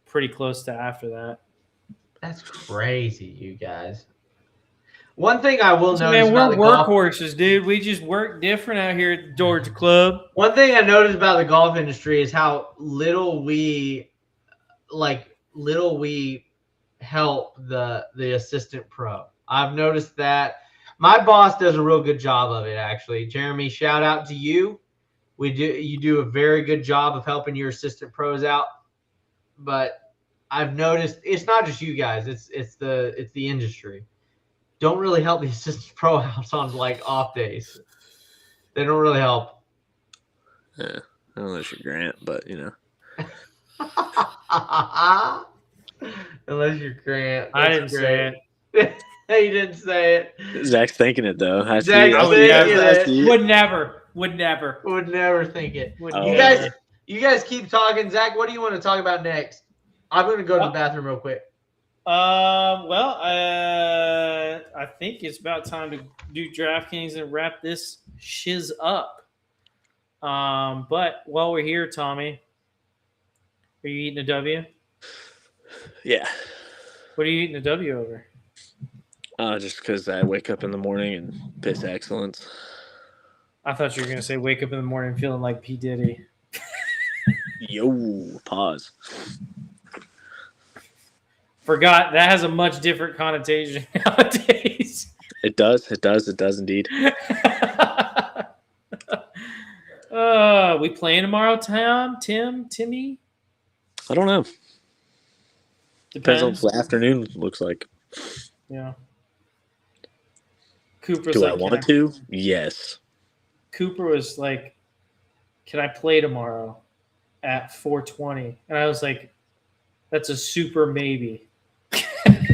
pretty close to after that. That's crazy, you guys. One thing I will notice Man, about we're the golf, workhorses, dude. We just work different out here at the Georgia Club. one thing I noticed about the golf industry is how little we help the assistant pro. I've noticed that my boss does a real good job of it, actually. Jeremy, shout out to you. You do a very good job of helping your assistant pros out. But I've noticed it's not just you guys, it's the industry. Don't really help the assistant pro out on like off days. They don't really help. Yeah, unless you're Grant, but you know. Unless you're Grant. I didn't say it. He didn't say it. Zach's thinking it though. I see. Zach's I see, thinking I it. see. Would never. Would never. Would never think it. Would Oh, You never. guys keep talking. Zach, what do you want to talk about next? I'm gonna go to the bathroom real quick. Well, I think it's about time to do DraftKings and wrap this shiz up. But while we're here, Tommy, are you eating a W? Yeah. What are you eating a W over? Just because I wake up in the morning and piss excellence. I thought you were gonna say wake up in the morning feeling like P. Diddy. Yo, pause. Forgot that has a much different connotation nowadays. It does. It does. It does indeed. We playing tomorrow, Timmy? I don't know. Depends on Depends. what the afternoon looks like. Yeah. Cooper's Do I like, want to? Yes. Cooper was like, "Can I play tomorrow at 4:20?" And I was like, "That's a super maybe." Because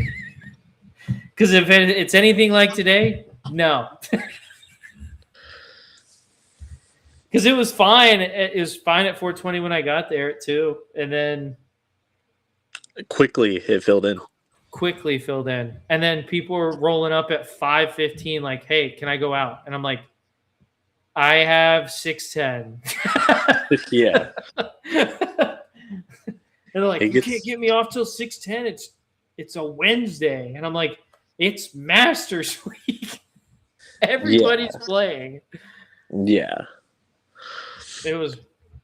if it's anything like today, no. Because it was fine. It was fine at 4:20 when I got there too, and then Quickly, it filled in. quickly filled in. And then people were rolling up at 5:15, like, "Hey, can I go out?" And I'm like, "I have 6:10." Yeah. And they're like, It "You gets- can't get me off till 6:10. It's a Wednesday." And I'm like, "It's Masters week. Everybody's playing." Yeah. It was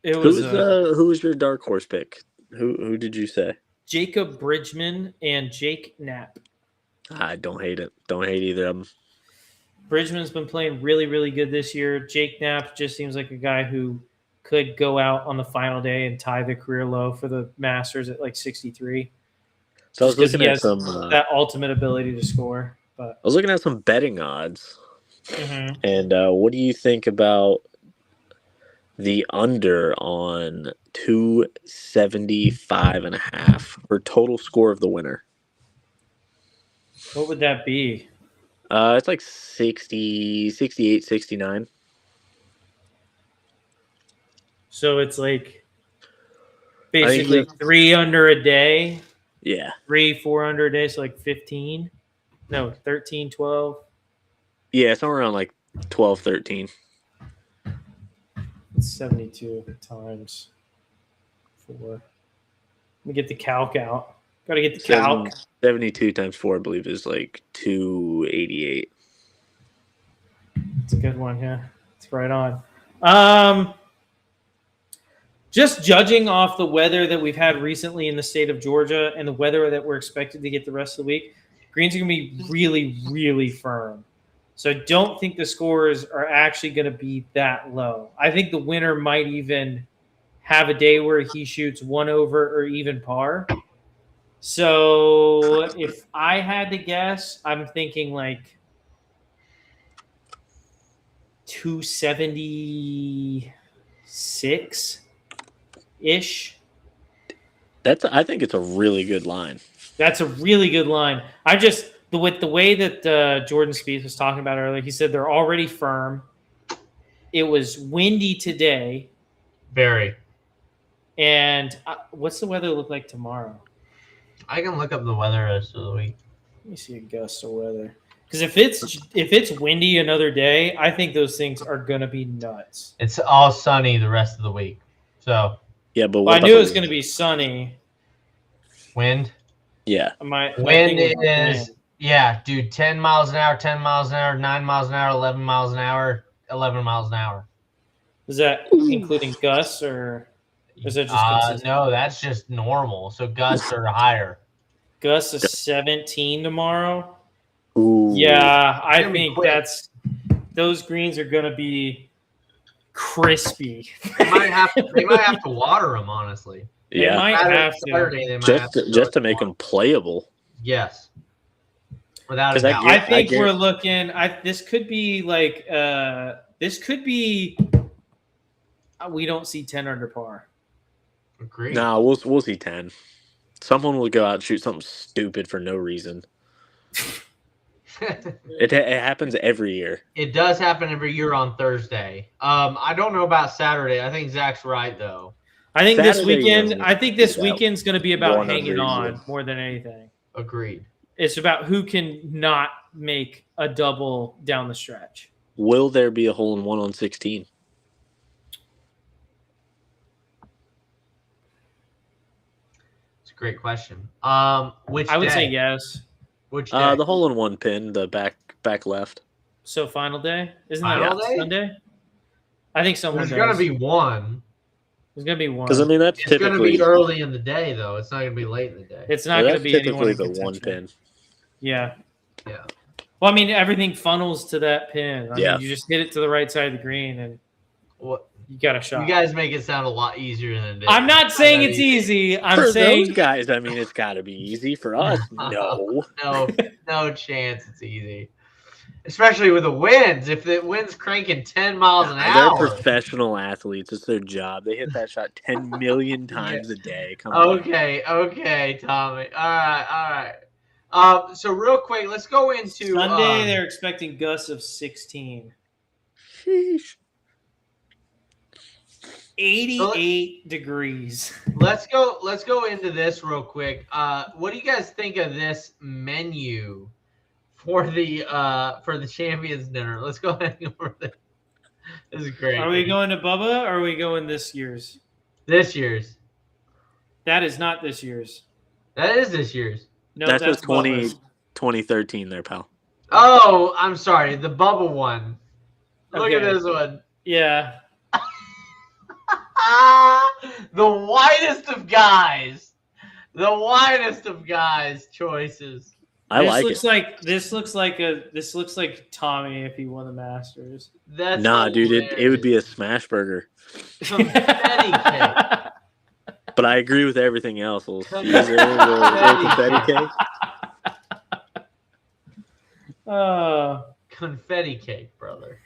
Who was your dark horse pick? Who did you say? Jacob Bridgman and Jake Knapp. I don't hate it. Don't hate either of them. Bridgman's been playing really, really good this year. Jake Knapp just seems like a guy who could go out on the final day and tie the career low for the Masters at like 63. So I was Just 'cause looking he at has some. that ultimate ability to score. But I was looking at some betting odds, mhm. and what do you think about the under on 275.5 for total score of the winner? What would that be? It's like 60, 68, 69. So it's like think basically that- 3 under a day, Yeah. 4 under a day, so like 15. No, 13, 12. Yeah, somewhere around like 12, 13. It's 72 times 4. Let me get the calc out. Got to get the calc. 72 times 4, I believe, is like 288. It's a good one, yeah. It's right on. Just judging off the weather that we've had recently in the state of Georgia and the weather that we're expected to get the rest of the week, greens are going to be really, really firm. So I don't think the scores are actually going to be that low. I think the winner might even have a day where he shoots 1 over or even par. So if I had to guess, I'm thinking like 276 ish. I think it's a really good line. That's a really good line. With the way that Jordan Spieth was talking about earlier, he said they're already firm. It was windy today. Very. And what's the weather look like tomorrow? I can look up the weather rest of the week. Let me see Augusta weather. Because if it's windy another day, I think those things are gonna be nuts. It's all sunny the rest of the week. So Yeah, but Well, I knew it was gonna be sunny. wind. Yeah. Wind is yeah, dude. 10 miles an hour, 10 miles an hour, 9 miles an hour, 11 miles an hour, 11 miles an hour. Is that including gusts or is that just consistent? No, that's just normal. So gusts are higher. Gusts is 17 tomorrow. Ooh. Yeah, I It's gonna be think quick. those greens are gonna be crispy. They might have to water them, honestly. They Yeah. might have to. Saturday, they might have Just to make them playable. Yes. Without a 'Cause I doubt. I get- think we're looking. This could be like. This could be. We don't see 10 under par. Agreed. No, we'll see 10. Someone will go out and shoot something stupid for no reason. It happens every year. It does happen every year on Thursday. I don't know about Saturday. I think Zach's right though. I think this Saturday weekend. is I think this about weekend's going to be about 100 hanging on years. more than anything. Agreed. It's about who can not make a double down the stretch. Will there be a hole in one on 16? It's a great question. Which I would day? say yes. Which day? The hole in one pin, the back left. So final day isn't that Final day? Sunday? I think someone. There's gonna does. be one. There's gonna be one. Because I mean that's It's gonna typically be early in the day though. It's not gonna be late in the day. It's not going to that's be typically anyone in the one contention. pin. Yeah. Yeah. Well, I mean, everything funnels to that pin. I Yeah. mean, you just hit it to the right side of the green, and What? you got a shot. You guys make it sound a lot easier than it is. I'm not saying it's easy. I'm For saying those guys, I mean, it's got to be easy. For us, no. No chance it's easy. Especially with the winds. If the wind's cranking 10 miles an hour. They're professional athletes. It's their job. They hit that shot 10 million times a day. Come on. Okay, Tommy. All right. So real quick, let's go into Sunday. They're expecting gusts of 16. Sheesh. 88 degrees. Let's go into this real quick. What do you guys think of this menu for the champions dinner? Let's go ahead and go over this. This is great. Are we going to Bubba, or are we going this year's? This year's. That is not this year's. That is this year's. No, That's that's just Bubba's. 2013 there, pal. Oh, I'm sorry. The Bubba one. Look at Okay. this one. Yeah. The whitest of guys. The whitest of guys choices. This looks like Tommy if he won the Masters. That's Nah, dude, it would hilarious. be a smash burger. Confetti cake. But I agree with everything else. A little Caesar, a little confetti cake. Confetti cake, brother.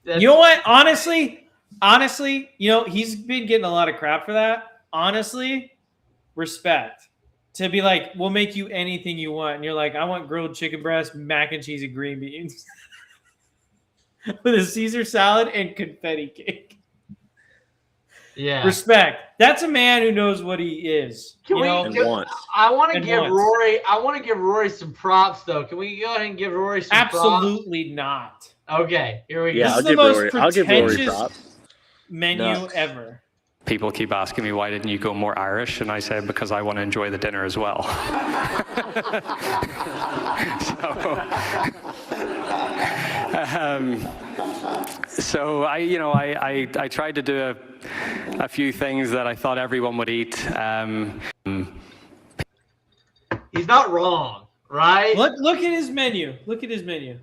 You know what? Honestly, he's been getting a lot of crap for that. Honestly, respect. To be like, we'll make you anything you want. And you're like, I want grilled chicken breast, mac and cheese, and green beans. With a Caesar salad and confetti cake. Yeah. Respect. That's a man who knows what he is. I want to give Rory some props though. Can we go ahead and give Rory some Absolutely not. Okay, here we go. Yeah, This is the most I'll give Rory pretentious props. menu ever. People keep asking me, why didn't you go more Irish? And I say, because I want to enjoy the dinner as well. So I tried to do a few things that I thought everyone would eat. He's not wrong, right? Look at his menu. Look at his menu.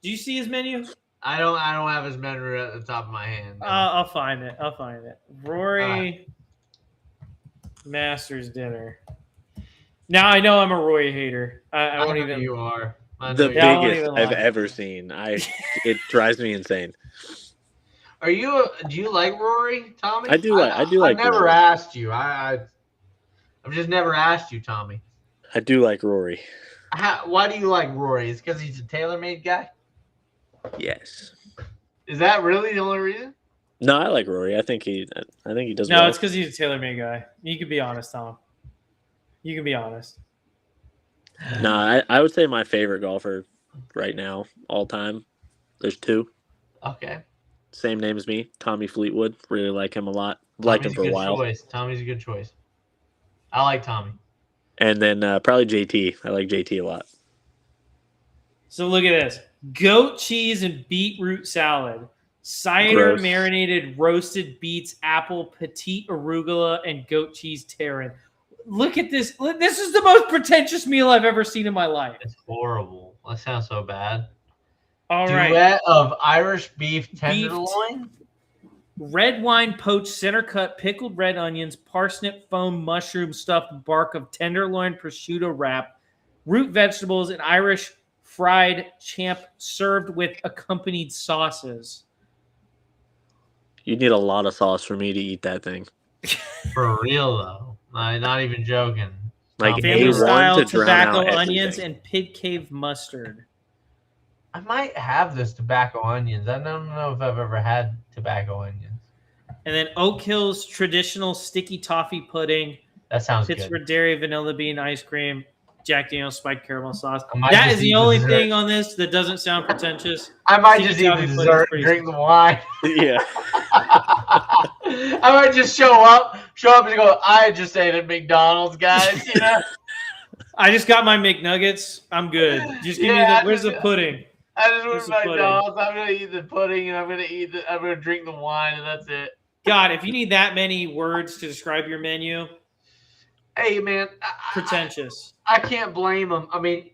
Do you see his menu? I don't have his menu at the top of my hand. I'll find it. Rory Masters dinner. Now I know I'm a Roy hater. I won't even. You are The biggest I've ever seen. It drives me insane. Do you like Rory, Tommy? I do like I've never Rory. asked you. I've just never asked you, Tommy. I do like Rory. Why do you like Rory? Is it because he's a TaylorMade guy? Yes. Is that really the only reason? No, I like Rory. I think he does No, well. it's because he's a TaylorMade guy. You can be honest, Tom. You can be honest. No, I would say my favorite golfer right now, all time. There's two. Okay. Same name as me, Tommy Fleetwood. Really like him a lot. Liked him for a while. Tommy's a good choice. I like Tommy. And then probably JT. I like JT a lot. So look at this: goat cheese and beetroot salad, cider Gross. marinated roasted beets, apple, petite arugula, and goat cheese terrin. Look at this. This is the most pretentious meal I've ever seen in my life. It's horrible. That sounds so bad. All right. Duet of Irish beef tenderloin. Red wine poached center cut pickled red onions, parsnip foam mushroom stuffed bark of tenderloin prosciutto wrap, root vegetables, and Irish fried champ served with accompanied sauces. You need a lot of sauce for me to eat that thing. For real though. Not even joking. Like Family A1 style to drown out tobacco, onions, everything. and pig cave mustard. I might have this tobacco onions. I don't know if I've ever had tobacco onions. And then Oak Hill's traditional sticky toffee pudding. That sounds Pittsburgh good. dairy vanilla bean ice cream, Jack Daniel's spiked caramel sauce. I might That just is the eat only dessert. thing on this that doesn't sound pretentious. I might Sticky just eat the toffee pudding's dessert, pretty drink the wine. Yeah. I might just show up and go, I just ate at McDonald's, guys. You know? I just got my McNuggets. I'm good. Just give me where's the pudding? I just Where's went the to McDonald's. I'm gonna eat the pudding and I'm gonna drink the wine and that's it. God, if you need that many words to describe your menu, Hey man, pretentious. I can't blame them. I mean,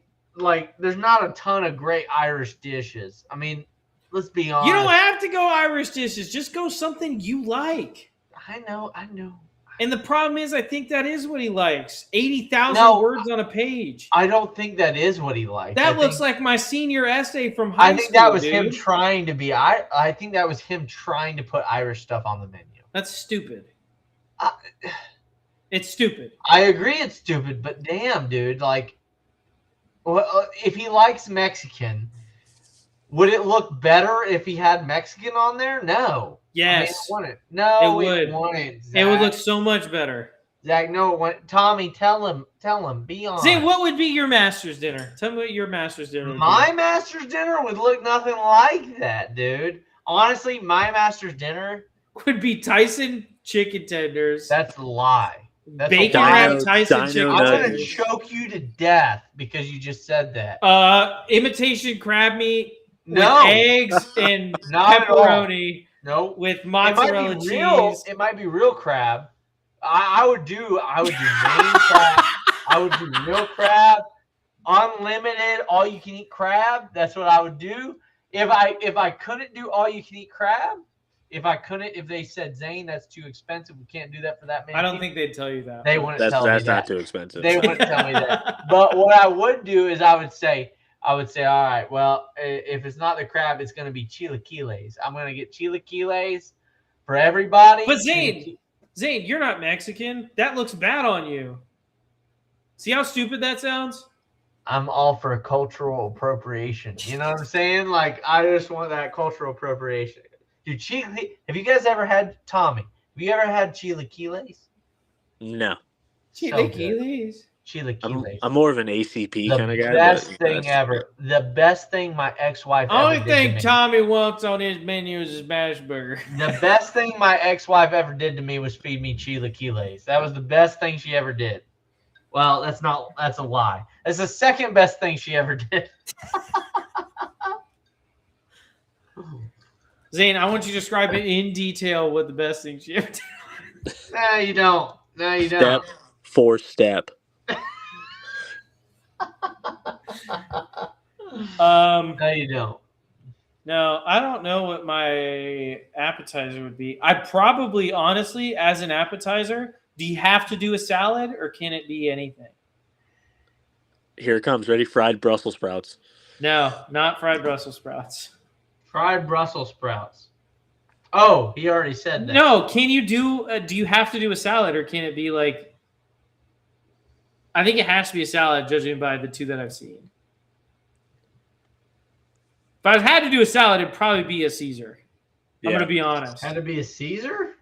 there's not a ton of great Irish dishes. I mean, let's be honest. You don't have to go Irish dishes. Just go something you like. I know. And the problem is, I think that is what he likes. 80,000 words on a page. I don't think that is what he likes. That looks like my senior essay from high school. I think that was him trying to be. I think that was him trying to put Irish stuff on the menu. That's stupid. It's stupid. I agree, it's stupid, but damn, dude, if he likes Mexican, would it look better if he had Mexican on there? No. Yes. I mean, it wouldn't. It would look so much better. Zach, no, it wouldn't. Tommy, tell him, be honest. Zane, what would be your master's dinner? Tell me what your master's dinner would be. My master's dinner would look nothing like that, dude. Honestly, my master's dinner would be Tyson chicken tenders. That's a lie. That's bacon wrapped Tyson chicken tenders. I'm going to choke you to death because you just said that. Imitation crab meat with No. eggs and Not pepperoni. No. With mozzarella cheese. It might be real crab. I would do Maine crab. I would do real crab, unlimited, all you can eat crab. That's what I would do. If I couldn't do all you can eat crab, if they said, Zane, that's too expensive, we can't do that for that many. I don't think they'd tell you that. They wouldn't tell me that. That's not too expensive. They wouldn't tell me that. But what I would do is I would say, all right, well, if it's not the crab, it's going to be chilaquiles. I'm going to get chilaquiles for everybody. But Zane, you're not Mexican. That looks bad on you. See how stupid that sounds? I'm all for cultural appropriation. You know what I'm saying? I just want that cultural appropriation. Dude, have you guys ever had, Tommy, have you ever had chilaquiles? No. Chilaquiles. Chilaquiles. I'm more of an ACP kind of guy. The best thing ever. The best thing my ex-wife ever did to me. Only thing Tommy wants on his menu is his smash burger. The best thing my ex-wife ever did to me was feed me chilaquiles. That was the best thing she ever did. Well, that's a lie. That's the second best thing she ever did. Zane, I want you to describe it in detail what the best thing she ever did. No, you don't. Step for step. No, you don't. No, I don't know what my appetizer would be. I'd probably, honestly, as an appetizer, do you have to do a salad or can it be anything? Here it comes. Ready? Fried Brussels sprouts. No, not fried Brussels sprouts. Fried Brussels sprouts. Oh, he already said that. No, can you do you have to do a salad or can it be I think it has to be a salad judging by the two that I've seen. If I had to do a salad, it'd probably be a Caesar. I'm going to be honest. Had to be a Caesar?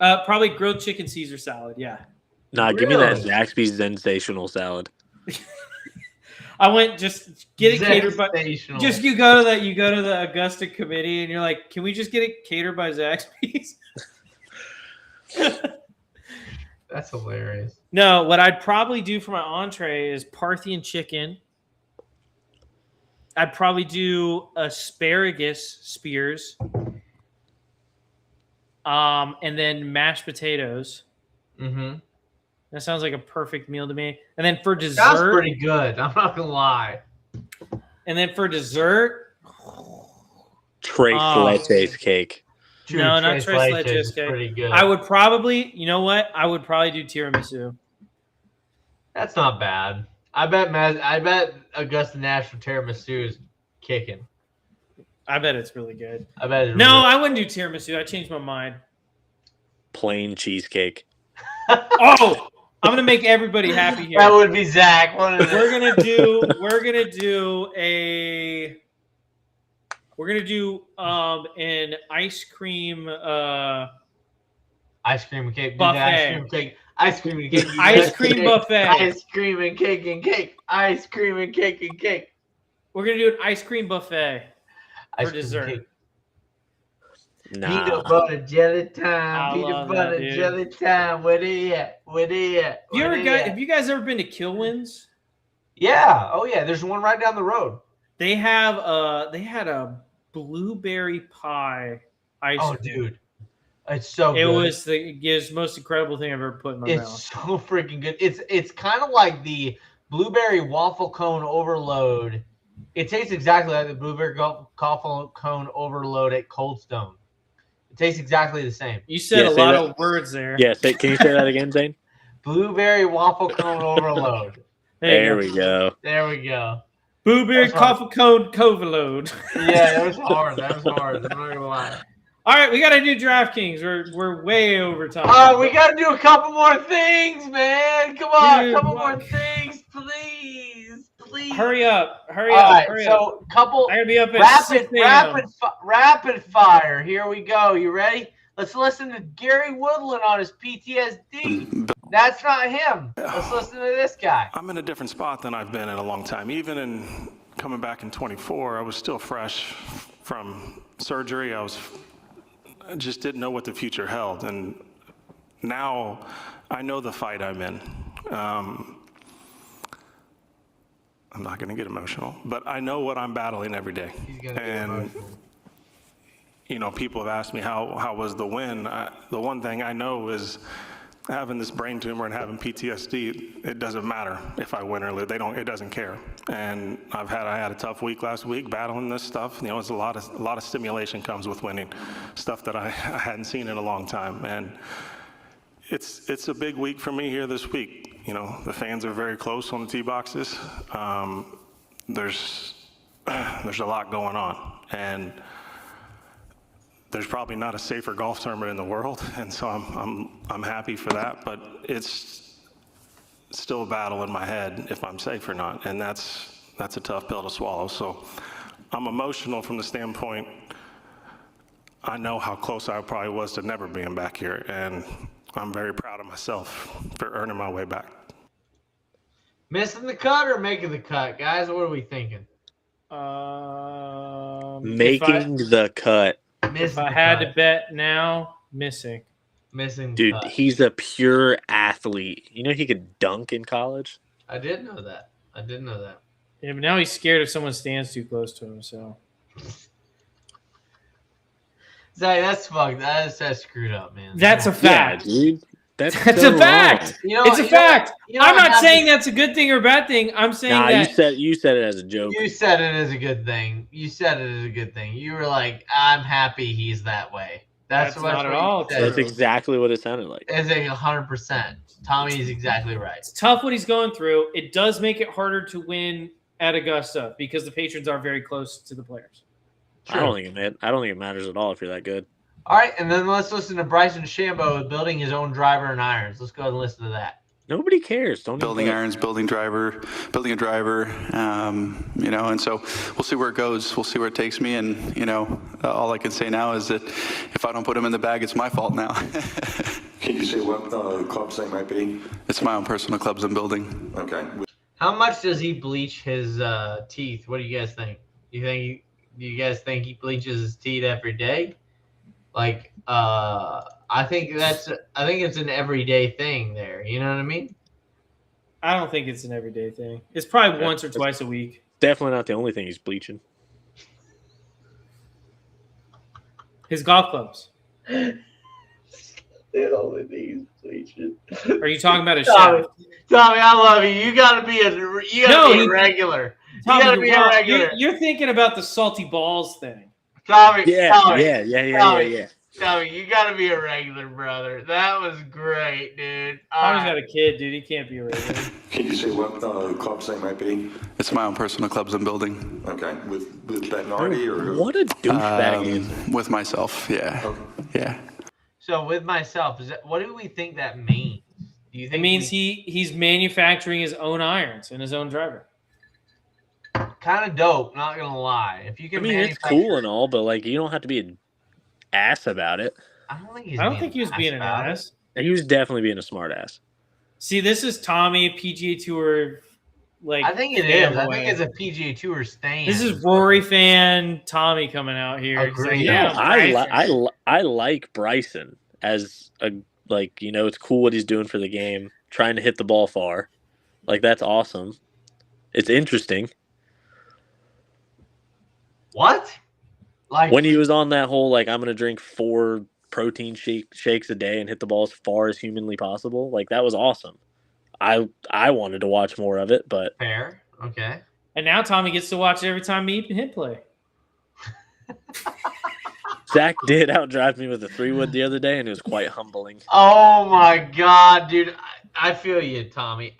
Probably grilled chicken Caesar salad, yeah. Nah, give me that Zaxby's sensational salad. I went just get it catered by. Just you go to the Augusta committee and you're like, can we just get it catered by Zaxby's? That's hilarious. No, what I'd probably do for my entree is Parthian chicken. I'd probably do asparagus spears. And then mashed potatoes. Mm-hmm. That sounds like a perfect meal to me. And then for dessert, that's pretty good. I'm not gonna lie. And then for dessert, Tres leches cake. Dude, no, not tres leches cake. Pretty good. I would probably, you know what? I would probably do tiramisu. That's not bad. I bet Augusta National tiramisu is kicking. I bet it's really good. I bet. I wouldn't do tiramisu. I changed my mind. Plain cheesecake. Oh, I'm gonna make everybody happy here. That would be Zach. We're gonna do an ice cream cake buffet. Ice cream and cake. Ice cream buffet. Ice cream and cake and cake. Ice cream and cake and cake. We're gonna do an ice cream buffet for dessert. Nah. Peanut butter jelly time. Peanut butter jelly time. Where they at? Have you guys ever been to Kilwins? Yeah. Oh yeah. There's one right down the road. They had a blueberry pie ice cream. Oh, dude. It's so good. It was the most incredible thing I've ever put in my mouth. It's so freaking good. It's kind of like the blueberry waffle cone overload. It tastes exactly like the blueberry waffle cone overload at Cold Stone. It tastes exactly the same. You said Yeah, a say lot that. of words there. Yeah, can you say that again, Zane? Blueberry waffle cone overload. There we go. There we go. Blueberry That's hard. coffee cone overload. Yeah, that was hard. That was hard. I'm not gonna lie. All right, we got to do DraftKings. We're way over time. We got to do a couple more things, man. Come on, Dude, a couple what? more things, please, please. Hurry up! Hurry All up! right, Hurry so up! couple I gotta be up at 6 a.m. rapid fire. Here we go. You ready? Let's listen to Gary Woodland on his PTSD. That's not him. Let's listen to this guy. I'm in a different spot than I've been in a long time. Even in coming back in 24, I was still fresh from surgery. I just didn't know what the future held. And now I know the fight I'm in. I'm not going to get emotional, but I know what I'm battling every day. And, you know, people have asked me how was the win. The one thing I know is having this brain tumor and having PTSD, it doesn't matter if I win or lose. It doesn't care. And I had a tough week last week battling this stuff. You know, it's a lot of stimulation comes with winning, stuff that I hadn't seen in a long time. And it's a big week for me here this week. You know, the fans are very close on the tee boxes. There's a lot going on, and there's probably not a safer golf tournament in the world, and so I'm happy for that. But it's still a battle in my head if I'm safe or not, and that's a tough pill to swallow. So I'm emotional from the standpoint. I know how close I probably was to never being back here, and I'm very proud of myself for earning my way back. Missing the cut or making the cut, guys? What are we thinking? Making the cut. If I had to bet now, missing. Dude, cut. he's a pure athlete. You know he could dunk in college? I did know that. Yeah, but now he's scared if someone stands too close to him. So Zach, that's fucked. That's screwed up, man. that's a fact. Yeah, dude. That's a fact. You know, it's a fact. I'm not what saying that's a good thing or a bad thing. I'm saying that you said it as a joke. You said it as a good thing. You were like, I'm happy he's that way. That's not at all true. That's exactly what it sounded like. It's 100%. Tommy's exactly right. It's tough what he's going through. It does make it harder to win at Augusta because the patrons are very close to the players. I don't think it matters at all if you're that good. All right, and then let's listen to Bryson DeChambeau building his own driver and irons. Let's go ahead and listen to that. Nobody cares. Building irons, building a driver, you know, and so we'll see where it goes. We'll see where it takes me. And, you know, all I can say now is that if I don't put them in the bag, it's my fault now. Can you say what clubs they might be? It's my own personal clubs I'm building. Okay. How much does he bleach his teeth? What do you guys think? Do you guys think he bleaches his teeth every day? Like, I think it's an everyday thing there. You know what I mean? I don't think it's an everyday thing. It's probably once or twice a week. Definitely not the only thing he's bleaching. His golf clubs. The only thing he's bleaching. Are you talking about a Tommy, shaft? Tommy, I love you. You gotta be a regular. Tommy, you gotta be a regular. You're thinking about the salty balls thing. Tommy, Yeah. Tommy, you gotta be a regular, brother. That was great, dude. Tommy's got a kid, dude. He can't be a regular. Can you say what clubs they might be? It's my own personal clubs I'm building. Okay. With Bettinardi or what a douchebag he is. With myself, yeah. Okay. Yeah. So with myself, what do we think that means? Do you think It means he's manufacturing his own irons and his own driver. kind of dope, not gonna lie. If you can I mean, it's cool and all, but like you don't have to be an ass about it. I don't think he was being an ass. He was definitely being a smart ass. See, this is Tommy PGA Tour. Like I think it is. I think it's a PGA Tour stand. This is Rory fan Tommy coming out here. Agreed. Yeah, I like Bryson as a it's cool what he's doing for the game, trying to hit the ball far. Like that's awesome. It's interesting. What? Like when he was on that whole I'm gonna drink 4 protein shakes a day and hit the ball as far as humanly possible. Like that was awesome. I wanted to watch more of it, but Fair. Okay. And now Tommy gets to watch it every time me and him play. Zach did outdrive me with a 3-wood the other day, and it was quite humbling. Oh my God, dude! I feel you, Tommy.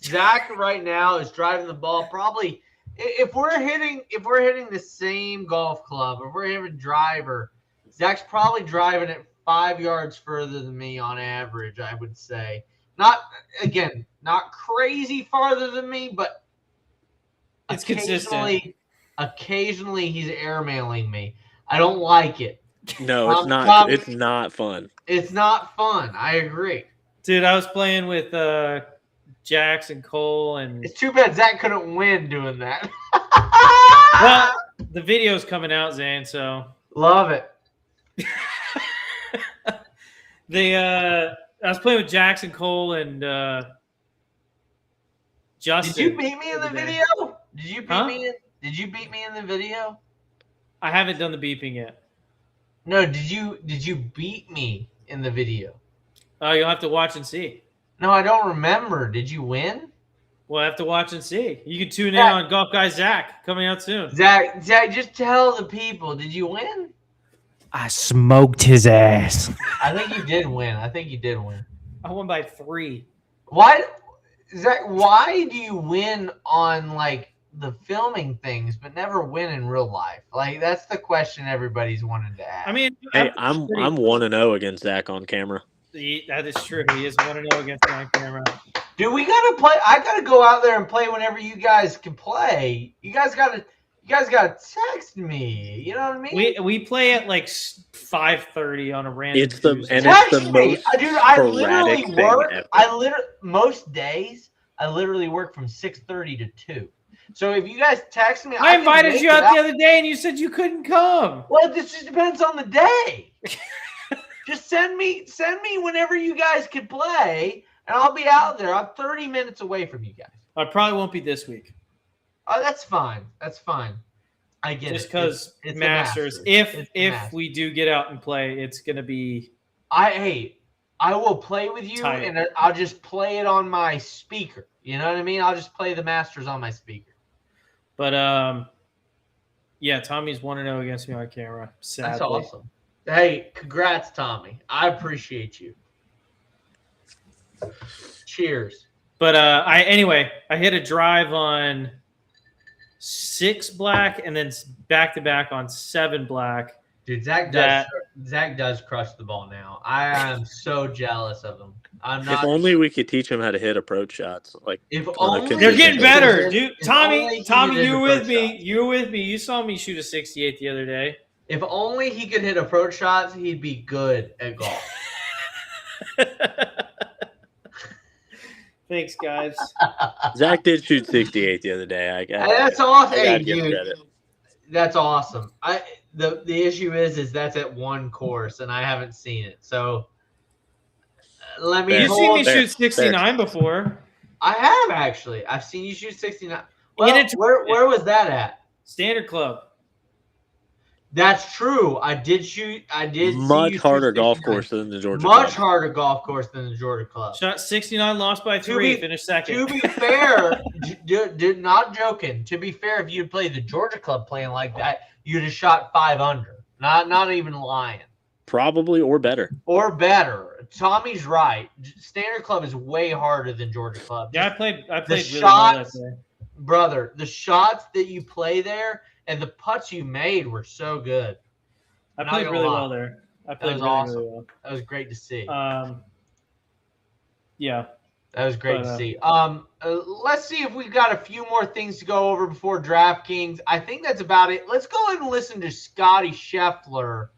Zach right now is driving the ball. Probably, if we're hitting the same golf club, if we're having driver, Zach's probably driving it 5 yards further than me on average. I would say, not crazy farther than me, but it's consistent. Occasionally, he's airmailing me. I don't like it. No, it's not. It's not fun. It's not fun. I agree. Dude, I was playing with Jackson Cole, and it's too bad Zach couldn't win doing that. Well, the video's coming out, Zane, so love it. I was playing with Jackson Cole and Justin. Did you beat me in the video? Did you beat me in the video? I haven't done the beeping yet. No, did you beat me in the video? Oh, you'll have to watch and see. No, I don't remember. Did you win? We'll have to watch and see. You can tune in on Golf Guy Zach coming out soon. Zach, just tell the people. Did you win? I smoked his ass. I think you did win. I won by 3. Why, Zach? Why do you win on like the filming things, but never win in real life? Like that's the question everybody's wanted to ask. I mean, hey, I'm 1-0 against Zach on camera. That is true. He is 1-0 against me on camera. Dude, we gotta play. I gotta go out there and play whenever you guys can play. You guys gotta text me. You know what I mean? We play at like 5:30 on a random. It's the Tuesday. and it's the most dude. I literally thing work. ever. Most days I literally work from 6:30 to 2. So if you guys text me, I invited you out the other day and you said you couldn't come. Well, this just depends on the day. Just send me whenever you guys can play, and I'll be out there. I'm 30 minutes away from you guys. I probably won't be this week. Oh, that's fine. That's fine. I get just it. because it's Masters. If we do get out and play, it's gonna be. I will play with you, tight. And I'll just play it on my speaker. You know what I mean? I'll just play the Masters on my speaker. But yeah, Tommy's 1-0 against me on camera. Sadly. That's awesome. Hey, congrats, Tommy. I appreciate you. Cheers. But I hit a drive on 6 black and then back to back on 7 black. Dude, Zach does crush the ball now. I am so jealous of him. If only we could teach him how to hit approach shots. Like if only they're getting better, dude. Tommy, you were with me. Shots. You were with me. You saw me shoot a 68 the other day. If only he could hit approach shots, he'd be good at golf. Thanks, guys. Zach did shoot 68 the other day. That's awesome. Hey, dude, that's awesome. The issue is that's at one course, and I haven't seen it. So let me. You've seen me shoot 69 before. I have actually. I've seen you shoot 69. Well, where was that at? Standard Club. That's true. I did shoot. Much harder golf course than the Georgia Club. Much harder golf course than the Georgia Club. Shot 69, lost by 3, finished second. To be fair, not joking. To be fair, if you played the Georgia Club playing like that, you'd have shot 5 under. Not even lying. Probably or better. Or better. Tommy's right. Standard Club is way harder than Georgia Club. Yeah, I played really shots, well that day. Brother, the shots that you play there and the putts you made were so good. I played really well there. I played really well. That was great to see. Yeah. That was great to see. Let's see if we've got a few more things to go over before DraftKings. I think that's about it. Let's go ahead and listen to Scotty Scheffler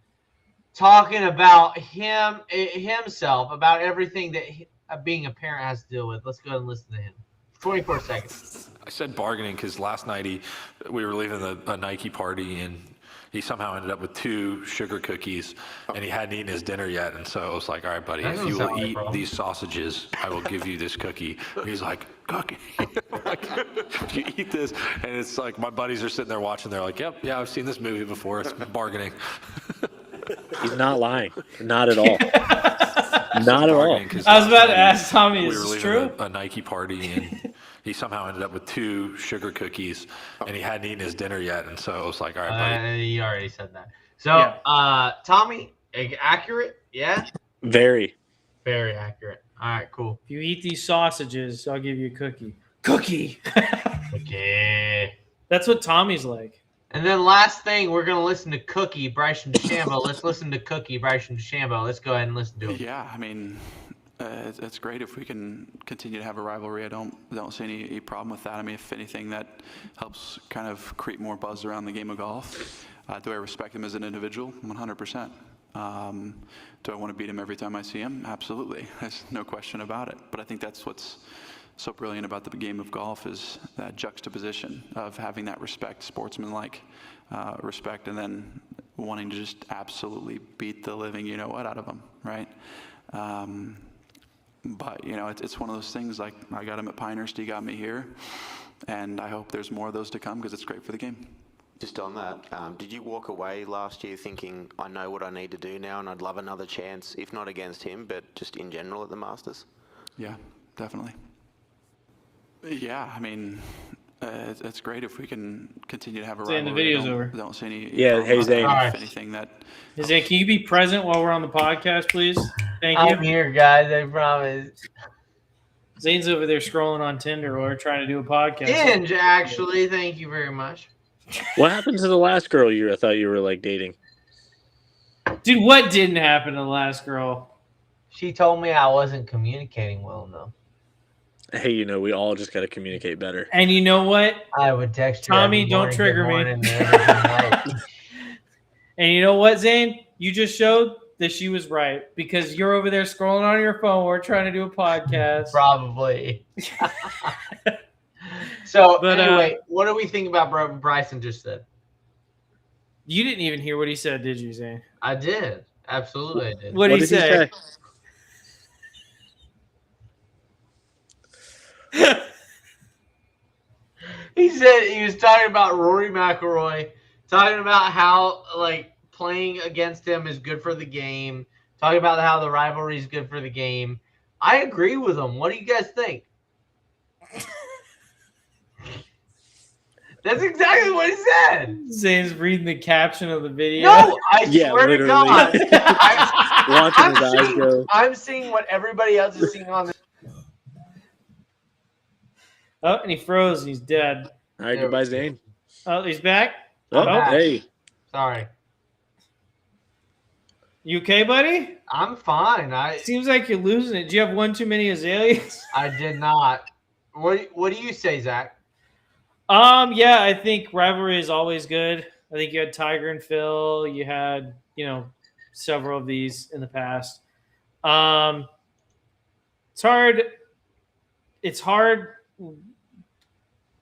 talking about himself, about everything that being a parent has to deal with. Let's go ahead and listen to him. 24 seconds. I said bargaining because last night we were leaving a Nike party and he somehow ended up with 2 sugar cookies and he hadn't eaten his dinner yet. And so I was like, all right, buddy, if you will eat these sausages, I will give you this cookie. And he's like, cookie? Like, you eat this? And it's like my buddies are sitting there watching. They're like, yep, yeah, I've seen this movie before. It's bargaining. He's not lying. Not at all. Not at all. I was about to ask Tommy, We is were this leaving true? a Nike party, and he somehow ended up with 2 sugar cookies, and he hadn't eaten his dinner yet. And so it was like, all right, buddy. You already said that. So, Tommy, accurate? Yeah? Very. Very accurate. All right, cool. If you eat these sausages, I'll give you a cookie. Cookie. Okay. That's what Tommy's like. And then last thing, we're going to listen to Cookie, Bryson DeChambeau. Let's listen to Cookie, Bryson DeChambeau. Let's go ahead and listen to him. Yeah, I mean, it's great if we can continue to have a rivalry. I don't see any problem with that. I mean, if anything, that helps kind of create more buzz around the game of golf. Do I respect him as an individual? 100%. Do I want to beat him every time I see him? Absolutely. There's no question about it. But I think that's what's so brilliant about the game of golf is that juxtaposition of having that respect, sportsmanlike respect, and then wanting to just absolutely beat the living you-know-what out of them, right? But, you know, it's one of those things like I got him at Pinehurst, he got me here, and I hope there's more of those to come because it's great for the game. Just on that, did you walk away last year thinking, I know what I need to do now and I'd love another chance, if not against him, but just in general at the Masters? Yeah, definitely. Yeah, I mean, it's great if we can continue to have a rivalry. Zane, the video's over. Don't see any. Yeah, hey, Zane. If anything that. Hey, Zane, can you be present while we're on the podcast, please? Thank you. I'm here, guys. I promise. Zane's over there scrolling on Tinder while we're trying to do a podcast. Hinge, actually. Thank you very much. What happened to the last girl I thought you were like dating? Dude, what didn't happen to the last girl? She told me I wasn't communicating well enough. Hey, you know, we all just got to communicate better. And you know what? I would text her. Tommy, every don't morning, trigger good me. morning, and every night. And you know what, Zane? You just showed that she was right because you're over there scrolling on your phone. We're trying to do a podcast. Probably. So, But, anyway, what do we think about what Bryson just said? You didn't even hear what he said, did you, Zane? I did. Absolutely, I did. What did he say? He said he was talking about Rory McIlroy, talking about how like playing against him is good for the game, talking about how the rivalry is good for the game. I agree with him. What do you guys think? That's exactly what he said. Zane's reading the caption of the video. No, I swear to God. Watching his eyes go. I'm seeing what everybody else is seeing on the. Oh, and he froze and he's dead. All right, goodbye, Zane. Oh, he's back? Oh, hey. Sorry. You okay, buddy? I'm fine. Seems like you're losing it. Do you have one too many azaleas? I did not. What do you say, Zach? Yeah, I think rivalry is always good. I think you had Tiger and Phil. You had, several of these in the past. It's hard. It's hard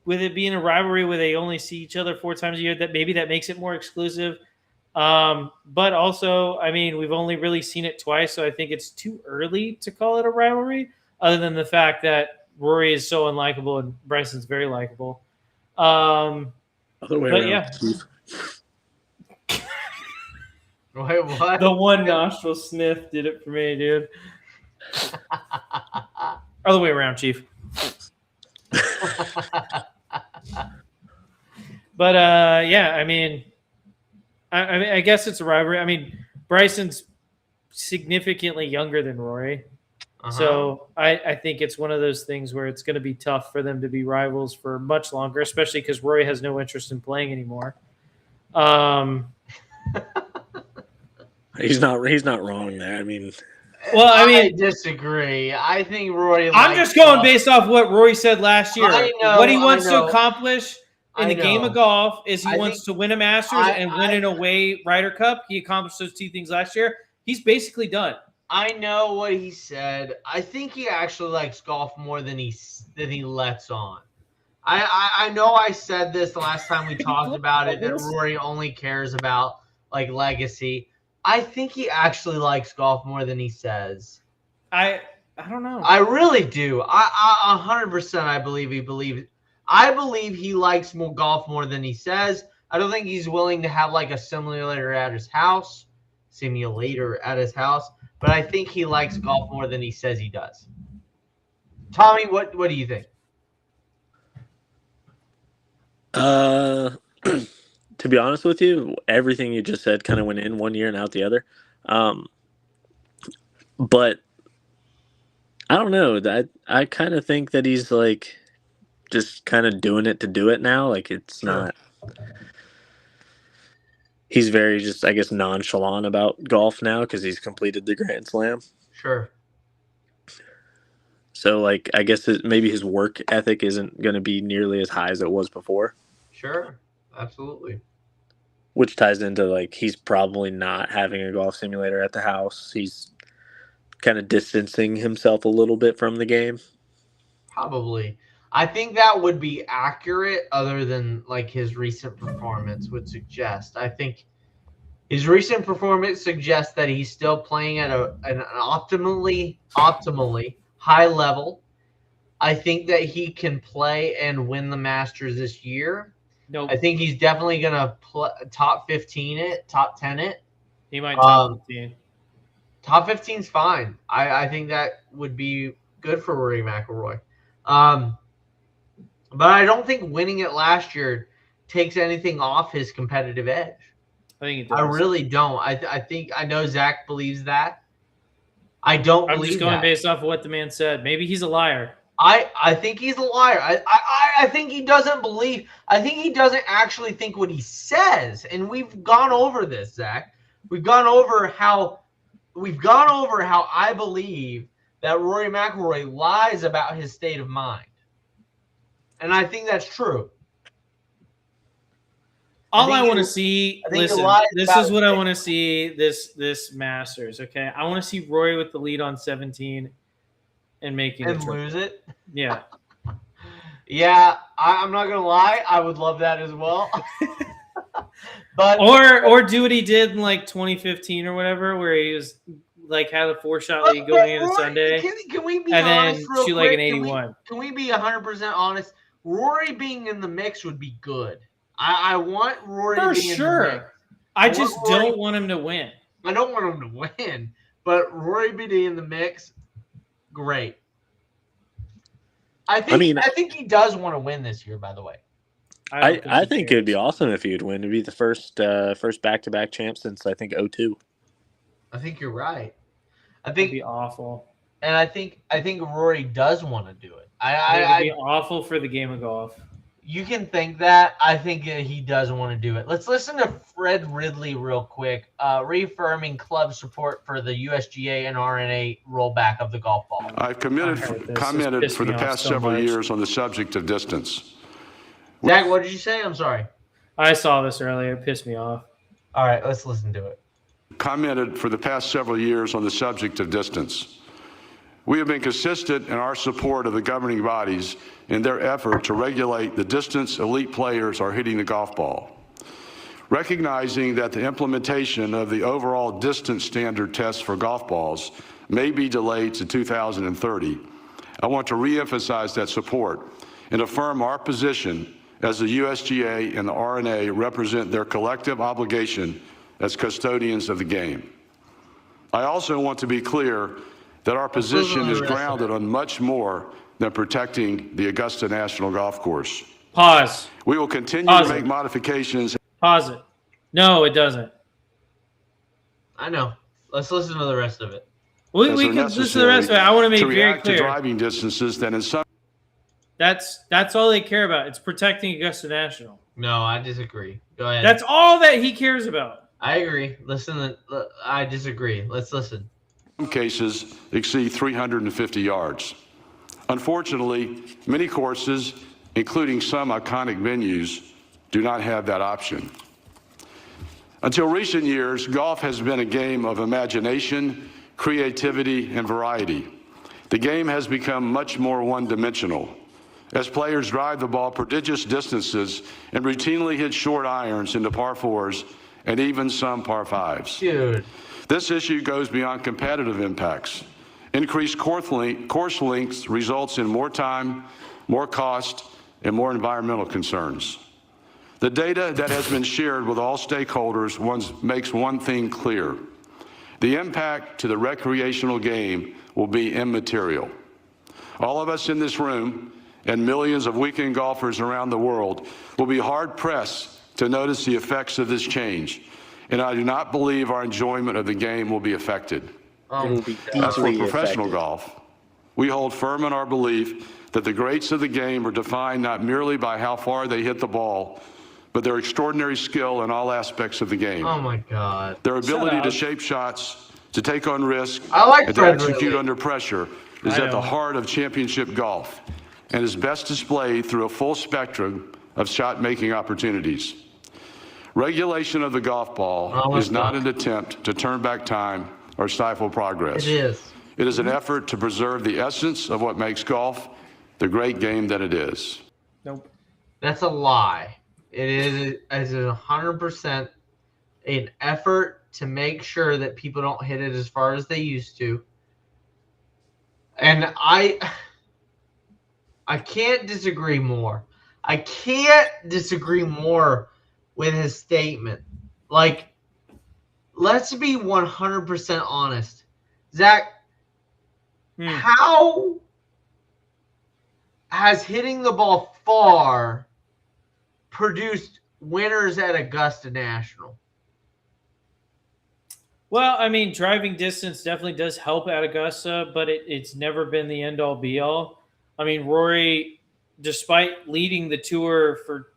with it being a rivalry where they only see each other 4 times a year. That makes it more exclusive. But also, I mean, we've only really seen it twice, so I think it's too early to call it a rivalry. Other than the fact that Rory is so unlikable and Bryson's very likable. Other way around. Yeah. Wait, what? The one nostril sniff did it for me, dude. Other way around, Chief. But yeah, I mean, I guess it's a rivalry. I mean, Bryson's significantly younger than Rory. So I think it's one of those things where it's going to be tough for them to be rivals for much longer, especially because Rory has no interest in playing anymore. He's not wrong there. I mean, well, I disagree. I think Rory. I'm just going based off what Rory said last year. I know, what he wants to accomplish in the I game know. of golf is he I wants think- to win a Masters and win an away Ryder Cup. He accomplished those 2 things last year. He's basically done. I know what he said. I think he actually likes golf more than he lets on. I know I said this the last time we talked about it, that Rory only cares about like legacy. I think he actually likes golf more than he says. I don't know. I really do. I 100% I believe he likes more golf more than he says. I don't think he's willing to have like a simulator at his house. but I think he likes golf more than he says he does. Tommy, what do you think? To be honest with you, everything you just said kind of went in one year and out the other. But I don't know. I kind of think that he's like just kind of doing it to do it now. Like it's not. He's very just, I guess, nonchalant about golf now because he's completed the Grand Slam. Sure. So, like, I guess maybe his work ethic isn't going to be nearly as high as it was before. Sure. Absolutely. Which ties into, like, he's probably not having a golf simulator at the house. He's kind of distancing himself a little bit from the game. Probably. I think that would be accurate other than, like, his recent performance would suggest. I think his recent performance suggests that he's still playing at an optimally high level. I think that he can play and win the Masters this year. Nope. I think he's definitely going to top 15 it, top 10 it. He might top 15. Top 15 is fine. I think that would be good for Rory McIlroy. But I don't think winning it last year takes anything off his competitive edge. I think it does. I really don't. I know Zach believes that. I don't believe that. I'm just going based off of what the man said. Maybe he's a liar. I think he's a liar. I think he doesn't believe. I think he doesn't actually think what he says. And we've gone over this, Zach. We've gone over how I believe that Rory McIlroy lies about his state of mind. And I think that's true. All I want to see, listen, this is what I want to see this Masters, okay? I want to see Rory with the lead on 17 and making and lose it. Yeah. Yeah, I'm not gonna lie, I would love that as well. But or do what he did in like 2015 or whatever, where he was like had a 4-shot lead going into Sunday, can we be and honest then real shoot quick? like an 81. Can we be 100% honest? Rory being in the mix would be good. I want Rory For to be in the mix. I just don't want him to win. I don't want him to win, but Rory being in the mix, great. I think he does want to win this year, by the way. I think it'd be awesome if he would win. It'd be the first back-to-back champ since I think 2002. I think you're right. It'd be awful. And I think Rory does want to do it. It'd be awful for the game of golf. You can think that. I think he does want to do it. Let's listen to Fred Ridley real quick, reaffirming club support for the USGA and RNA rollback of the golf ball. I've commented for the past several years on the subject of distance. Zach, what did you say? I'm sorry. I saw this earlier. It pissed me off. All right, let's listen to it. Commented for the past several years on the subject of distance. We have been consistent in our support of the governing bodies in their effort to regulate the distance elite players are hitting the golf ball. Recognizing that the implementation of the overall distance standard test for golf balls may be delayed to 2030, I want to reemphasize that support and affirm our position as the USGA and the RNA represent their collective obligation as custodians of the game. I also want to be clear that our position is grounded on much more than protecting the Augusta National Golf Course. Pause. We will continue to make modifications. Pause it. No, it doesn't. I know. Let's listen to the rest of it. We can listen to the rest of it. I want to make very clear. To driving distances that in some. That's all they care about. It's protecting Augusta National. No, I disagree. Go ahead. That's all that he cares about. I agree. I disagree. Let's listen. Some cases exceed 350 yards. Unfortunately, many courses, including some iconic venues, do not have that option. Until recent years, golf has been a game of imagination, creativity, and variety. The game has become much more one-dimensional, as players drive the ball prodigious distances and routinely hit short irons into par fours and even some par fives. Dude. This issue goes beyond competitive impacts. Increased course lengths results in more time, more cost, and more environmental concerns. The data that has been shared with all stakeholders makes one thing clear. the impact to the recreational game will be immaterial. All of us in this room and millions of weekend golfers around the world will be hard-pressed to notice the effects of this change, and I do not believe our enjoyment of the game will be affected. It'll be As for deeply professional affected. golf, we hold firm in our belief that the greats of the game are defined not merely by how far they hit the ball, but their extraordinary skill in all aspects of the game. Oh my God. Their ability to shape shots, to take on risk, I like and to Fred execute Ridley. under pressure is I at the know. heart of championship golf and is best displayed through a full spectrum of shot-making opportunities. Regulation of the golf ball is not an attempt to turn back time or stifle progress. It is. It is an effort to preserve the essence of what makes golf the great game that it is. Nope. That's a lie. It is 100% an effort to make sure that people don't hit it as far as they used to. And I can't disagree more. I can't disagree more with his statement. Like, let's be 100% honest. Zach, how has hitting the ball far produced winners at Augusta National? Well, I mean, driving distance definitely does help at Augusta, but it's never been the end-all, be-all. I mean, Rory, despite leading the tour for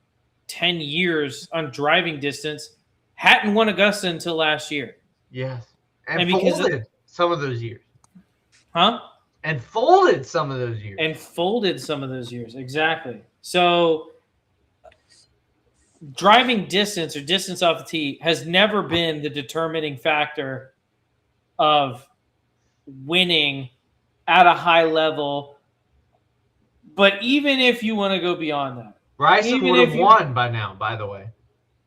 10 years on driving distance, hadn't won Augusta until last year. Yes. And because folded some of those years. Huh? And folded some of those years. And folded some of those years, exactly. So driving distance or distance off the tee has never been the determining factor of winning at a high level. But even if you want to go beyond that, Bryson even would have if you- won by now, by the way.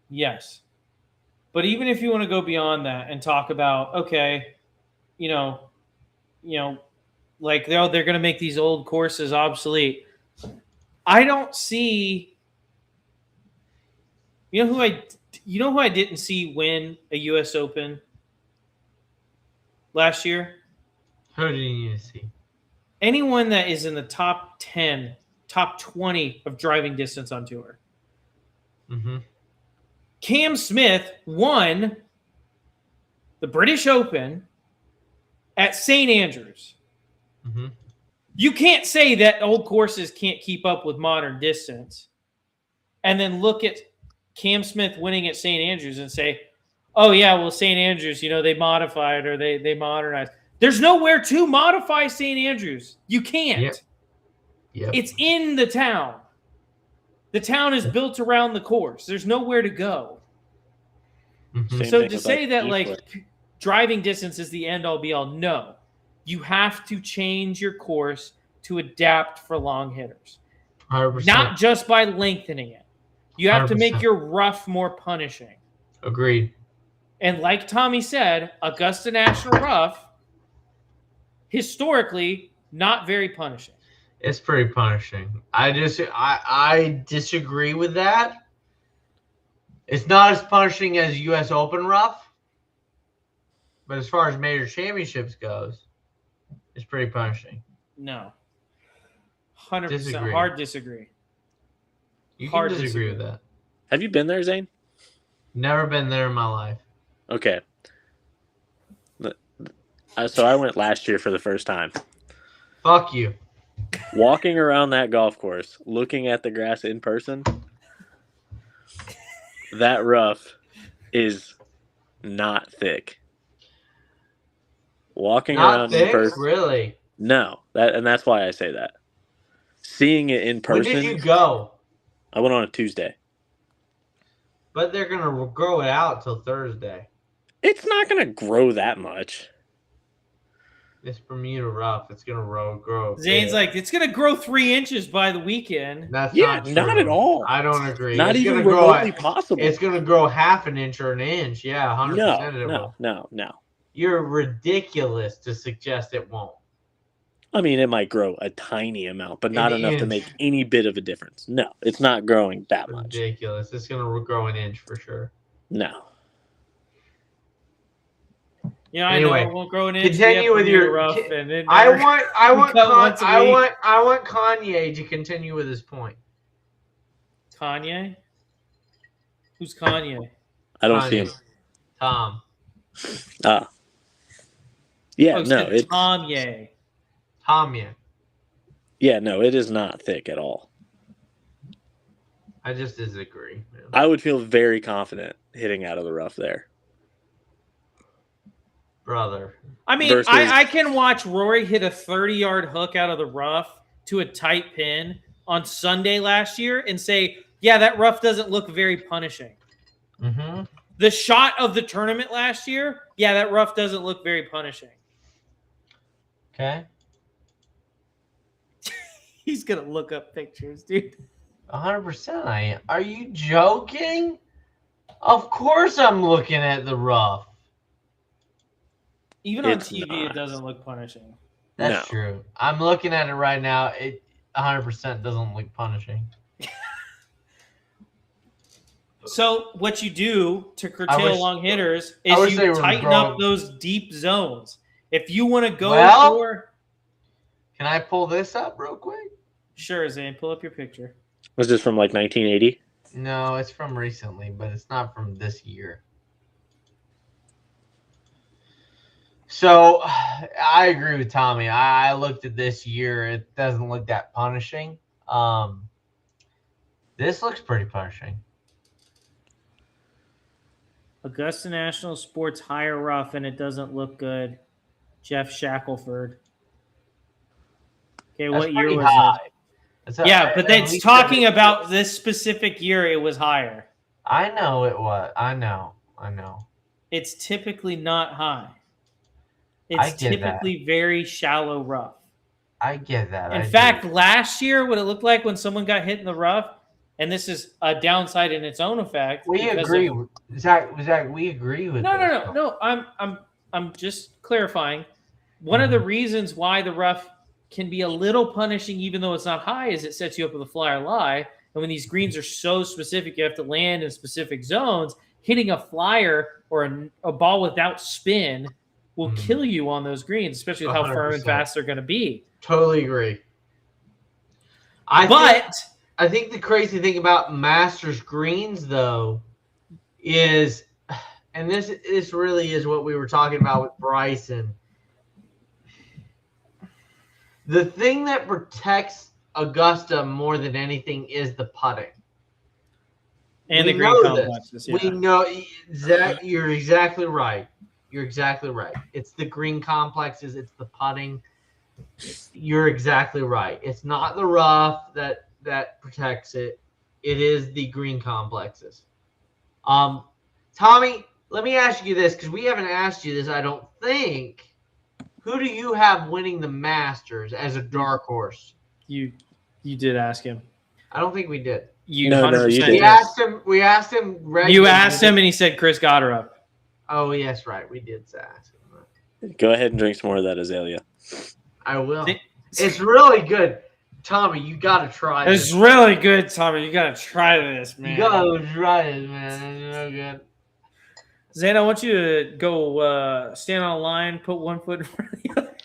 Yes. But even if you want to go beyond that and talk about, okay, like they're going to make these old courses obsolete. I don't see. You know who I didn't see win a U.S. Open last year? Who did you see? Anyone that is in the top 10, top 20 of driving distance on tour. Mm-hmm. Cam Smith won the British Open at St. Andrews. Mm-hmm. You can't say that old courses can't keep up with modern distance and then look at Cam Smith winning at St. Andrews and say, oh, yeah, well, St. Andrews, they modified or they modernized. There's nowhere to modify St. Andrews. You can't. Yep. It's in the town. The town is built around the course. There's nowhere to go. Mm-hmm. So to say that, driving distance is the end-all, be-all, no. You have to change your course to adapt for long hitters. 100%. Not just by lengthening it. You have to 100%. make your rough more punishing. Agreed. And like Tommy said, Augusta National Rough, historically, not very punishing. It's pretty punishing. I disagree with that. It's not as punishing as U.S. Open rough, but as far as major championships goes, it's pretty punishing. No. 100% Disagree. hard disagree. You can Hard disagree with that. Have you been there, Zane? Never been there in my life. Okay. So I went last year for the first time. Fuck you. Walking around that golf course, looking at the grass in person, that rough is not thick. Walking Not around thick, in person, really. no, and that's why I say that. Seeing it in person. When did you go? I went on a Tuesday. But they're gonna grow it out till Thursday. It's not gonna grow that much. It's Bermuda rough. It's gonna grow. Zane's like, it's going to grow 3 inches by the weekend. That's Yeah, not true. not at all. I don't agree. Not It's even gonna grow remotely possible. It's gonna grow half an inch or an inch. Yeah, 100% it will. No. You're ridiculous to suggest it won't. I mean, it might grow a tiny amount, but not An enough to inch. make any bit of a difference. No, it's not growing that much. Ridiculous. It's gonna grow an inch for sure. No. Yeah, I Anyway, know. Won't grow an inch. continue with your. rough, and it I never- want we cut once a week. I want Kanye to continue with his point. Kanye. Who's Kanye? I don't see him. Tom. Ah. Yeah, Oh, no, it's it's Tom Ye. Tom Ye. yeah, no, it is not thick at all. I just disagree. I would feel very confident hitting out of the rough there. Brother. I mean, Versus- I can watch Rory hit a 30-yard hook out of the rough to a tight pin on Sunday last year and say, yeah, that rough doesn't look very punishing. Mm-hmm. The shot of the tournament last year, yeah, that rough doesn't look very punishing. Okay. He's going to look up pictures, dude. 100% I am. Are you joking? Of course I'm looking at the rough. Even on It's TV, not. it doesn't look punishing. That's true. I'm looking at it right now. It 100% doesn't look punishing. So what you do to I curtail wish- long hitters I wish is they you were tighten up growing- those deep zones. If you want to go Well- for... Can I pull this up real quick? Sure, Zane. Pull up your picture. Was this from like 1980? No, it's from recently, but it's not from this year. So I agree with Tommy. I looked at this year. It doesn't look that punishing. This looks pretty punishing. Augusta National Sports higher rough, and it doesn't look good. Jeff Shackelford. Okay, That's what year pretty was high. it? That's Yeah, but at that's least talking 70. about this specific year. It was higher. I know it was. I know. It's typically not high. I It's get that. typically very shallow rough. I get that. In I fact, do. last year, what it looked like when someone got hit in the rough, and this is a downside in its own effect. We because agree. of- Zach, we agree with this. No. I'm just clarifying. One of the reasons why the rough can be a little punishing, even though it's not high, is it sets you up with a fly or lie. And when these greens are so specific, you have to land in specific zones. Hitting a flyer or a ball without spin will kill you on those greens, especially with how firm and 100%. fast they're going to be. Totally agree. I think the crazy thing about Masters greens, though, is, and this really is what we were talking about with Bryson. The thing that protects Augusta more than anything is the putting. And We the green know complexes. this. Yeah. We know, Zach, you're exactly right. You're exactly right. It's the green complexes. It's the putting. You're exactly right. It's not the rough that protects it. It is the green complexes. Tommy, let me ask you this, because we haven't asked you this, I don't think. Who do you have winning the Masters as a dark horse? You did ask him. I don't think we did. You No, 100% you did. didn't. We asked him. You regularly. asked him, and he said Chris Goddard. Oh, yes, right. We did ask him. Go ahead and drink some more of that azalea. I will. It's really good. Tommy, you got to try It's this. really good, Tommy. You got to try this, man. You got to try this, man. It's real good. Zane, I want you to go stand on a line, put one foot in front of the other.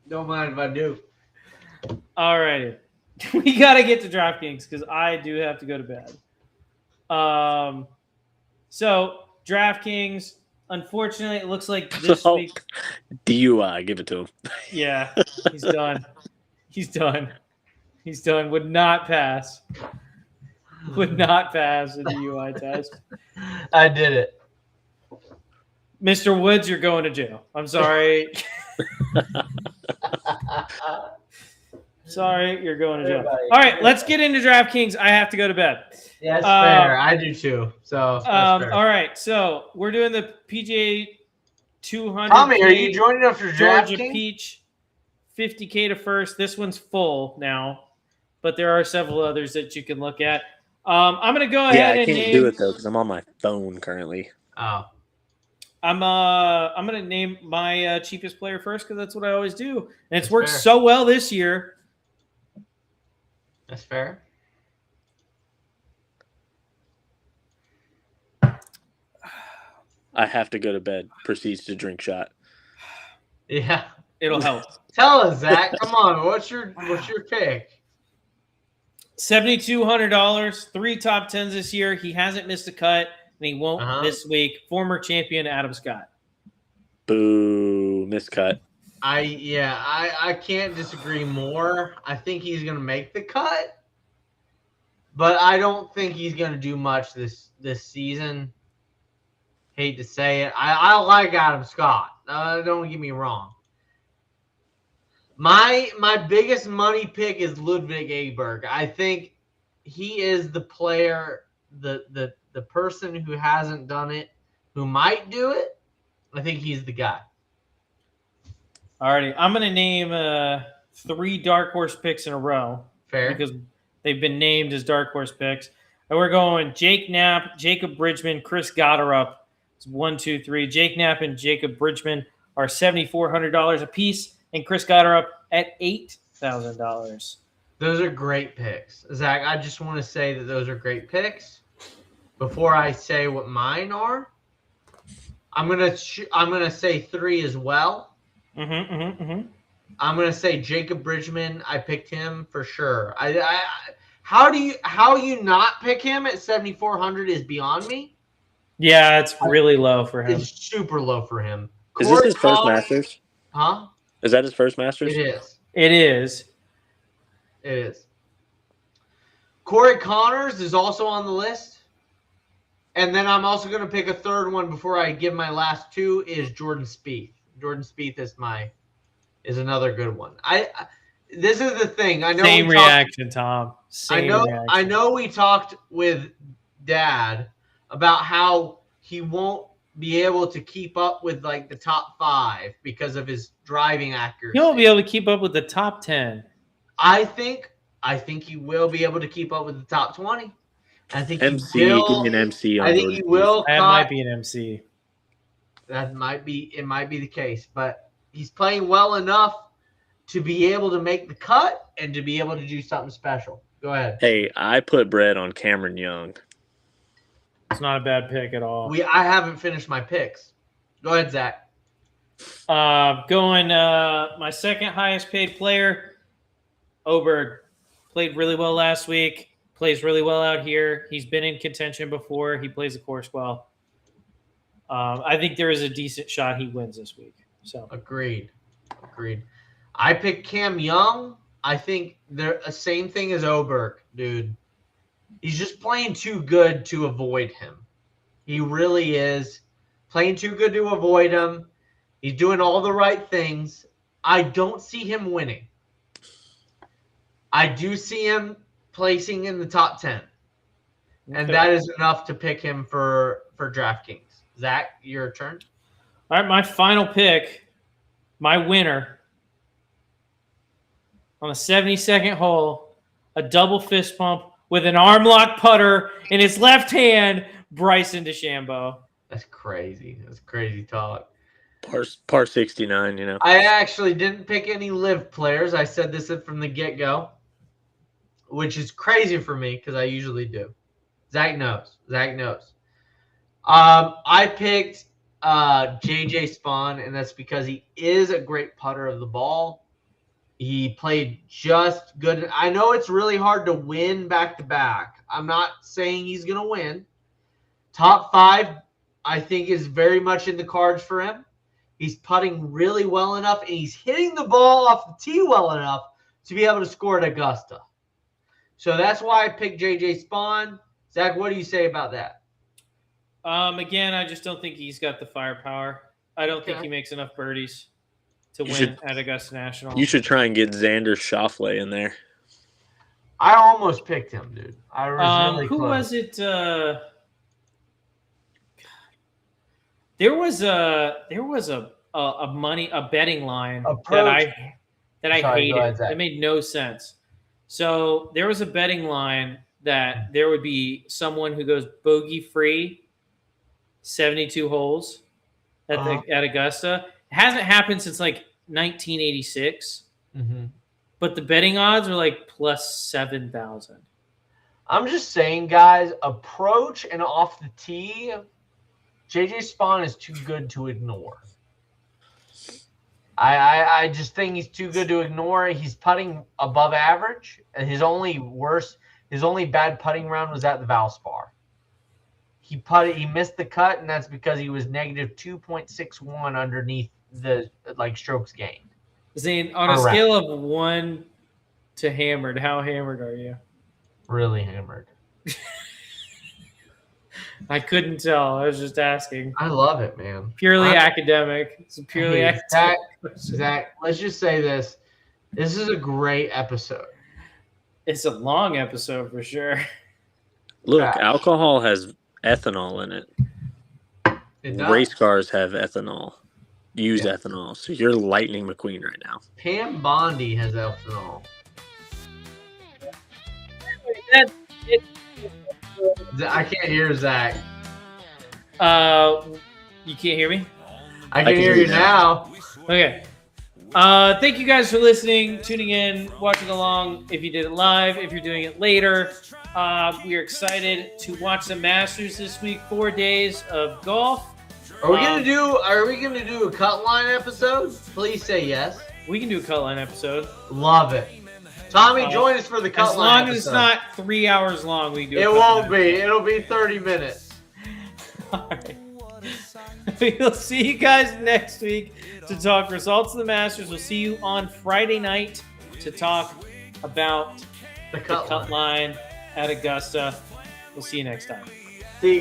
Don't mind if I do. All righty. We got to get to DraftKings because I do have to go to bed. So, DraftKings, unfortunately, it looks like this Oh. week. DUI, give it to him. Yeah, he's done. He's done. He's done. Would not pass. Would not pass a DUI test. I did it. Mr. Woods, you're going to jail. I'm sorry. Sorry, you're going to jail. Everybody. All right, let's get into DraftKings. I have to go to bed. Yeah, that's fair. I do too. So, that's fair. All right, so we're doing the PGA 200. Tommy, are you joining us for Georgia DraftKings? Peach, 50K to first. This one's full now, but there are several others that you can look at. I'm going to go Yeah, ahead I and can't name. do it though because I'm on my phone currently. Oh. I'm going to name my cheapest player first because that's what I always do, and it's That's worked fair. so well this year. That's fair. I have to go to bed. Proceeds to drink shot. Yeah. It'll help. Tell us, Zach. Come on. What's your pick? $7,200, 3 top 10s this year. He hasn't missed a cut, and he won't this week. Former champion Adam Scott. Boo, miscut. I can't disagree more. I think he's gonna make the cut, but I don't think he's gonna do much this season. Hate to say it. I like Adam Scott. Don't get me wrong. My biggest money pick is Ludwig Aberg. I think he is the player, the person who hasn't done it, who might do it. I think he's the guy. Alrighty, I'm going to name 3 dark horse picks in a row. Fair. Because they've been named as dark horse picks. And we're going Jake Knapp, Jacob Bridgman, Chris Gotterup. It's 1, 2, 3. Jake Knapp and Jacob Bridgman are $7,400 a piece, and Chris Gotterup at $8,000. Those are great picks. Zach, I just want to say that those are great picks. Before I say what mine are, I'm gonna say 3 as well. I'm gonna say Jacob Bridgman. I picked him for sure. How you not pick him at 7,400 is beyond me. Yeah, it's really low for him. It's super low for him. Is this his first Masters? Huh? Is that his first Masters? It is. It is. It is. Corey Connors is also on the list. And then I'm also going to pick a third one before I give my last 2 is Jordan Spieth. Jordan Spieth is another good one. This is the thing. I know Same reaction, Tom. I know we talked with Dad about how he won't be able to keep up with like the top 5 because of his driving accuracy. He won't be able to keep up with the top 10. I think he will be able to keep up with the top 20. I think MC, he will. give me an MC on I think Jordan he will. That might be an MC. It might be the case, but he's playing well enough to be able to make the cut and to be able to do something special. Go ahead. Hey, I put bread on Cameron Young. It's not a bad pick at all. I haven't finished my picks. Go ahead, Zach. Going my second highest paid player, Oberg. Played really well last week. Plays really well out here. He's been in contention before. He plays the course well. I think there is a decent shot he wins this week. So Agreed. I picked Cam Young. I think they're the same thing as Oberg, dude. He's just playing too good to avoid him. He really is playing too good to avoid him. He's doing all the right things. I don't see him winning. I do see him placing in the top 10. And that is enough to pick him for DraftKings. Zach, your turn. All right, my final pick, my winner, on the 72nd hole, a double fist pump with an arm lock putter in his left hand, Bryson DeChambeau. That's crazy. That's crazy talk. Par 69, you know. I actually didn't pick any live players. I said this from the get-go, which is crazy for me because I usually do. Zach knows. I picked JJ Spawn, and that's because he is a great putter of the ball. He played just good. I know it's really hard to win back-to-back. I'm not saying he's going to win. Top 5, I think, is very much in the cards for him. He's putting really well enough, and he's hitting the ball off the tee well enough to be able to score at Augusta. So that's why I picked JJ Spawn. Zach, what do you say about that? Again, I just don't think he's got the firepower. I don't think he makes enough birdies to win at Augusta National. You should try and get Xander Schauffele in there. I almost picked him, dude. I was really who close. was it? There was a betting line that I hated. It made no sense. So there was a betting line that there would be someone who goes bogey free 72 holes at Augusta. It hasn't happened since like 1986. Mm-hmm. But the betting odds are like plus 7,000. I'm just saying, guys, approach and off the tee, JJ Spawn is too good to ignore. I just think he's too good to ignore. He's putting above average. And his only bad putting round was at the Valspar. He missed the cut, and that's because he was negative 2.61 underneath the strokes gained. Zane, on a scale of 1 to hammered, how hammered are you? Really hammered. I couldn't tell. I was just asking. I love it, man. Purely academic. It's purely academic. Zach, let's just say this. This is a great episode. It's a long episode for sure. Look, alcohol has ethanol in it. It does. Race cars have ethanol. Use ethanol. So you're Lightning McQueen right now. Pam Bondi has ethanol. I can't hear Zach. You can't hear me? I can hear you now. Okay. Thank you guys for listening, tuning in, watching along. If you did it live, if you're doing it later, we are excited to watch the Masters this week. 4 days of golf. Are we gonna do a cut line episode? Please say yes. We can do a cut line episode. Love it. Tommy, join us for the cut line episode. As long as it's not 3 hours long, we do. It won't be. It'll be 30 minutes. All right. We'll see you guys next week to talk results of the Masters. We'll see you on Friday night to talk about the cut line at Augusta. We'll see you next time. See you guys.